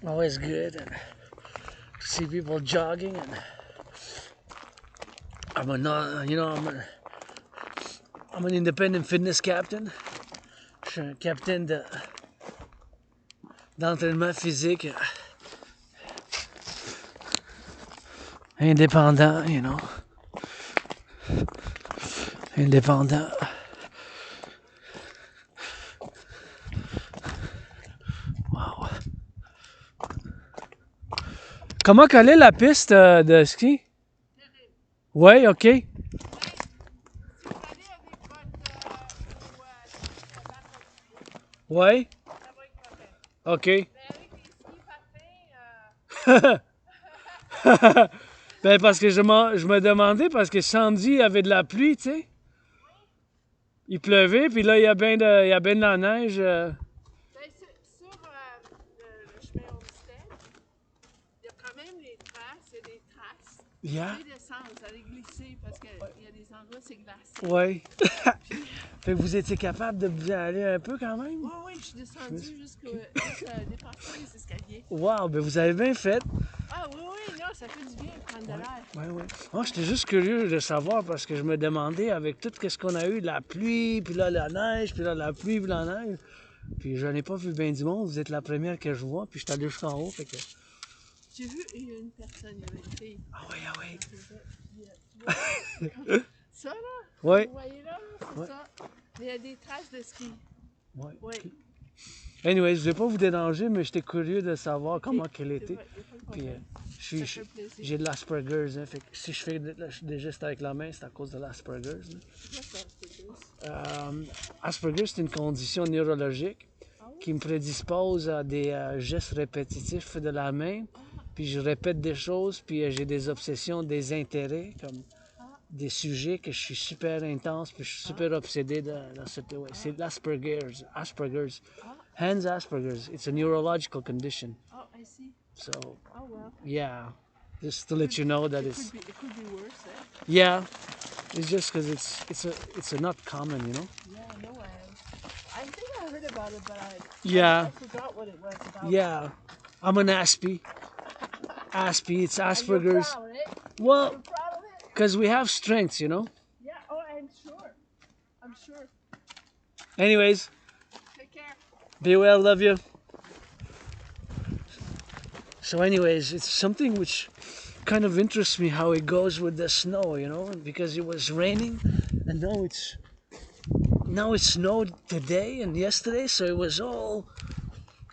always good and to see people jogging. And I'm an independent fitness captain. Je suis un capitaine d'entraînement physique indépendant, you know. Indépendant. Wow. Comment coller la piste de ski? Oui, ok. Oui. Ok. Ben parce que je me demandais, parce que samedi, il y avait de la pluie, tu sais. Il pleuvait, puis là, il y a bien de la neige. Ben, sur le chemin Homestead, il y a quand même les traces, il y a des traces. Yeah. Vous pouvez descendre, vous allez glisser parce qu'il y a des endroits où c'est glacé. Oui. Fait que vous étiez capable de bien aller un peu quand même? Oui, oui, je suis descendue jusqu'à dépasser les escaliers. Wow, ben vous avez bien fait. Ah oui, oui, non, ça fait du bien de prendre de l'air. Oui, oui. Moi, j'étais juste curieux de savoir parce que je me demandais avec tout ce qu'on a eu, la pluie, puis là la neige, puis là la pluie, puis la neige. Puis je n'ai pas vu bien du monde, vous êtes la première que je vois, puis je suis allé jusqu'en haut, fait que... J'ai vu une personne, il y avait une fille. Ah oui, ah oui. Ça, là? Oui. Vous voyez là, c'est ça. Il y a des traces de ski. Oui. Oui. Anyway, je ne vais pas vous déranger, mais j'étais curieux de savoir comment qu'elle était. Il y a pas de Puis problème. Ça fait plaisir. j'ai de l'Asperger's, hein, fait que si je fais des gestes avec la main, c'est à cause de l'Asperger's. C'est quoi ça, Asperger's, c'est une condition neurologique qui me prédispose à des gestes répétitifs de la main. Puis je répète des choses, puis j'ai des obsessions, des intérêts, comme des sujets que je suis super intense, puis je suis super obsédé dans cette... Ouais, c'est l'Asperger's. Asperger's. Hans Asperger's. It's a neurological condition. Oh, I see. So, Oh, well. yeah. Just to let you know that It it's... could be worse, eh? Yeah. It's just because it's not common, you know? Yeah, no way. I think I heard about it, but Yeah. I forgot what it was about. Yeah. I'm an Aspie. Aspie, it's And you're Asperger's. proud, eh? Well, You're proud of it? because we have strengths, you know? Yeah, oh, I'm sure. I'm sure. Anyways, Take care. be well, love you. So anyways, it's something which kind of interests me how it goes with the snow, you know, because it was raining and now it snowed today and yesterday, so it was all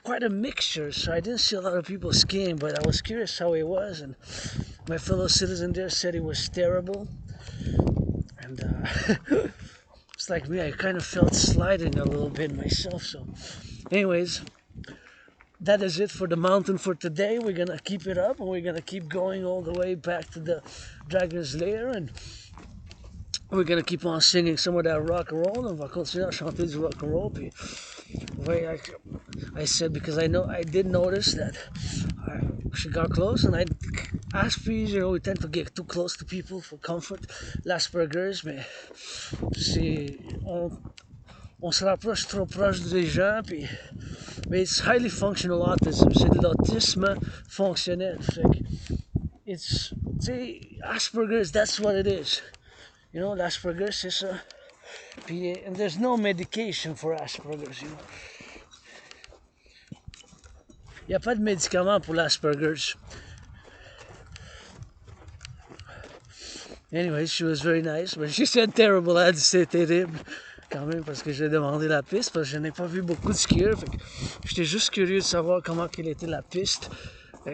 quite a mixture. So I didn't see a lot of people skiing, but I was curious how it was, and my fellow citizen there said it was terrible. And it's like me, I kind of felt sliding a little bit myself. So anyways, that is it for the mountain for today. We're gonna keep it up and we're gonna keep going all the way back to the Dragon's Lair, and we're gonna keep on singing some of that rock and roll. On va continuer à chanter du rock and roll. Puis, ouais, I said, because I did notice that she got close, and I asked people, you know, we tend to get too close to people for comfort, l'Asperger's, mais si on se rapproche trop proche des gens, puis mais it's highly functional autism, c'est de l'autisme fonctionnel. Fait que it's, tu sais, Asperger's, that's what it is. You know, l'Asperger's, c'est ça. Puis, and there's no medication for Asperger's, you know. Il n'y a pas de médicament pour l'Asperger's. Anyway, she was very nice, but she said terrible. Elle a dit c'est terrible. Quand même, parce que j'ai demandé la piste, parce que je n'ai pas vu beaucoup de skieurs. Fait que j'étais juste curieux de savoir comment quelle était la piste.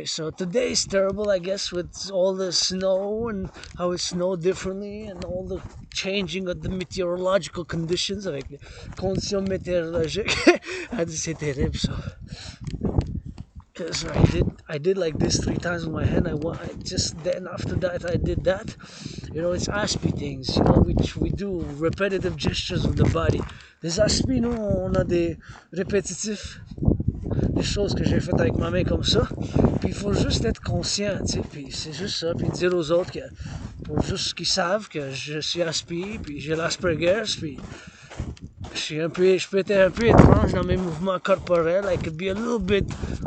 So today is terrible, I guess, with all the snow and how it snowed differently and all the changing of the meteorological conditions, avec les conditions météorologiques. Elle dit c'est terrible, ça. Because I did like this 3 times with my hand. I just then after that I did that. You know, it's Aspie things, you know, which we do repetitive gestures of the body. Les Aspie, nous, on a des répétitifs, des choses que j'ai faites avec ma main comme ça. Puis il faut juste être conscient, tu sais, puis c'est juste ça. Puis dire aux autres qu'il faut juste qu'ils savent que je suis Aspie, puis j'ai l'Asperger's, puis je peux être un peu étrange dans mes mouvements corporels. I could be a little bit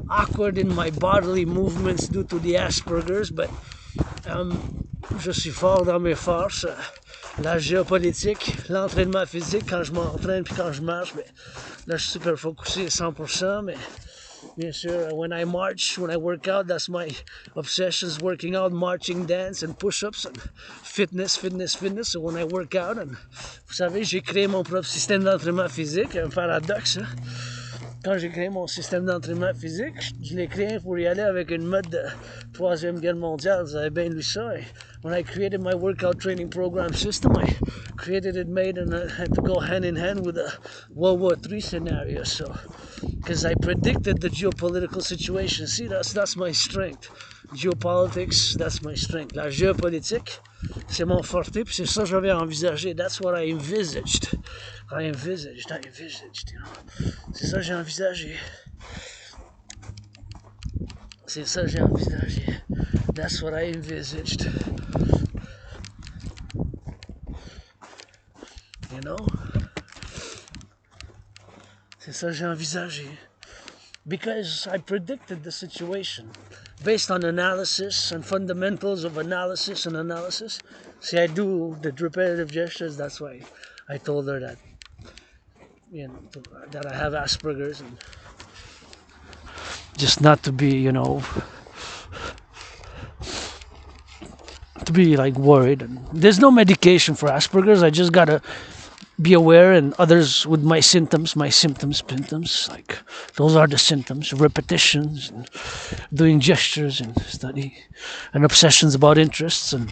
awkward in my bodily movements due to the Asperger's, but je suis fort dans mes forces. La géopolitique, l'entraînement physique, quand je m'entraîne puis quand je marche, mais là je suis super focusé 100%, mais bien sûr, when I march, when I work out, that's my obsessions, working out, marching, dance and push-ups and fitness. So when I work out, and, vous savez, j'ai créé mon propre système d'entraînement physique, un paradoxe, hein? Quand j'ai créé mon système d'entraînement physique, je l'ai créé pour y aller avec une mode de Troisième Guerre mondiale, vous avez bien lu ça. Et when I created my workout training program system, I created it made and had to go hand in hand with a World War III scenario. So, because I predicted the geopolitical situation. See, that's my strength. Geopolitics, that's my strength. La géopolitique, c'est mon forté, puis c'est ça que j'avais envisagé. That's what I envisaged. I envisaged, you know. C'est ça que j'ai envisagé. C'est ça que j'ai envisagé. That's what I envisaged. You know? C'est ça que j'ai envisagé. Because I predicted the situation based on analysis and fundamentals of analysis and analysis. See, I do the repetitive gestures, that's why I told her that, you know, that I have Asperger's, and just not to be, you know, to be like worried. And there's no medication for Asperger's. I just gotta be aware, and others with my symptoms, like those are the symptoms: repetitions and doing gestures and study and obsessions about interests. And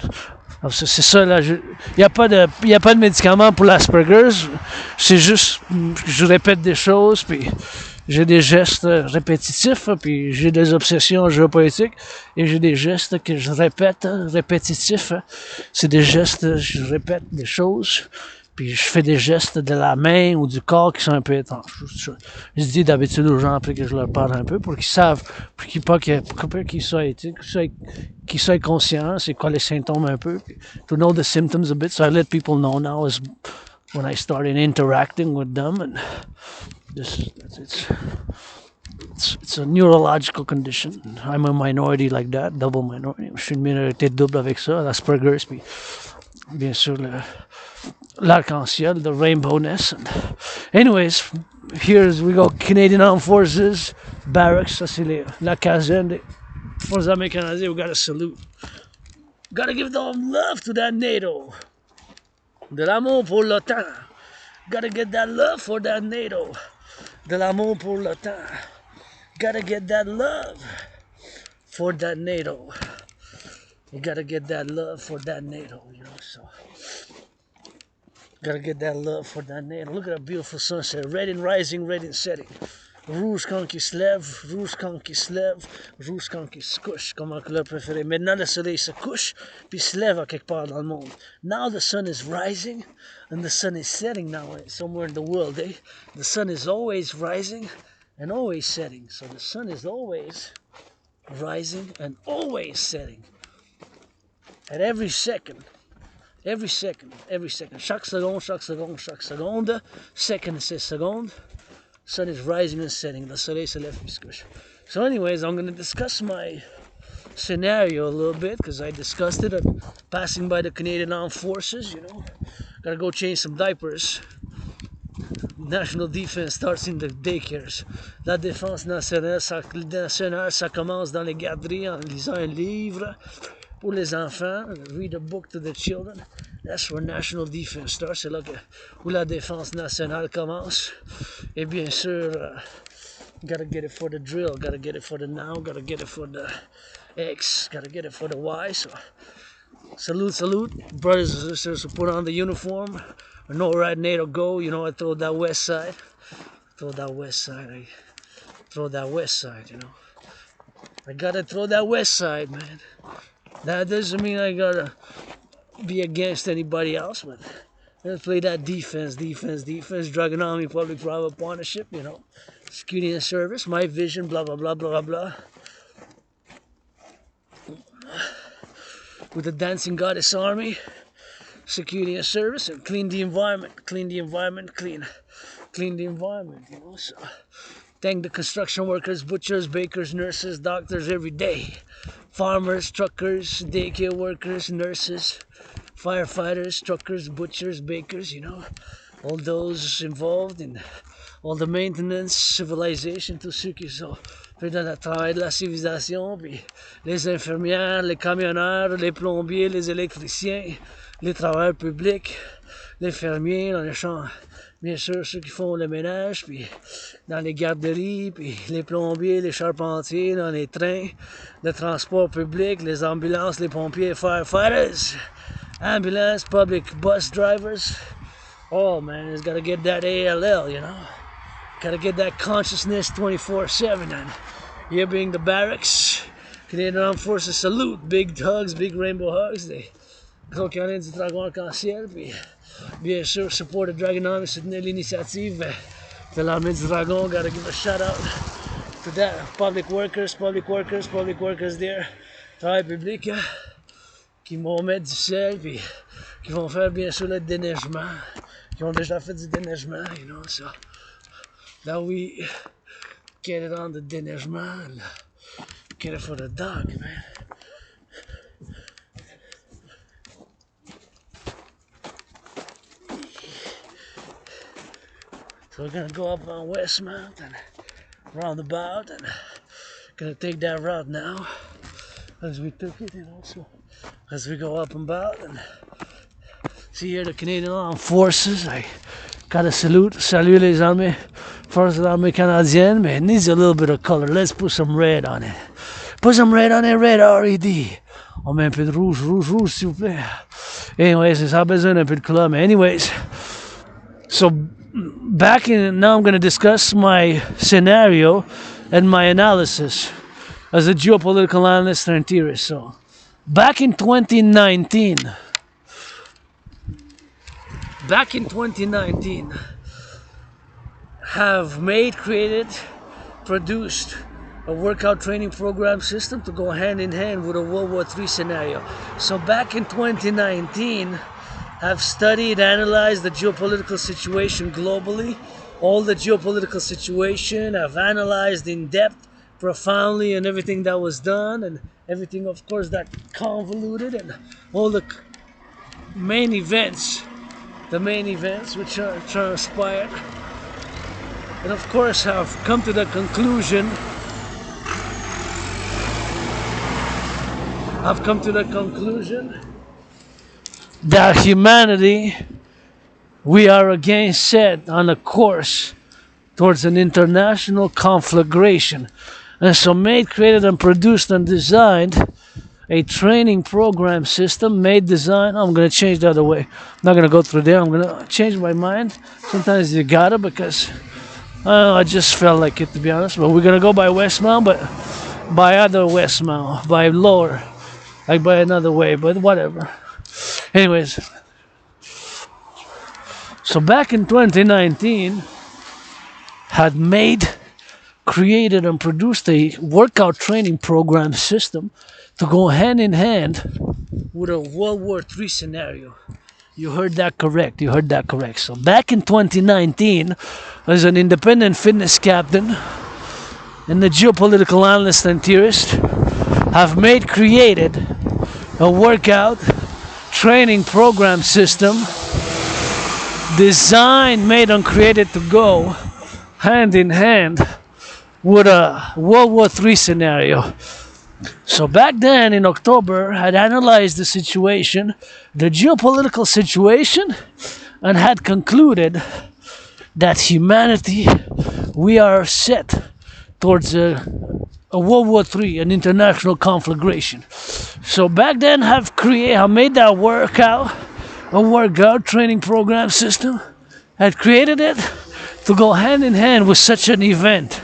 c'est ça là. Il y a pas de médicament pour l'Asperger's. C'est juste je répète des choses, puis j'ai des gestes répétitifs, puis j'ai des obsessions géopolitiques, et j'ai des gestes que je répète répétitifs. C'est des gestes, je répète des choses. Puis je fais des gestes de la main ou du corps qui sont un peu étranges. Je dis d'habitude aux gens après que je leur parle un peu pour qu'ils savent, pour qu'ils soient conscients c'est quoi les symptômes un peu. To know the symptoms a bit, so I let people know now as when I started interacting with them, and it's a neurological condition. I'm a minority like that, double minority. Je suis une minorité double avec ça, l'Asperger's, puis bien sûr l'arc-en-ciel, the rainbowness. Anyways, here's we go. Canadian Armed Forces barracks. Ça c'est la caserne des forces armées canadiennes. We gotta salute. Gotta give the love to that NATO. De l'amour pour l'OTAN. Gotta get that love for that NATO. De l'amour pour l'OTAN. Gotta get that love for that NATO. You gotta get that love for that NATO, you know, so. Gotta get that love for that NATO. Look at that beautiful sunset. Red in rising, red in setting. Rouge quand qui se lève, rouge quand qui se lève, rouge quand qui se couche, comme ma couleur préférée. Maintenant, le soleil se couche, puis se lève à quelque part dans le monde. Now the sun is rising, and the sun is setting now somewhere in the world, eh? The sun is always rising and always setting. So the sun is always rising and always setting. At every second. Chaque seconde. Second, c'est seconde. Sun is rising and setting. Le soleil se lève puis se couche. So anyways, I'm going to discuss my scenario a little bit, because I discussed it passing by the Canadian Armed Forces, you know. Gotta go change some diapers. National Defense starts in the daycares. La défense nationale, ça commence dans les garderies en lisant un livre. Pour les enfants, read a book to the children. That's where national defense starts. C'est là où la défense nationale commence. Et bien sûr, gotta get it for the drill, gotta get it for the now, gotta get it for the X, gotta get it for the Y. So, salute, brothers and sisters who put on the uniform. I know where NATO go. You know, I throw that west side. You know. I gotta throw that west side, man. That doesn't mean I gotta be against anybody else, but let's play that defense, Dragon Army, public-private partnership, you know, security and service, my vision, blah, blah, blah, blah, blah. With the Dancing Goddess Army, security and service, and clean the environment, clean the environment, clean the environment, you know. So thank the construction workers, butchers, bakers, nurses, doctors every day, farmers, truckers, daycare workers, nurses, firefighters, truckers, butchers, bakers, you know, all those involved in all the maintenance, civilisation, tous ceux qui sont dans le travail de la civilisation, puis les infirmières, les camionneurs, les plombiers, les électriciens, les travailleurs publics, les fermiers dans les champs, bien sûr ceux qui font le ménage, puis dans les garderies, puis les plombiers, les charpentiers, dans les trains, le transport public, les ambulances, les pompiers, firefighters, ambulance, public bus drivers. Oh man, it's gotta get that ALL, you know. Gotta get that consciousness 24/7. And here being the barracks, Canadian Armed Forces salute, big hugs, big rainbow hugs. They Canadiens du Dragon Arc-en-Ciel, puis bien sûr support the Dragonomics, soutenir l'initiative de l'armée du Dragon. Gotta give a shout out to that public workers there, travail public, qui vont mettre du sel, puis qui vont faire bien sûr le déneigement, qui ont déjà fait du déneigement, you know, so that we get it on the déneigement and get it for the dog, man. So we're gonna go up on Westmount and roundabout, and gonna take that route now as we took it, you know, so as we go up and about. And see here the Canadian Armed Forces. I gotta saluer les armées, forces de l'armée canadienne, mais it needs a little bit of color. Let's put some red on it. Put some red on it, red R-E-D. On met un peu de rouge, s'il vous plaît. Anyways, ça a besoin d'un peu de couleur, mais anyways. So now I'm going to discuss my scenario and my analysis as a geopolitical analyst and theorist. So back in 2019, have made, created, produced a workout training program system to go hand in hand with a World War III scenario. So back in 2019, have studied, analyzed the geopolitical situation globally, all the geopolitical situation. I've analyzed in depth, profoundly, and everything that was done, and everything, of course, that convoluted, and all the main events which are transpired. And of course, have come to the conclusion that humanity, we are again set on a course towards an international conflagration. And so made, created, and produced and designed a training program system, I'm going to change the other way. I'm not going to go through there. I'm going to change my mind. Sometimes you gotta, because I just felt like it, to be honest. But we're going to go by Westmount, but by other Westmount, by lower, like by another way, but whatever. Anyways, so back in 2019, had made, created, and produced a workout training program system to go hand in hand with a World War III scenario. You heard that correct. So back in 2019, as an independent fitness captain and a geopolitical analyst and theorist, have made, created a workout training program system designed, made, and created to go hand in hand with a World War III scenario. So back then in October, had analyzed the situation, the geopolitical situation, and had concluded that humanity, we are set towards a World War III, an international conflagration. So back then have made that a workout training program system, had created it to go hand in hand with such an event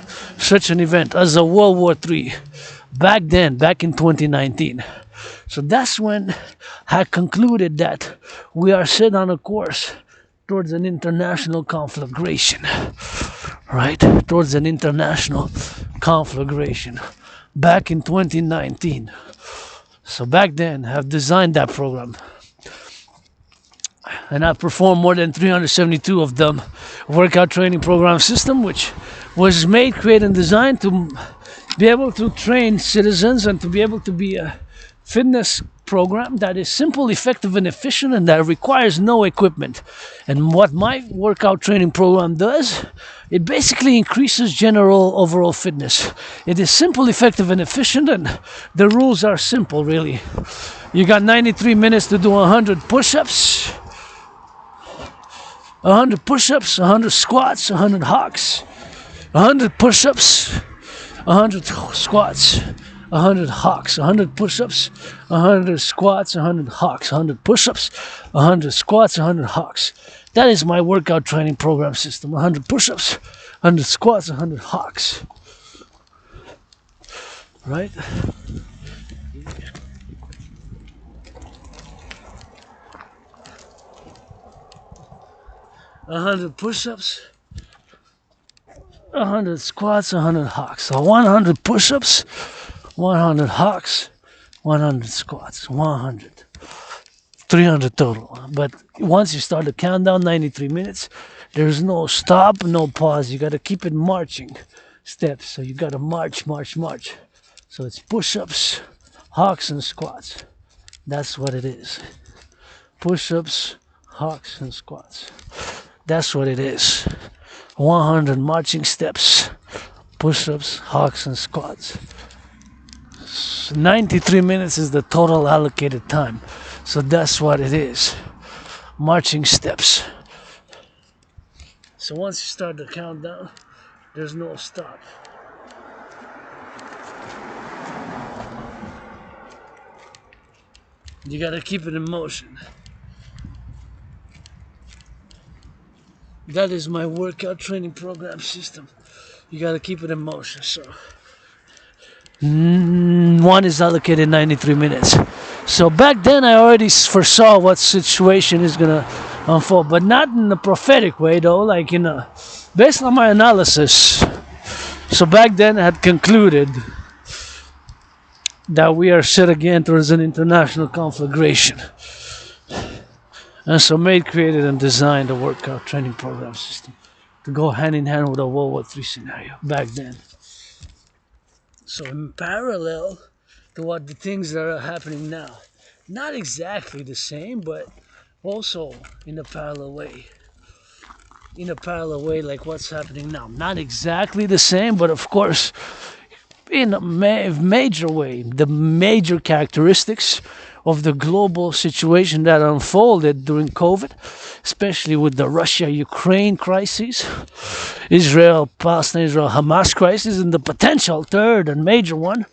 as a World War III. Back in 2019. So that's when I concluded that we are set on a course towards an international conflagration. Right? Towards an international conflagration. Back in 2019. So back then, I've designed that program. and I've performed more than 372 of them. Workout training program system, which was made, created, and designed to be able to train citizens and to be able to be a fitness program that is simple, effective, and efficient, and that requires no equipment. And what my workout training program does, it basically increases general overall fitness. It is simple, effective, and efficient, and the rules are simple, really. You got 93 minutes to do 100 push-ups, 100 push-ups, 100 squats, 100 hawks, 100 push-ups, 100 squats, 100 hawks, 100 push-ups, 100 squats, 100 hawks, 100 push-ups, 100 squats, 100 hawks. That is my workout training program system. 100 push-ups, 100 squats, 100 hawks. Right? 100 push-ups, 100 squats, 100 hawks. So 100 push-ups, 100 hawks, 100 squats, 100. 300 total. But once you start the countdown, 93 minutes, there's no stop, no pause. You got to keep it marching steps. So you got to march, march, march. So it's push-ups, hawks, and squats. That's what it is. Push-ups, hawks, and squats. That's what it is. 100 marching steps, push-ups, hawks, and squats. 93 minutes is the total allocated time. So that's what it is. Marching steps. So once you start the countdown, there's no stop. You gotta keep it in motion. That is my workout training program system. You gotta keep it in motion. So one is allocated 93 minutes. So back then I already foresaw what situation is gonna unfold, but not in a prophetic way though, like based on my analysis. So back then I had concluded that we are set again towards an international conflagration. And so made, created, and designed a workout training program system to go hand in hand with a World War III scenario back then. So in parallel to what the things that are happening now, not exactly the same, but also in a parallel way. In a parallel way, like what's happening now. Not exactly the same, but of course, in a major way, the major characteristics of the global situation that unfolded during COVID, especially with the Russia-Ukraine crisis, Israel-Palestine, Israel-Hamas crisis, and the potential third and major one,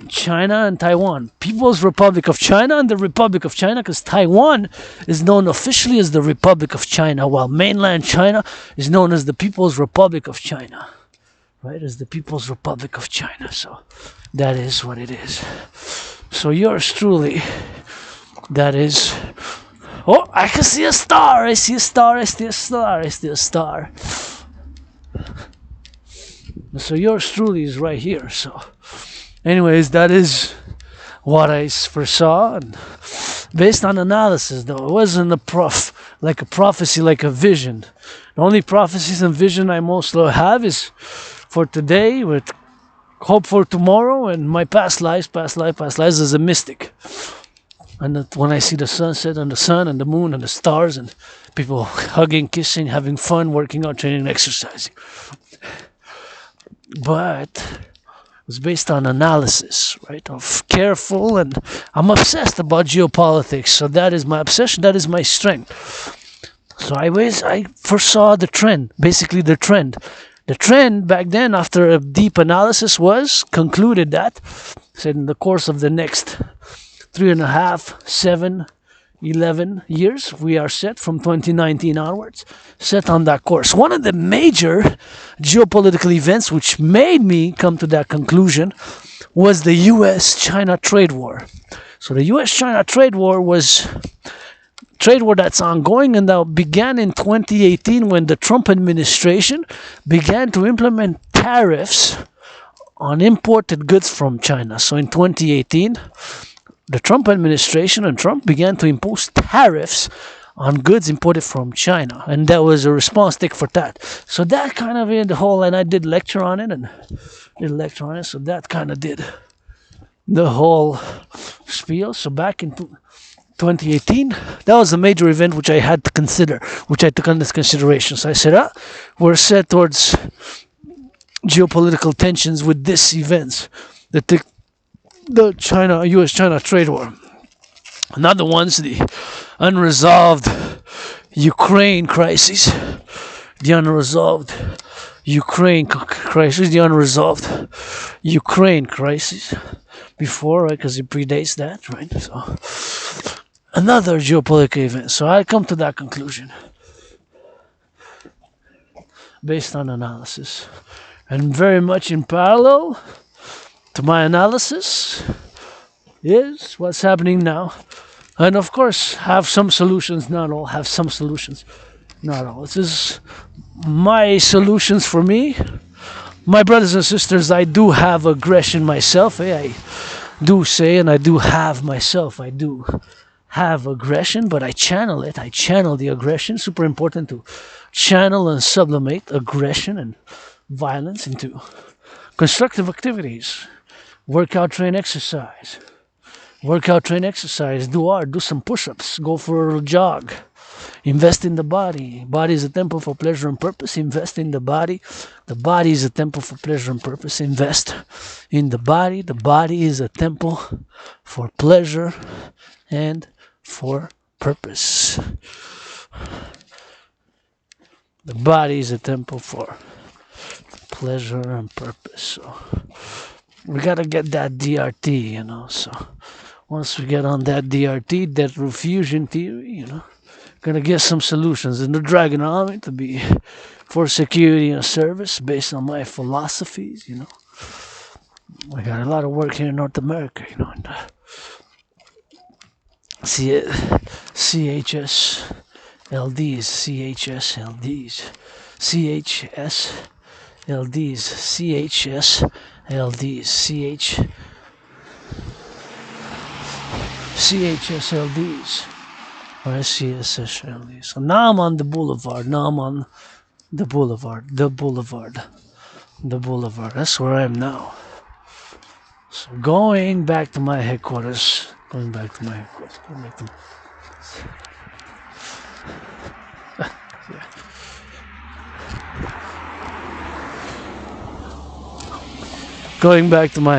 China and Taiwan. People's Republic of China and the Republic of China, because Taiwan is known officially as the Republic of China, while mainland China is known as the People's Republic of China. Right, as the People's Republic of China. So that is what it is. So yours truly, that is. Oh, I can see a star. I see a star. I see a star. I see a star. So yours truly is right here. So anyways, that is what I foresaw, and based on analysis though. It wasn't like a prophecy, like a vision. The only prophecies and vision I mostly have is for today, with hope for tomorrow, and my past lives as a mystic. And that when I see the sunset and the sun and the moon and the stars and people hugging, kissing, having fun, working out, training, and exercising. But it was based on analysis, right? Of careful, and I'm obsessed about geopolitics. So that is my obsession, that is my strength. So I foresaw the trend, basically the trend. The trend back then, after a deep analysis, was concluded that, said in the course of the next 3.5, 7, 11 years, we are set from 2019 onwards, set on that course. One of the major geopolitical events which made me come to that conclusion was the U.S.-China trade war. So the U.S.-China trade war was trade war that's ongoing, and that began in 2018 when the Trump administration began to implement tariffs on imported goods from China. So in 2018, the Trump administration and Trump began to impose tariffs on goods imported from China, and that was a response take for that. So that kind of in the whole, and I did lecture on it, so that kind of did the whole spiel. So back in 2018, that was a major event which I had to consider, which I took under consideration. So I said, we're set towards geopolitical tensions with this event, the U.S.-China trade war. Not the ones, the unresolved Ukraine crisis, the unresolved Ukraine crisis before, right, because it predates that, right? So another geopolitical event. So I come to that conclusion based on analysis, and very much in parallel to my analysis is what's happening now. And of course, have some solutions, not all. Have some solutions, not all. This is my solutions for me. My brothers and sisters, I do have aggression myself. I do say, and I do have myself, I do have aggression, but I channel it. I channel the aggression. Super important to channel and sublimate aggression and violence into constructive activities. Workout, train, exercise. Workout, train, exercise. Do art. Do some push-ups. Go for a jog. Invest in the body. Body is a temple for pleasure and purpose. Invest in the body. The body is a temple for pleasure and purpose. Invest in the body. The body is a temple for pleasure and for purpose. The body is a temple for pleasure and purpose. So we gotta get that DRT, you know. So once we get on that DRT, that refusion theory, you know, gonna get some solutions in the Dragon Army to be for security and service based on my philosophies, you know. We got a lot of work here in North America, you know. And, CHS LDs, CHS LDs, CHS LDs, CHS LDs, CHS LDs, or CSS LDs. So now I'm on the boulevard. The boulevard. That's where I am now. So going back to my headquarters. Going back to my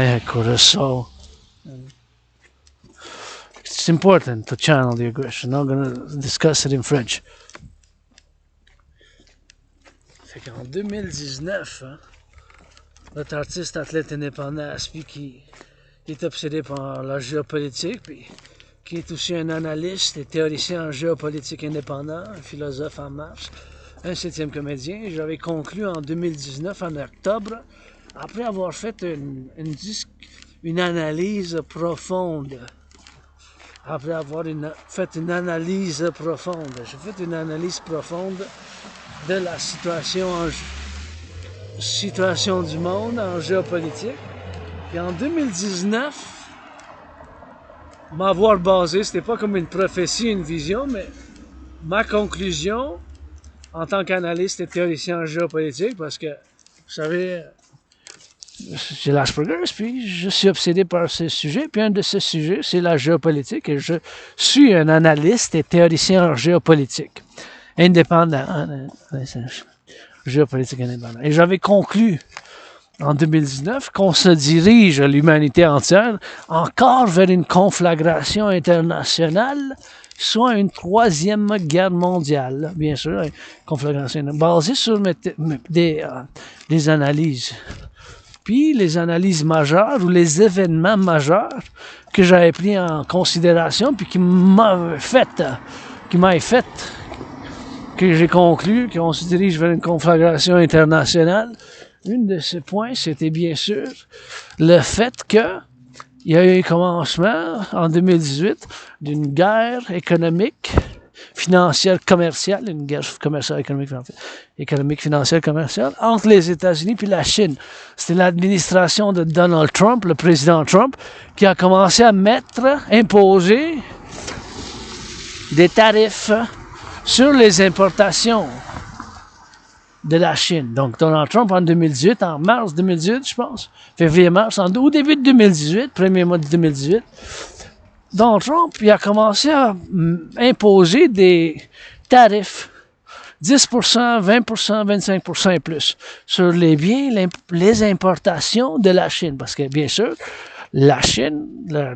headquarters, so it's important to channel the aggression. I'm going to discuss it in French. Fait qu'en 2019, notre artiste athlète indépendant explique qu'il est obsédé par la géopolitique, puis qui est aussi un analyste et théoricien en géopolitique indépendant, un philosophe en marche, un 7e comédien. J'avais conclu en 2019, en octobre, après avoir fait une analyse profonde. Après avoir fait une analyse profonde. J'ai fait une analyse profonde de la situation du monde en géopolitique. Et en 2019, m'avoir basé, c'était pas comme une prophétie, une vision, mais ma conclusion en tant qu'analyste et théoricien en géopolitique, parce que, vous savez, j'ai l'Asperger's, puis je suis obsédé par ces sujets, puis un de ces sujets, c'est la géopolitique, et je suis un analyste et théoricien en géopolitique, indépendant, géopolitique indépendant. Et j'avais conclu en 2019 qu'on se dirige, l'humanité entière, encore vers une conflagration internationale, soit une 3e guerre mondiale, bien sûr, une conflagration basée sur des analyses. Puis les analyses majeures ou les événements majeurs que j'avais pris en considération, puis qui m'avaient fait, que j'ai conclu qu'on se dirige vers une conflagration internationale. Une de ces points, c'était bien sûr le fait qu'il y a eu un commencement en 2018 d'une guerre économique financière commerciale, une guerre commerciale, économique, financière, commerciale, entre les États-Unis et la Chine. C'était l'administration de Donald Trump, le président Trump, qui a commencé à imposer des tarifs sur les importations de la Chine. Donc, Donald Trump, en 2018, en mars 2018, je pense, février-mars, au début de 2018, premier mois de 2018, Donald Trump, il a commencé à imposer des tarifs 10%, 20%, 25% et plus sur les biens, les importations de la Chine. Parce que, bien sûr, la Chine,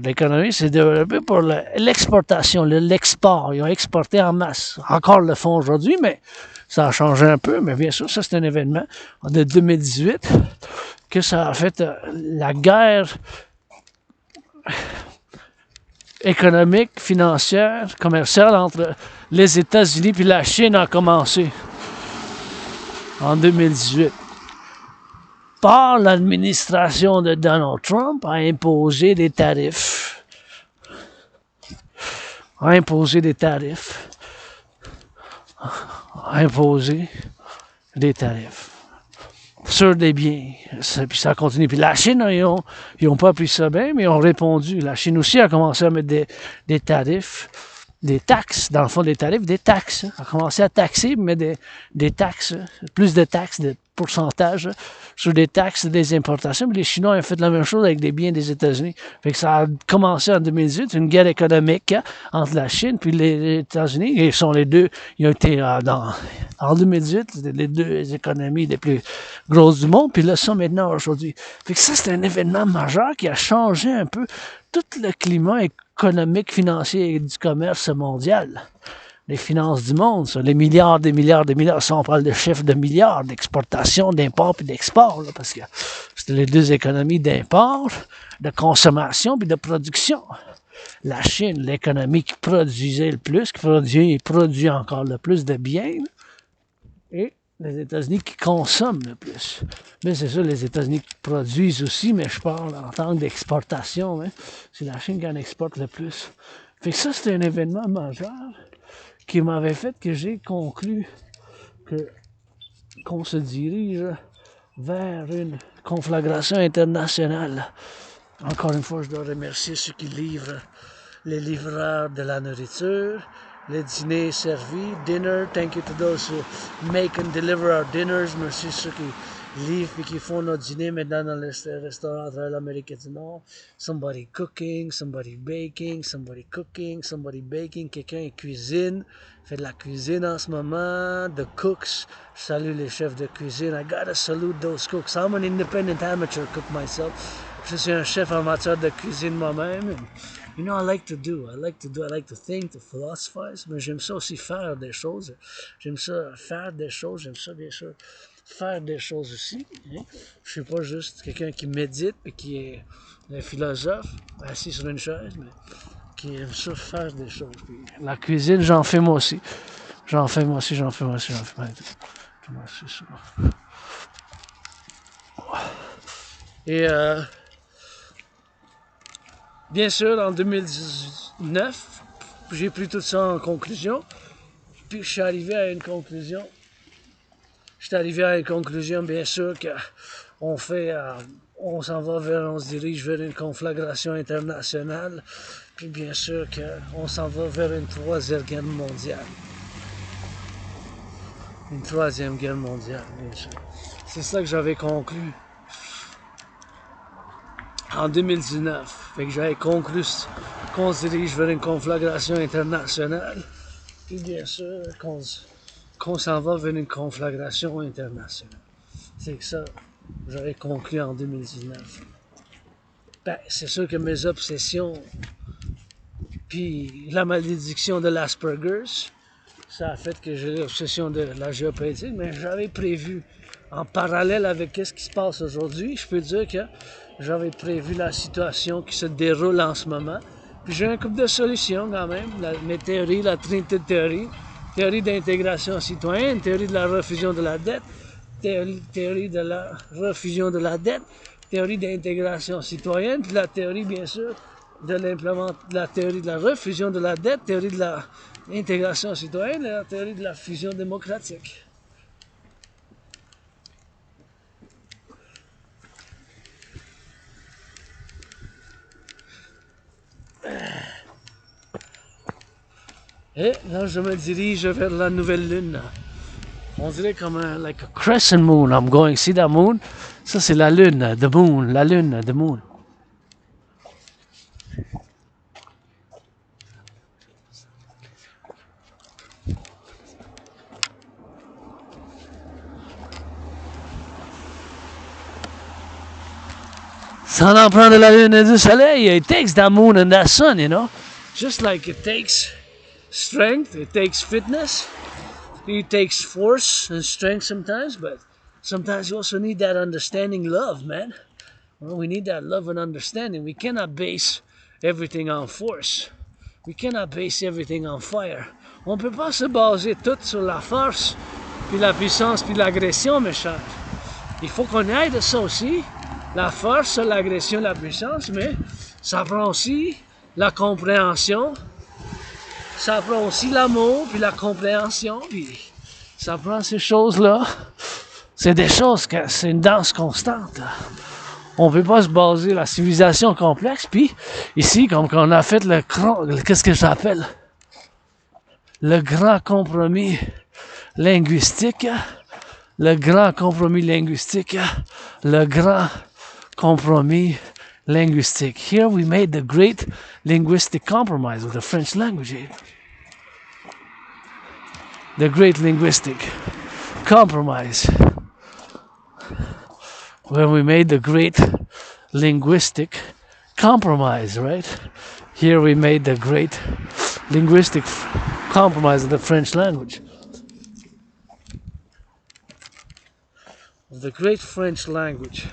l'économie s'est développée pour l'exportation, l'export. Ils ont exporté en masse. Encore le font aujourd'hui, mais ça a changé un peu. Mais bien sûr, ça, c'est un événement de 2018 que ça a fait la guerre économique, financière, commerciale entre les États-Unis et la Chine a commencé en 2018. Par l'administration de Donald Trump a imposé des tarifs. A imposé des tarifs sur des biens. Puis ça continue. Puis la Chine, ils ont pas pris ça bien, mais ils ont répondu. La Chine aussi a commencé à mettre des tarifs, des taxes, dans le fond des tarifs, des taxes. A commencé à taxer, mais des taxes, plus de taxes, de pourcentage sur des taxes des importations. Puis les Chinois ont fait la même chose avec des biens des États-Unis. Fait que ça a commencé en 2018, une guerre économique entre la Chine puis les États-Unis. Ils sont les deux, ils ont été en 2018, les deux économies les plus grosses du monde, puis là, ça maintenant aujourd'hui. Fait que ça, c'est un événement majeur qui a changé un peu tout le climat économique, financier et du commerce mondial. Les finances du monde, ça, les milliards, des milliards, des milliards. Ça, on parle de chiffres de milliards d'exportation, d'import puis d'export, là, parce que c'était les deux économies d'import, de consommation puis de production. La Chine, l'économie qui produisait le plus, qui produit encore le plus de biens, et les États-Unis qui consomment le plus. Mais c'est ça, les États-Unis qui produisent aussi, mais je parle en tant d'exportation. Hein. C'est la Chine qui en exporte le plus. Fait que ça, c'était un événement majeur qui m'avait fait que j'ai conclu qu'on se dirige vers une conflagration internationale. Encore une fois, je dois remercier ceux qui livrent, les livreurs de la nourriture, les dîners servis, dinner, thank you to those who make and deliver our dinners, merci ceux qui livrent et qui font nos dîners maintenant dans les restaurants à travers l'Amérique du Nord. Somebody cooking, somebody baking, somebody cooking, somebody baking, quelqu'un cuisine, fait de la cuisine en ce moment, the cooks, je salue les chefs de cuisine, I gotta salute those cooks, I'm an independent amateur cook myself, je suis un chef amateur de cuisine moi-même. You know, I like to think, to philosophize, mais j'aime ça aussi faire des choses. J'aime ça faire des choses, j'aime ça bien sûr faire des choses aussi. Hein? Je suis pas juste quelqu'un qui médite et qui est un philosophe assis sur une chaise, mais qui aime ça faire des choses. Puis la cuisine, j'en fais moi aussi. J'en fais moi aussi. Et bien sûr, en 2019, j'ai pris tout ça en conclusion, puis je suis arrivé à une conclusion. Bien sûr, qu'on on se dirige vers une conflagration internationale, puis bien sûr qu'on s'en va vers une troisième guerre mondiale. Une troisième guerre mondiale, bien sûr. C'est ça que j'avais conclu en 2019. Fait que j'avais conclu qu'on se dirige vers une conflagration internationale. Puis bien sûr qu'on s'en va vers une conflagration internationale. C'est que ça, j'avais conclu en 2019. Ben, c'est sûr que mes obsessions, puis la malédiction de l'Asperger's, ça a fait que j'ai l'obsession de la géopolitique, mais j'avais prévu, en parallèle avec ce qui se passe aujourd'hui, je peux dire que j'avais prévu la situation qui se déroule en ce moment. Puis j'ai un couple de solutions quand même. Mes théories, la trinité de théories. Théorie d'intégration citoyenne, théorie de la refusion de la dette, théorie de la refusion de la dette, théorie d'intégration citoyenne, puis la théorie, bien sûr, de la théorie de la refusion de la dette, théorie de l'intégration citoyenne et la théorie de la fusion démocratique. Et là, je me dirige vers la nouvelle lune. On dirait comme un like a crescent moon. I'm going, see that moon? Ça, c'est la lune, the moon, la lune, the moon. Ça en prend de la lune et du soleil. It takes that moon and that sun, you know? Just like it takes strength, it takes fitness, it takes force and strength sometimes, but sometimes you also need that understanding love, man. Well, we need that love and understanding. We cannot base everything on force. We cannot base everything on fire. On peut pas se baser tout sur la force, puis la puissance, puis l'agression, mes chers. Il faut qu'on aille de ça aussi. La force, l'agression, la puissance, mais ça prend aussi la compréhension, ça prend aussi l'amour, puis la compréhension, puis ça prend ces choses-là. C'est des choses, c'est une danse constante. On peut pas se baser la civilisation complexe, puis ici, comme qu'on a fait qu'est-ce que j'appelle le grand compromis linguistique, le grand compromis linguistique, le grand compromis linguistique. Here we made the great linguistic compromise with the French language. The great linguistic compromise. When we made the great linguistic compromise, right? Here we made the great linguistic compromise of the French language. Of the great French language.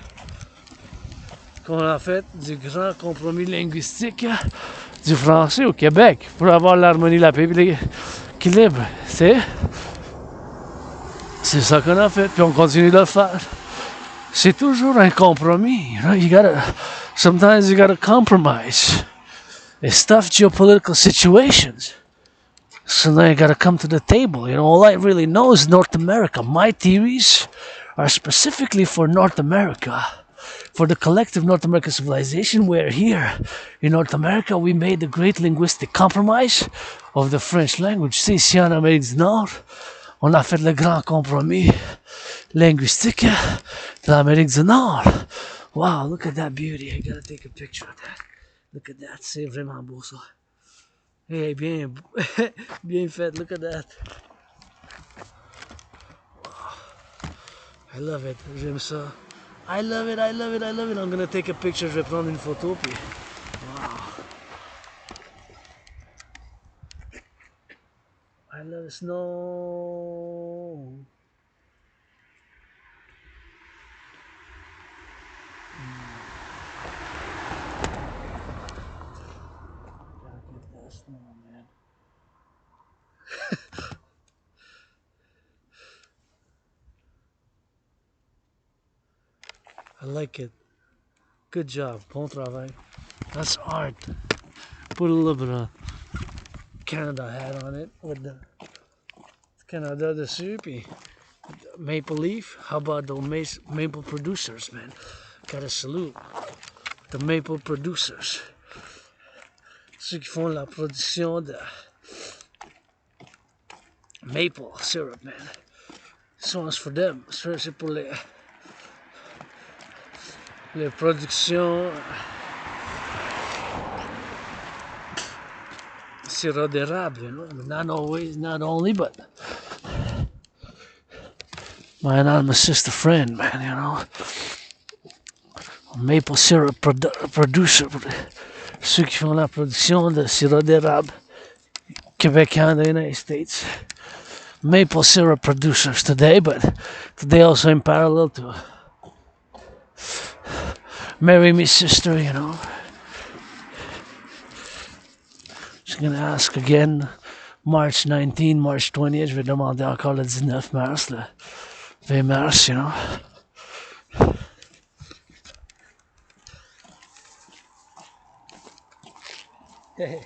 Qu'on a fait du grand compromis linguistique du français au Québec pour avoir l'harmonie, la paix et l'équilibre. C'est ça qu'on a fait, puis on continue de le faire. C'est toujours un compromis. Sometimes you gotta compromise. It's tough geopolitical situations. So now you gotta come to the table. All I really know is North America. My theories are specifically for North America. For the collective North American civilization, where here in North America we made the great linguistic compromise of the French language. C'est ici en Amérique du Nord, on a fait le grand compromis linguistique de l'Amérique du Nord. Wow, look at that beauty. I gotta take a picture of that. Look at that, c'est vraiment beau ça. Hey, bien, bien fait, look at that. Wow. I love it, j'aime ça. I love it, I love it, I love it. I'm gonna take a picture, je vais prendre une photo, puis... Wow. I love snow. Gotta get that snow, man. I like it. Good job. Bon travail. That's art. Put a little bit of Canada hat on it with the Canada dessus, puis maple leaf. How about those maple producers, man? Gotta salute the maple producers. Ceux qui font la production de maple syrup, man. This one's for them. C'est pour les productions sirop d'érable, not always, not only, but my anonymous sister friend, man, maple syrup producer, ceux qui font la production de sirop d'érable québécois in the United States. Maple syrup producers today, but today also in parallel to marry me sister, She's gonna ask again March 19, March 20, je vais demander encore le 19 mars, le 20 mars, Hey,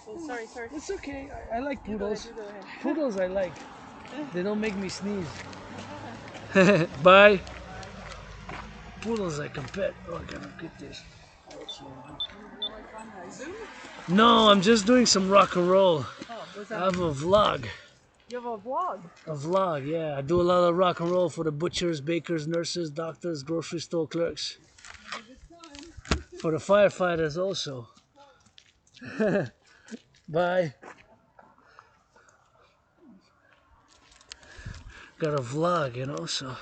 Oh, sorry. it's okay. I like You go ahead, poodles. you go ahead. Poodles I like. They don't make me sneeze. Bye. Poodles I can pet. Oh, I gotta get this. Zoom? No, I'm just doing some rock and roll. Oh, what's I that? have a vlog. You have a vlog? A vlog, yeah. I do a lot of rock and roll for the butchers, bakers, nurses, doctors, grocery store clerks. For the firefighters also. Bye. Got a vlog, you know, so.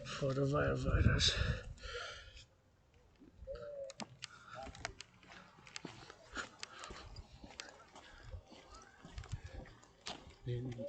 For the firefighters. Yes.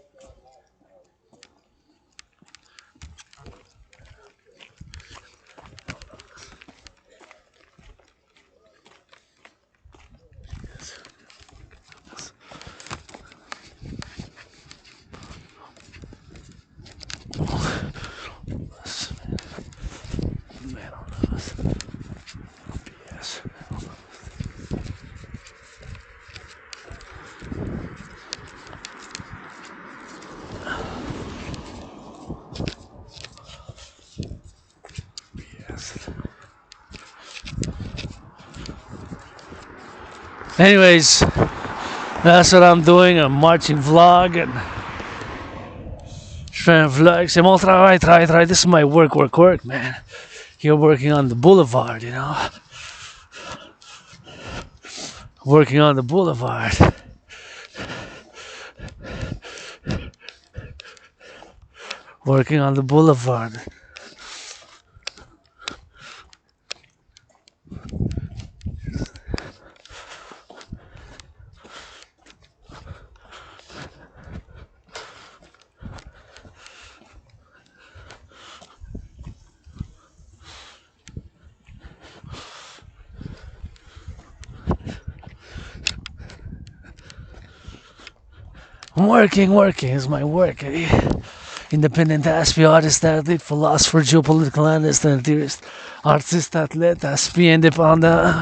Yes. Anyways, that's what I'm doing. I'm marching vlog and trying to vlog. C'est mon travail, travail. This is my work, man. You're working on the boulevard, you know. Working on the boulevard. Working on the boulevard. Working is my work. Independent aspie, artist, athlete, philosopher, geopolitical analyst, and theorist, artiste, athlète, aspie indépendant,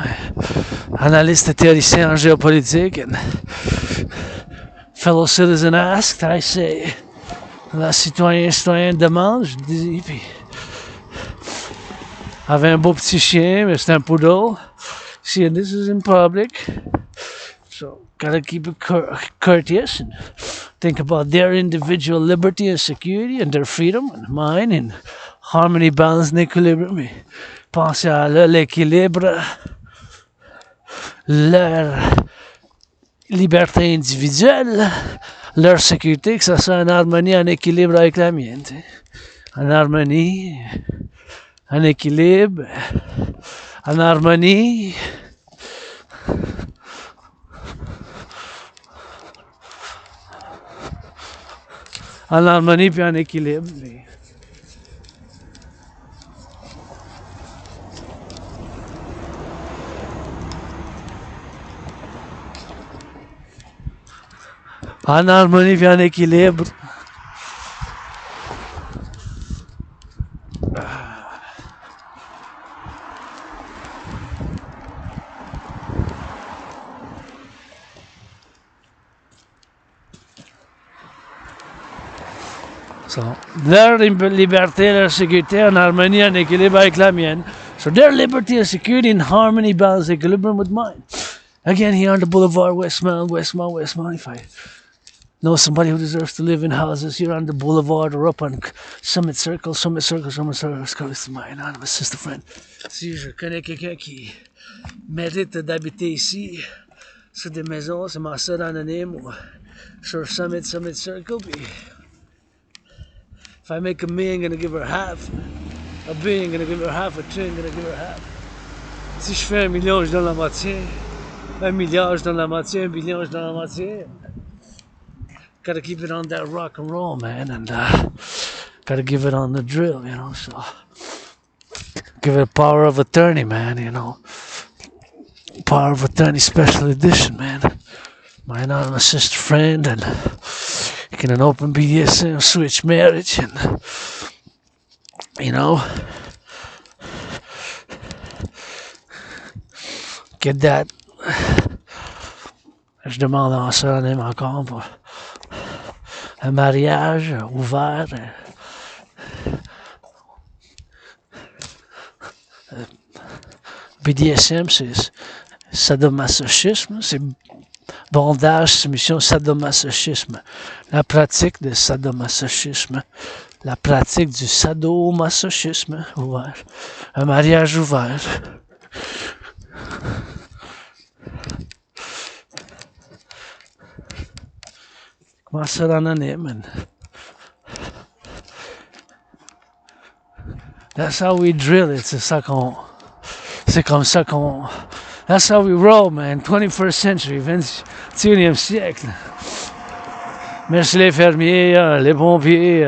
analyste et théoricien en géopolitique, and fellow citizen asked, I say, la citoyen demande, je dis, puis avait un beau petit chien, mais c'est un poodle. See, and this is in public, so gotta keep it courteous and think about their individual liberty and security and their freedom and mine in harmony, balance and equilibrium. Penser à l'équilibre, leur liberté individuelle, leur sécurité, que ça soit en harmonie, en équilibre avec la mienne. T'sais. En harmonie, en équilibre, en harmonie. En harmonie puis en équilibre. En harmonie puis en équilibre. So, their liberté, leur sécurité en harmonie, en équilibre avec la mienne. So their liberty and security in harmony, balance, equilibrium with mine. Again, here on the boulevard, Westmount. If I know somebody who deserves to live in houses here on the boulevard or up on Summit Circle, it's my anonymous sister friend. Si je connais quelqu'un qui mérite d'habiter ici, sur des maisons, c'est ma soeur anonyme ou sur Summit Circle, puis if I make a million, gonna give her half. A billion, gonna give her half. A trillion, gonna give her half. Si je fais 1 million, je donne la moitié. 1 milliard, je donne la moitié. 1 billion, je donne la moitié. Gotta keep it on that rock and roll, man, and gotta give it on the drill, you know. So give it power of attorney, man, you know. Power of attorney special edition, man. My anonymous sister friend, and in an open BDSM switch marriage, and you know, get that. Je demande en sœur anonyme encore pour un mariage ouvert. BDSM, c'est sadomasochisme, c'est bondage, soumission, sadomasochisme. La pratique de sadomasochisme. La pratique du sadomasochisme ouvert. Un mariage ouvert. Comment ça anonyme? And that's how we drill it. C'est comme ça qu'on. That's how we roll, man. 21st century, 21e siècle. Merci les fermiers, les pompiers,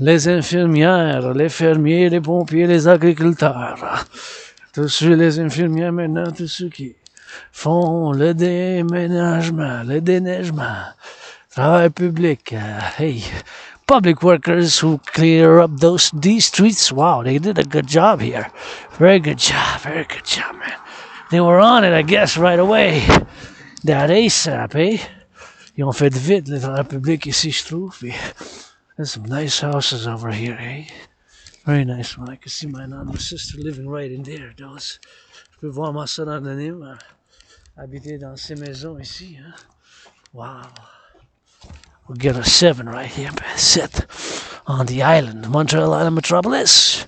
les infirmières, les fermiers, les pompiers, les agriculteurs. Tous ceux, les infirmières maintenant, tous ceux qui font le déménagement, le déneigement, travail public. Hey, public workers who clear up these streets. Wow, they did a good job here. Very good job, man. They were on it, I guess, right away. That ASAP, eh? Ils ont fait vite, les travailleurs publics ici, je trouve. Puis, there's some nice houses over here, eh? Very nice one. I can see my aunt and sister living right in there. Those. Je peux voir ma soeur anonyme habiter dans ces maisons ici. Hein? Wow. We'll get a 7 right here, Cette, on the island, Montreal Island Metropolis.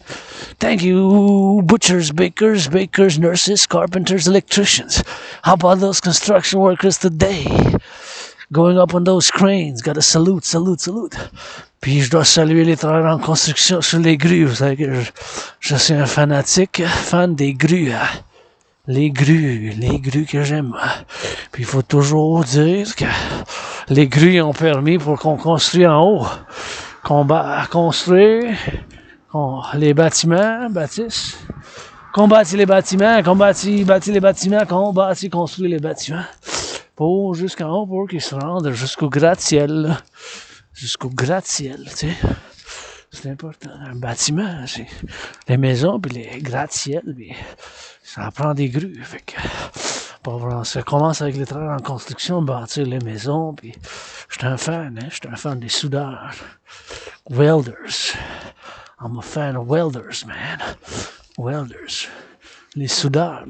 Thank you, butchers, bakers, nurses, carpenters, electricians. How about those construction workers today? Going up on those cranes, gotta salute. Puis je dois saluer les travailleurs en construction sur les grues. Vous savez que je suis un fanatique, fan des grues. Les grues que j'aime. Puis il faut toujours dire que les grues ont permis pour qu'on construise en haut. Construire les bâtiments, bâtisse. Qu'on bâtit les bâtiments, construire les bâtiments. Pour jusqu'en haut, pour qu'ils se rendent jusqu'au gratte-ciel. Jusqu'au gratte-ciel, tu sais. C'est important. Un bâtiment, c'est les maisons, puis les gratte-ciel, puis ça prend des grues. Fait que, ça commence avec les travaux en construction, bâtir les maisons, puis j'étais un fan, hein. J'étais un fan des soudeurs. Welders. I'm a fan of welders, man. Welders. Les soudeurs.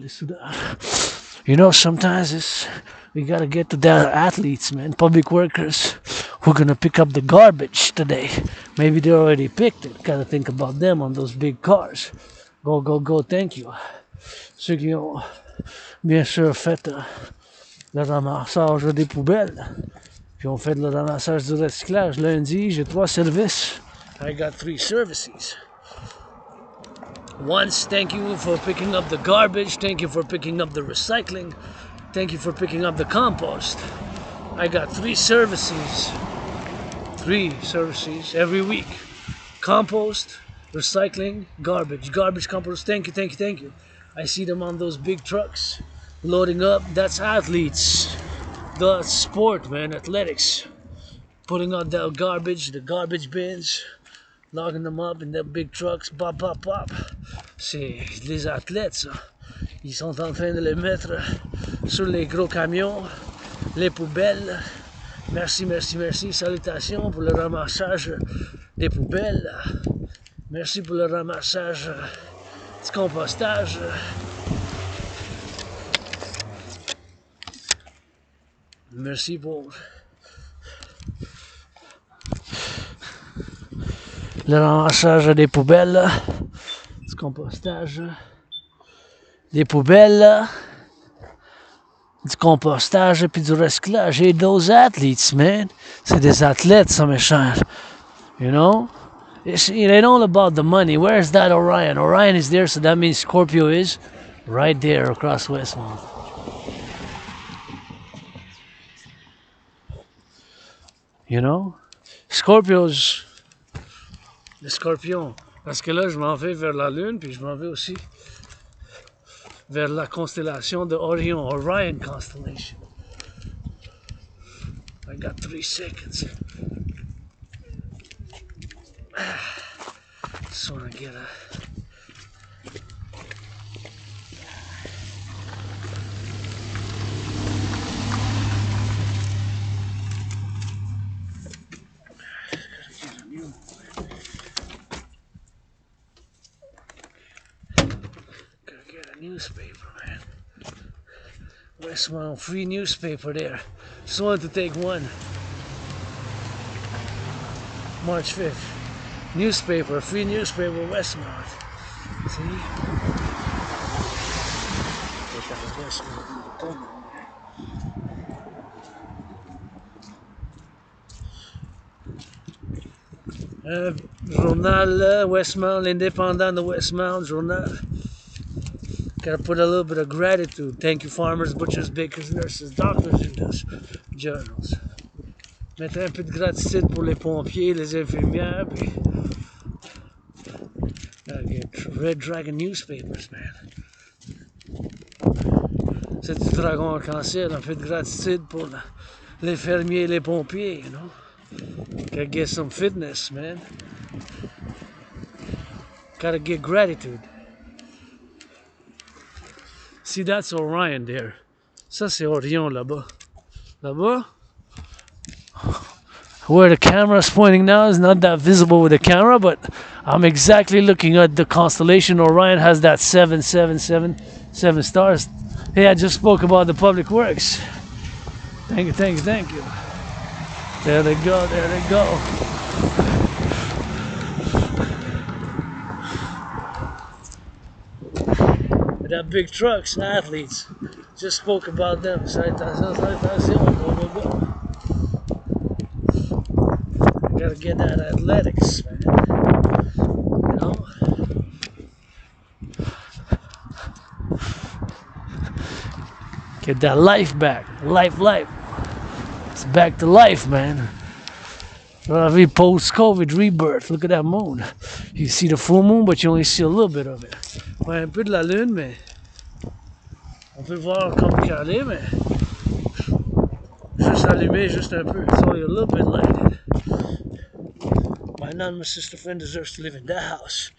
You know, sometimes we gotta get to the athletes, man, public workers who are gonna pick up the garbage today. Maybe they already picked it. Gotta think about them on those big cars. Go, thank you. Ceux qui ont, bien sûr, fait le ramassage des poubelles, puis ont fait le ramassage du recyclage. Lundi, j'ai 3 services. I got 3 services. Once, thank you for picking up the garbage. Thank you for picking up the recycling. Thank you for picking up the compost. I got 3 services. 3 services every week. Compost, recycling, garbage. Garbage, compost. Thank you. I see them on those big trucks loading up. That's athletes. That's sport, man. Athletics. Putting out the garbage bins. Logging them up in the big trucks, pop. C'est les athlètes, ça. Ils sont en train de les mettre sur les gros camions, les poubelles. Merci. Salutations pour le ramassage des poubelles. Merci pour le ramassage du compostage. Merci pour le ramassage des poubelles, du compostage, des poubelles, du compostage puis du recyclage. Et those athletes, man, c'est des athlètes, ça, mes chers. You know? It ain't all about the money. Where's that Orion? Orion is there, so that means Scorpio is right there across Westmount. You know? Scorpios. Le scorpion. Parce que là, je m'en vais vers la Lune, puis je m'en vais aussi vers la constellation de Orion, Orion constellation. I got 3 seconds. Just wanna get newspaper, man. Westmount, free newspaper there. Just wanted to take one. March 5th. Newspaper, free newspaper, Westmount. See? Westmount. Journal, Westmount, l'indépendant de Westmount, journal. Gotta put a little bit of gratitude. Thank you, farmers, butchers, bakers, nurses, doctors in this journals. Mettre un peu de gratitude pour les pompiers, les infirmières, puis Red Dragon newspapers, man. C'est du dragon arc-en-ciel, un peu de gratitude pour les fermiers et les pompiers, you know. Gotta get some fitness, man. Gotta get gratitude. See, that's Orion there. Ça, c'est Orion là-bas. Là-bas, where the camera's pointing now is not that visible with the camera, but I'm exactly looking at the constellation. Orion has that 7 stars. Hey, I just spoke about the public works. Thank you, thank you, thank you. There they go, there they go. That big trucks, athletes. Just spoke about them. Civilisation, go, go, go. Gotta get that athletics, man. You know? Get that life back. Life. It's back to life, man. Post-COVID rebirth. Look at that moon. You see the full moon, but you only see a little bit of it. Ouais, un peu de la lune, mais on peut voir comme calé, mais juste allumé, juste un peu. It's only a little bit lighted. My anonymous sister friend deserves to live in that house.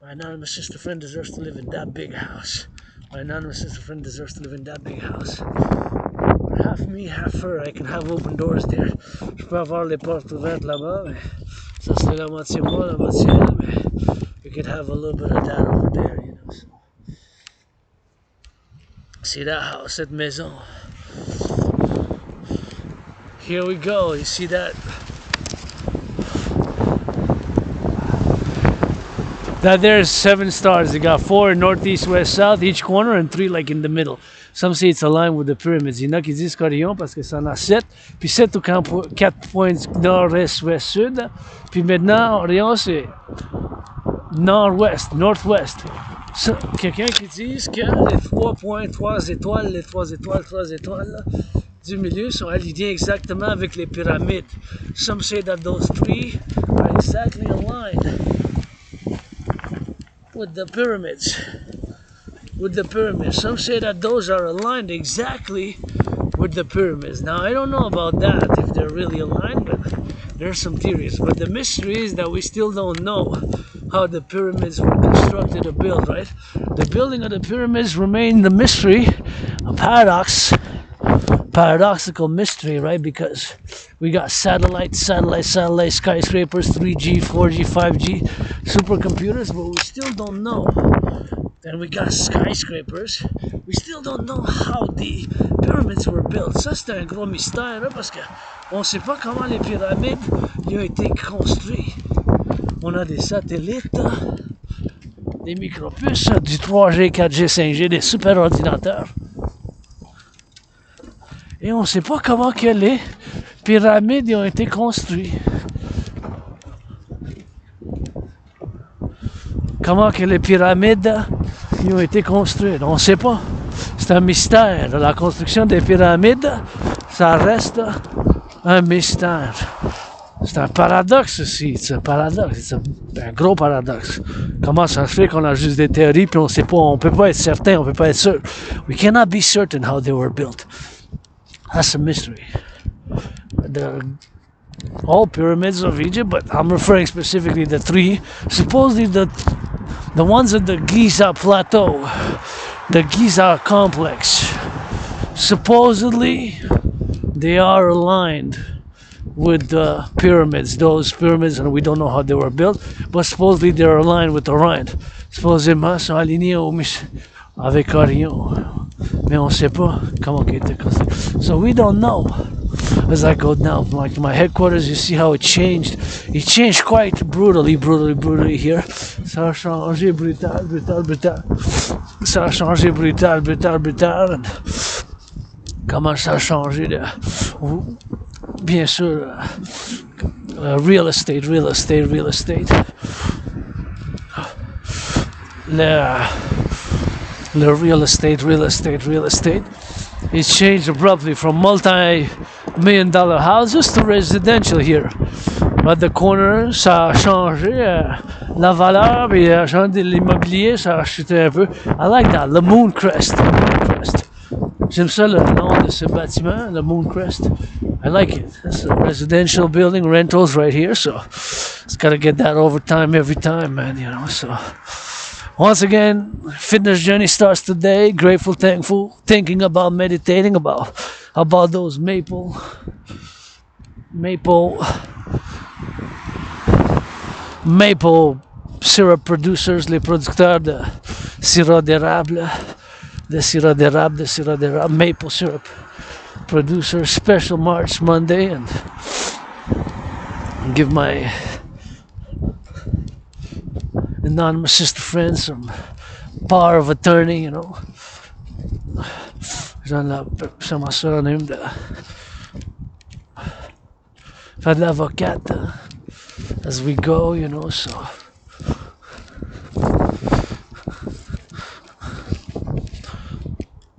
My anonymous sister friend deserves to live in that big house. My anonymous sister friend deserves to live in that big house. Half me, half her. I can have open doors there. Je peux avoir les portes ouvertes là-bas, mais ça c'est la moitié moi, la moitié elle, mais you could have a little bit of that over there, you know. So. See that house, cette maison. Here we go. You see that? That there's 7 stars. They got 4 northeast, west, south, each corner, and 3 like in the middle. Some say it's aligned with the pyramids. Il y en a qui disent qu'Orion parce que ça en a 7. Puis 7 au 4 points nord-est, ouest, sud. Puis maintenant, Orion c'est nord-ouest, nord-ouest. Quelqu'un qui dit que les 3 points, 3 étoiles, les 3 étoiles là, du milieu sont alignés exactement avec les pyramides. Some say that those 3 are exactly aligned with the pyramids. Some say that those are aligned exactly with the pyramids. Now, I don't know about that, if they're really aligned, but there's some theories. But the mystery is that we still don't know how the pyramids were constructed or built, right? The building of the pyramids remain the mystery, a paradoxical mystery, right? Because we got satellite, skyscrapers, 3G, 4G, 5G, supercomputers, but we still don't know. And we got skyscrapers. We still don't know how the pyramids were built. Ça, c'est un gros mystère, hein, parce qu'on ne sait pas comment les pyramides y ont été construits. On a des satellites, des micropuces, du 3G, 4G, 5G, des super ordinateurs. Et on ne sait pas comment que les pyramides ont été construites. Comment que les pyramides ont été construites, on ne sait pas. C'est un mystère. La construction des pyramides, ça reste un mystère. C'est un paradoxe aussi. C'est un paradoxe. C'est un gros paradoxe. Comment ça se fait qu'on a juste des théories puis on ne sait pas, on ne peut pas être certain, on ne peut pas être sûr. We cannot be certain how they were built. That's a mystery. All pyramids of Egypt, but I'm referring specifically to 3. Supposedly the ones at the Giza plateau, the Giza complex, supposedly they are aligned with the pyramids, those pyramids, and we don't know how they were built, but supposedly they're aligned with Orion. Supposément sont alignés avec Orion. Mais on sait pas comment il était construit. So we don't know. As I go down, like my headquarters, you see how it changed. It changed quite brutally here. Ça a changé brutal. Ça a changé brutal. And comment ça a changé de... Bien sûr, real estate. Le real estate. It changed abruptly from multi-million-dollar houses to residential here. At the corner, ça a changé la valeur et l'argent de l'immobilier, ça a chuté un peu. I like that, the Moon Crest. J'aime ça le nom de ce bâtiment, le Moon Crest. I like it. It's a residential building, rentals right here, so it's got to get that overtime every time, man, you know, so... Once again, fitness journey starts today. Grateful, thankful, thinking about, meditating about those maple syrup producers, les producteurs de sirop d'érable, maple syrup producers. Special March Monday, and give my anonymous sister friends some power of attorney, you know. C'est ma soeur anonyme de faire de l'avocate as we go, you know, so.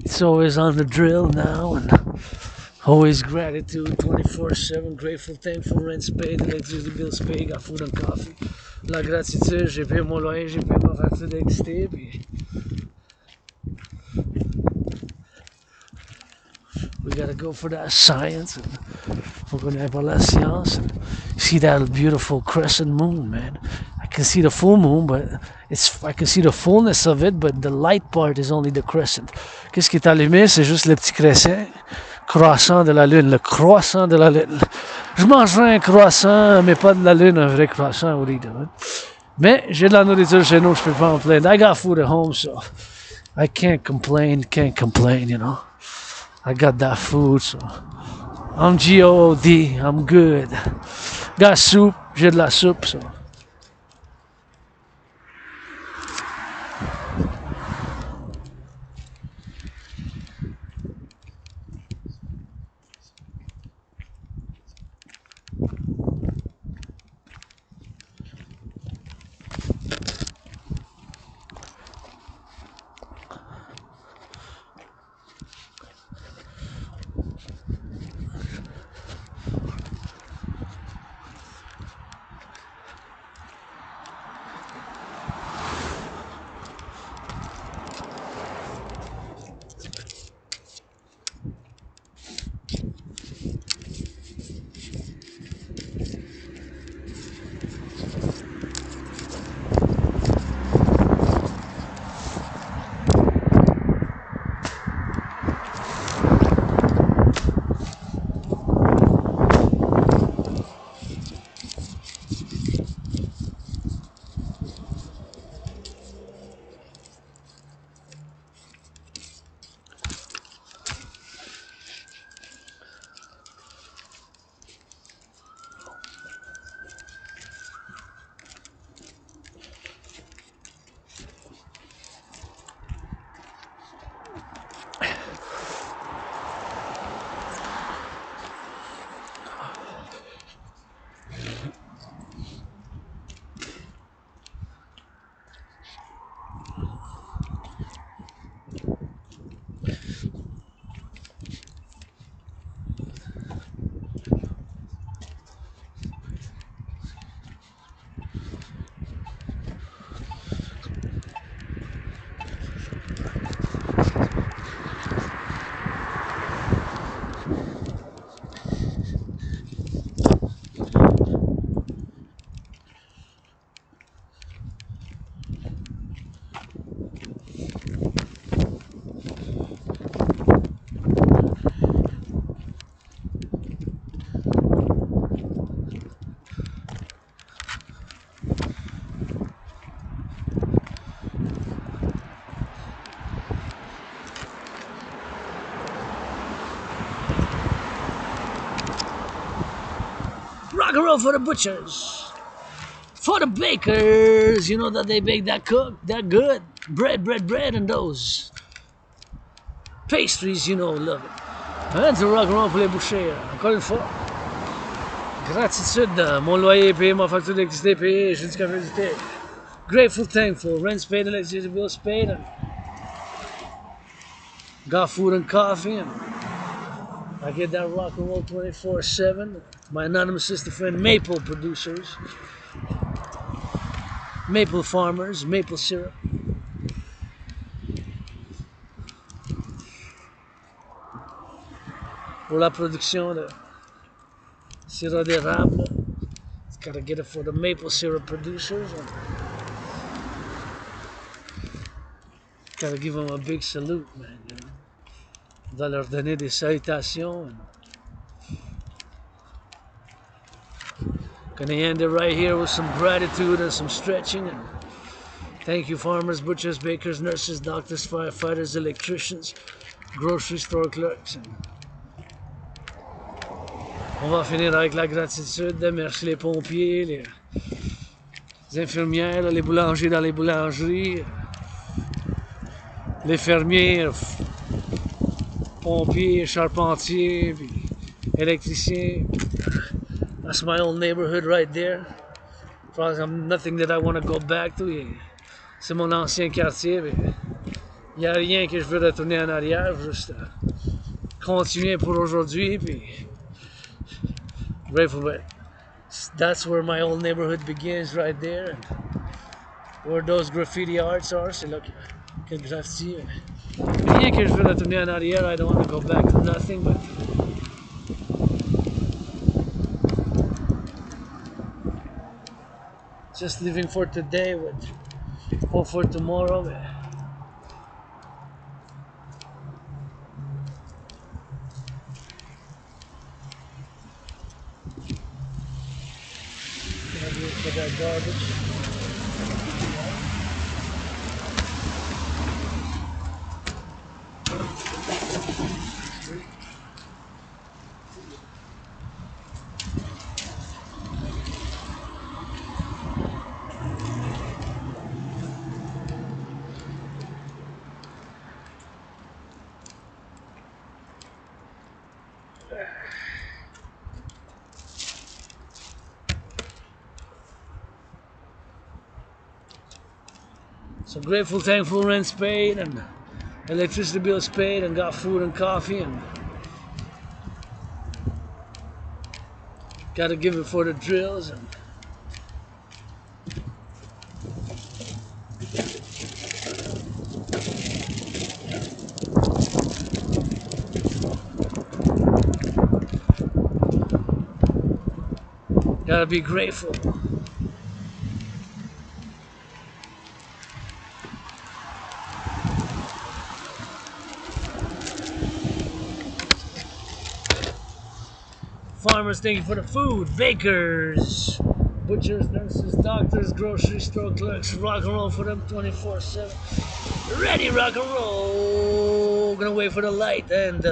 It's always on the drill now, and always gratitude 24/7, grateful, thankful, rent's paid, electricity bills paid, got food and coffee. La gratitude, j'ai payé mon loyer, j'ai payé ma facture d'électricité, puis we gotta go for that science, and faut qu'on aille par la science. And see that beautiful crescent moon, man. I can see the full moon, but I can see the fullness of it, but the light part is only the crescent. Qu'est-ce qui est allumé, c'est juste le petit croissant de la lune, le croissant de la lune. Je mangerais un croissant, mais pas de la lune, un vrai croissant, what are you doing? Mais j'ai de la nourriture chez nous, je peux pas en plaindre. I got food at home, so I can't complain, you know. I got that food, so I'm G-O-O-D, I'm good. Got soup, j'ai de la soupe, so. Rock and roll for the butchers. For the bakers, you know that they bake that good. Bread, and those pastries, you know, love it. Hein, du rock and roll pour les bouchers. Encore une fois. Gratitude, mon loyer est payé, ma facture d'électricité est payée, j'ai du café du thé. Grateful, thankful, rent's paid, electricity bills paid, and got food and coffee, and I get that rock and roll 24/7. My anonymous sister friend, maple producers, maple farmers, maple syrup. Pour la production de sirop d'érable, gotta get it for the maple syrup producers. Gotta give them a big salute, man. You know? On doit leur donner des salutations. Gonna end it right here with some gratitude and some stretching. And thank you, farmers, butchers, bakers, nurses, doctors, firefighters, electricians, grocery store clerks. And on va finir avec la gratitude. Merci les pompiers, les infirmières, les boulangers dans les boulangeries, les fermiers, pompiers, charpentiers, puis électriciens. That's my old neighborhood right there. Probably nothing that I want to go back to. C'est mon ancien quartier. Il n'y a rien que je veux retourner en arrière. Juste continuer pour aujourd'hui. Puis grateful, but that's where my old neighborhood begins right there. And where those graffiti arts are. C'est là que le graffiti. Rien que je veux retourner en arrière. I don't want to go back to nothing, but just living for today with hope for tomorrow. For that garbage. So grateful, thankful, rent's paid, and electricity bills paid, and got food and coffee, and gotta give it for the drills, and gotta be grateful. Farmers, thank you for the food. Bakers, butchers, nurses, doctors, grocery store clerks. Rock and roll for them 24/7. Ready, rock and roll. Gonna wait for the light and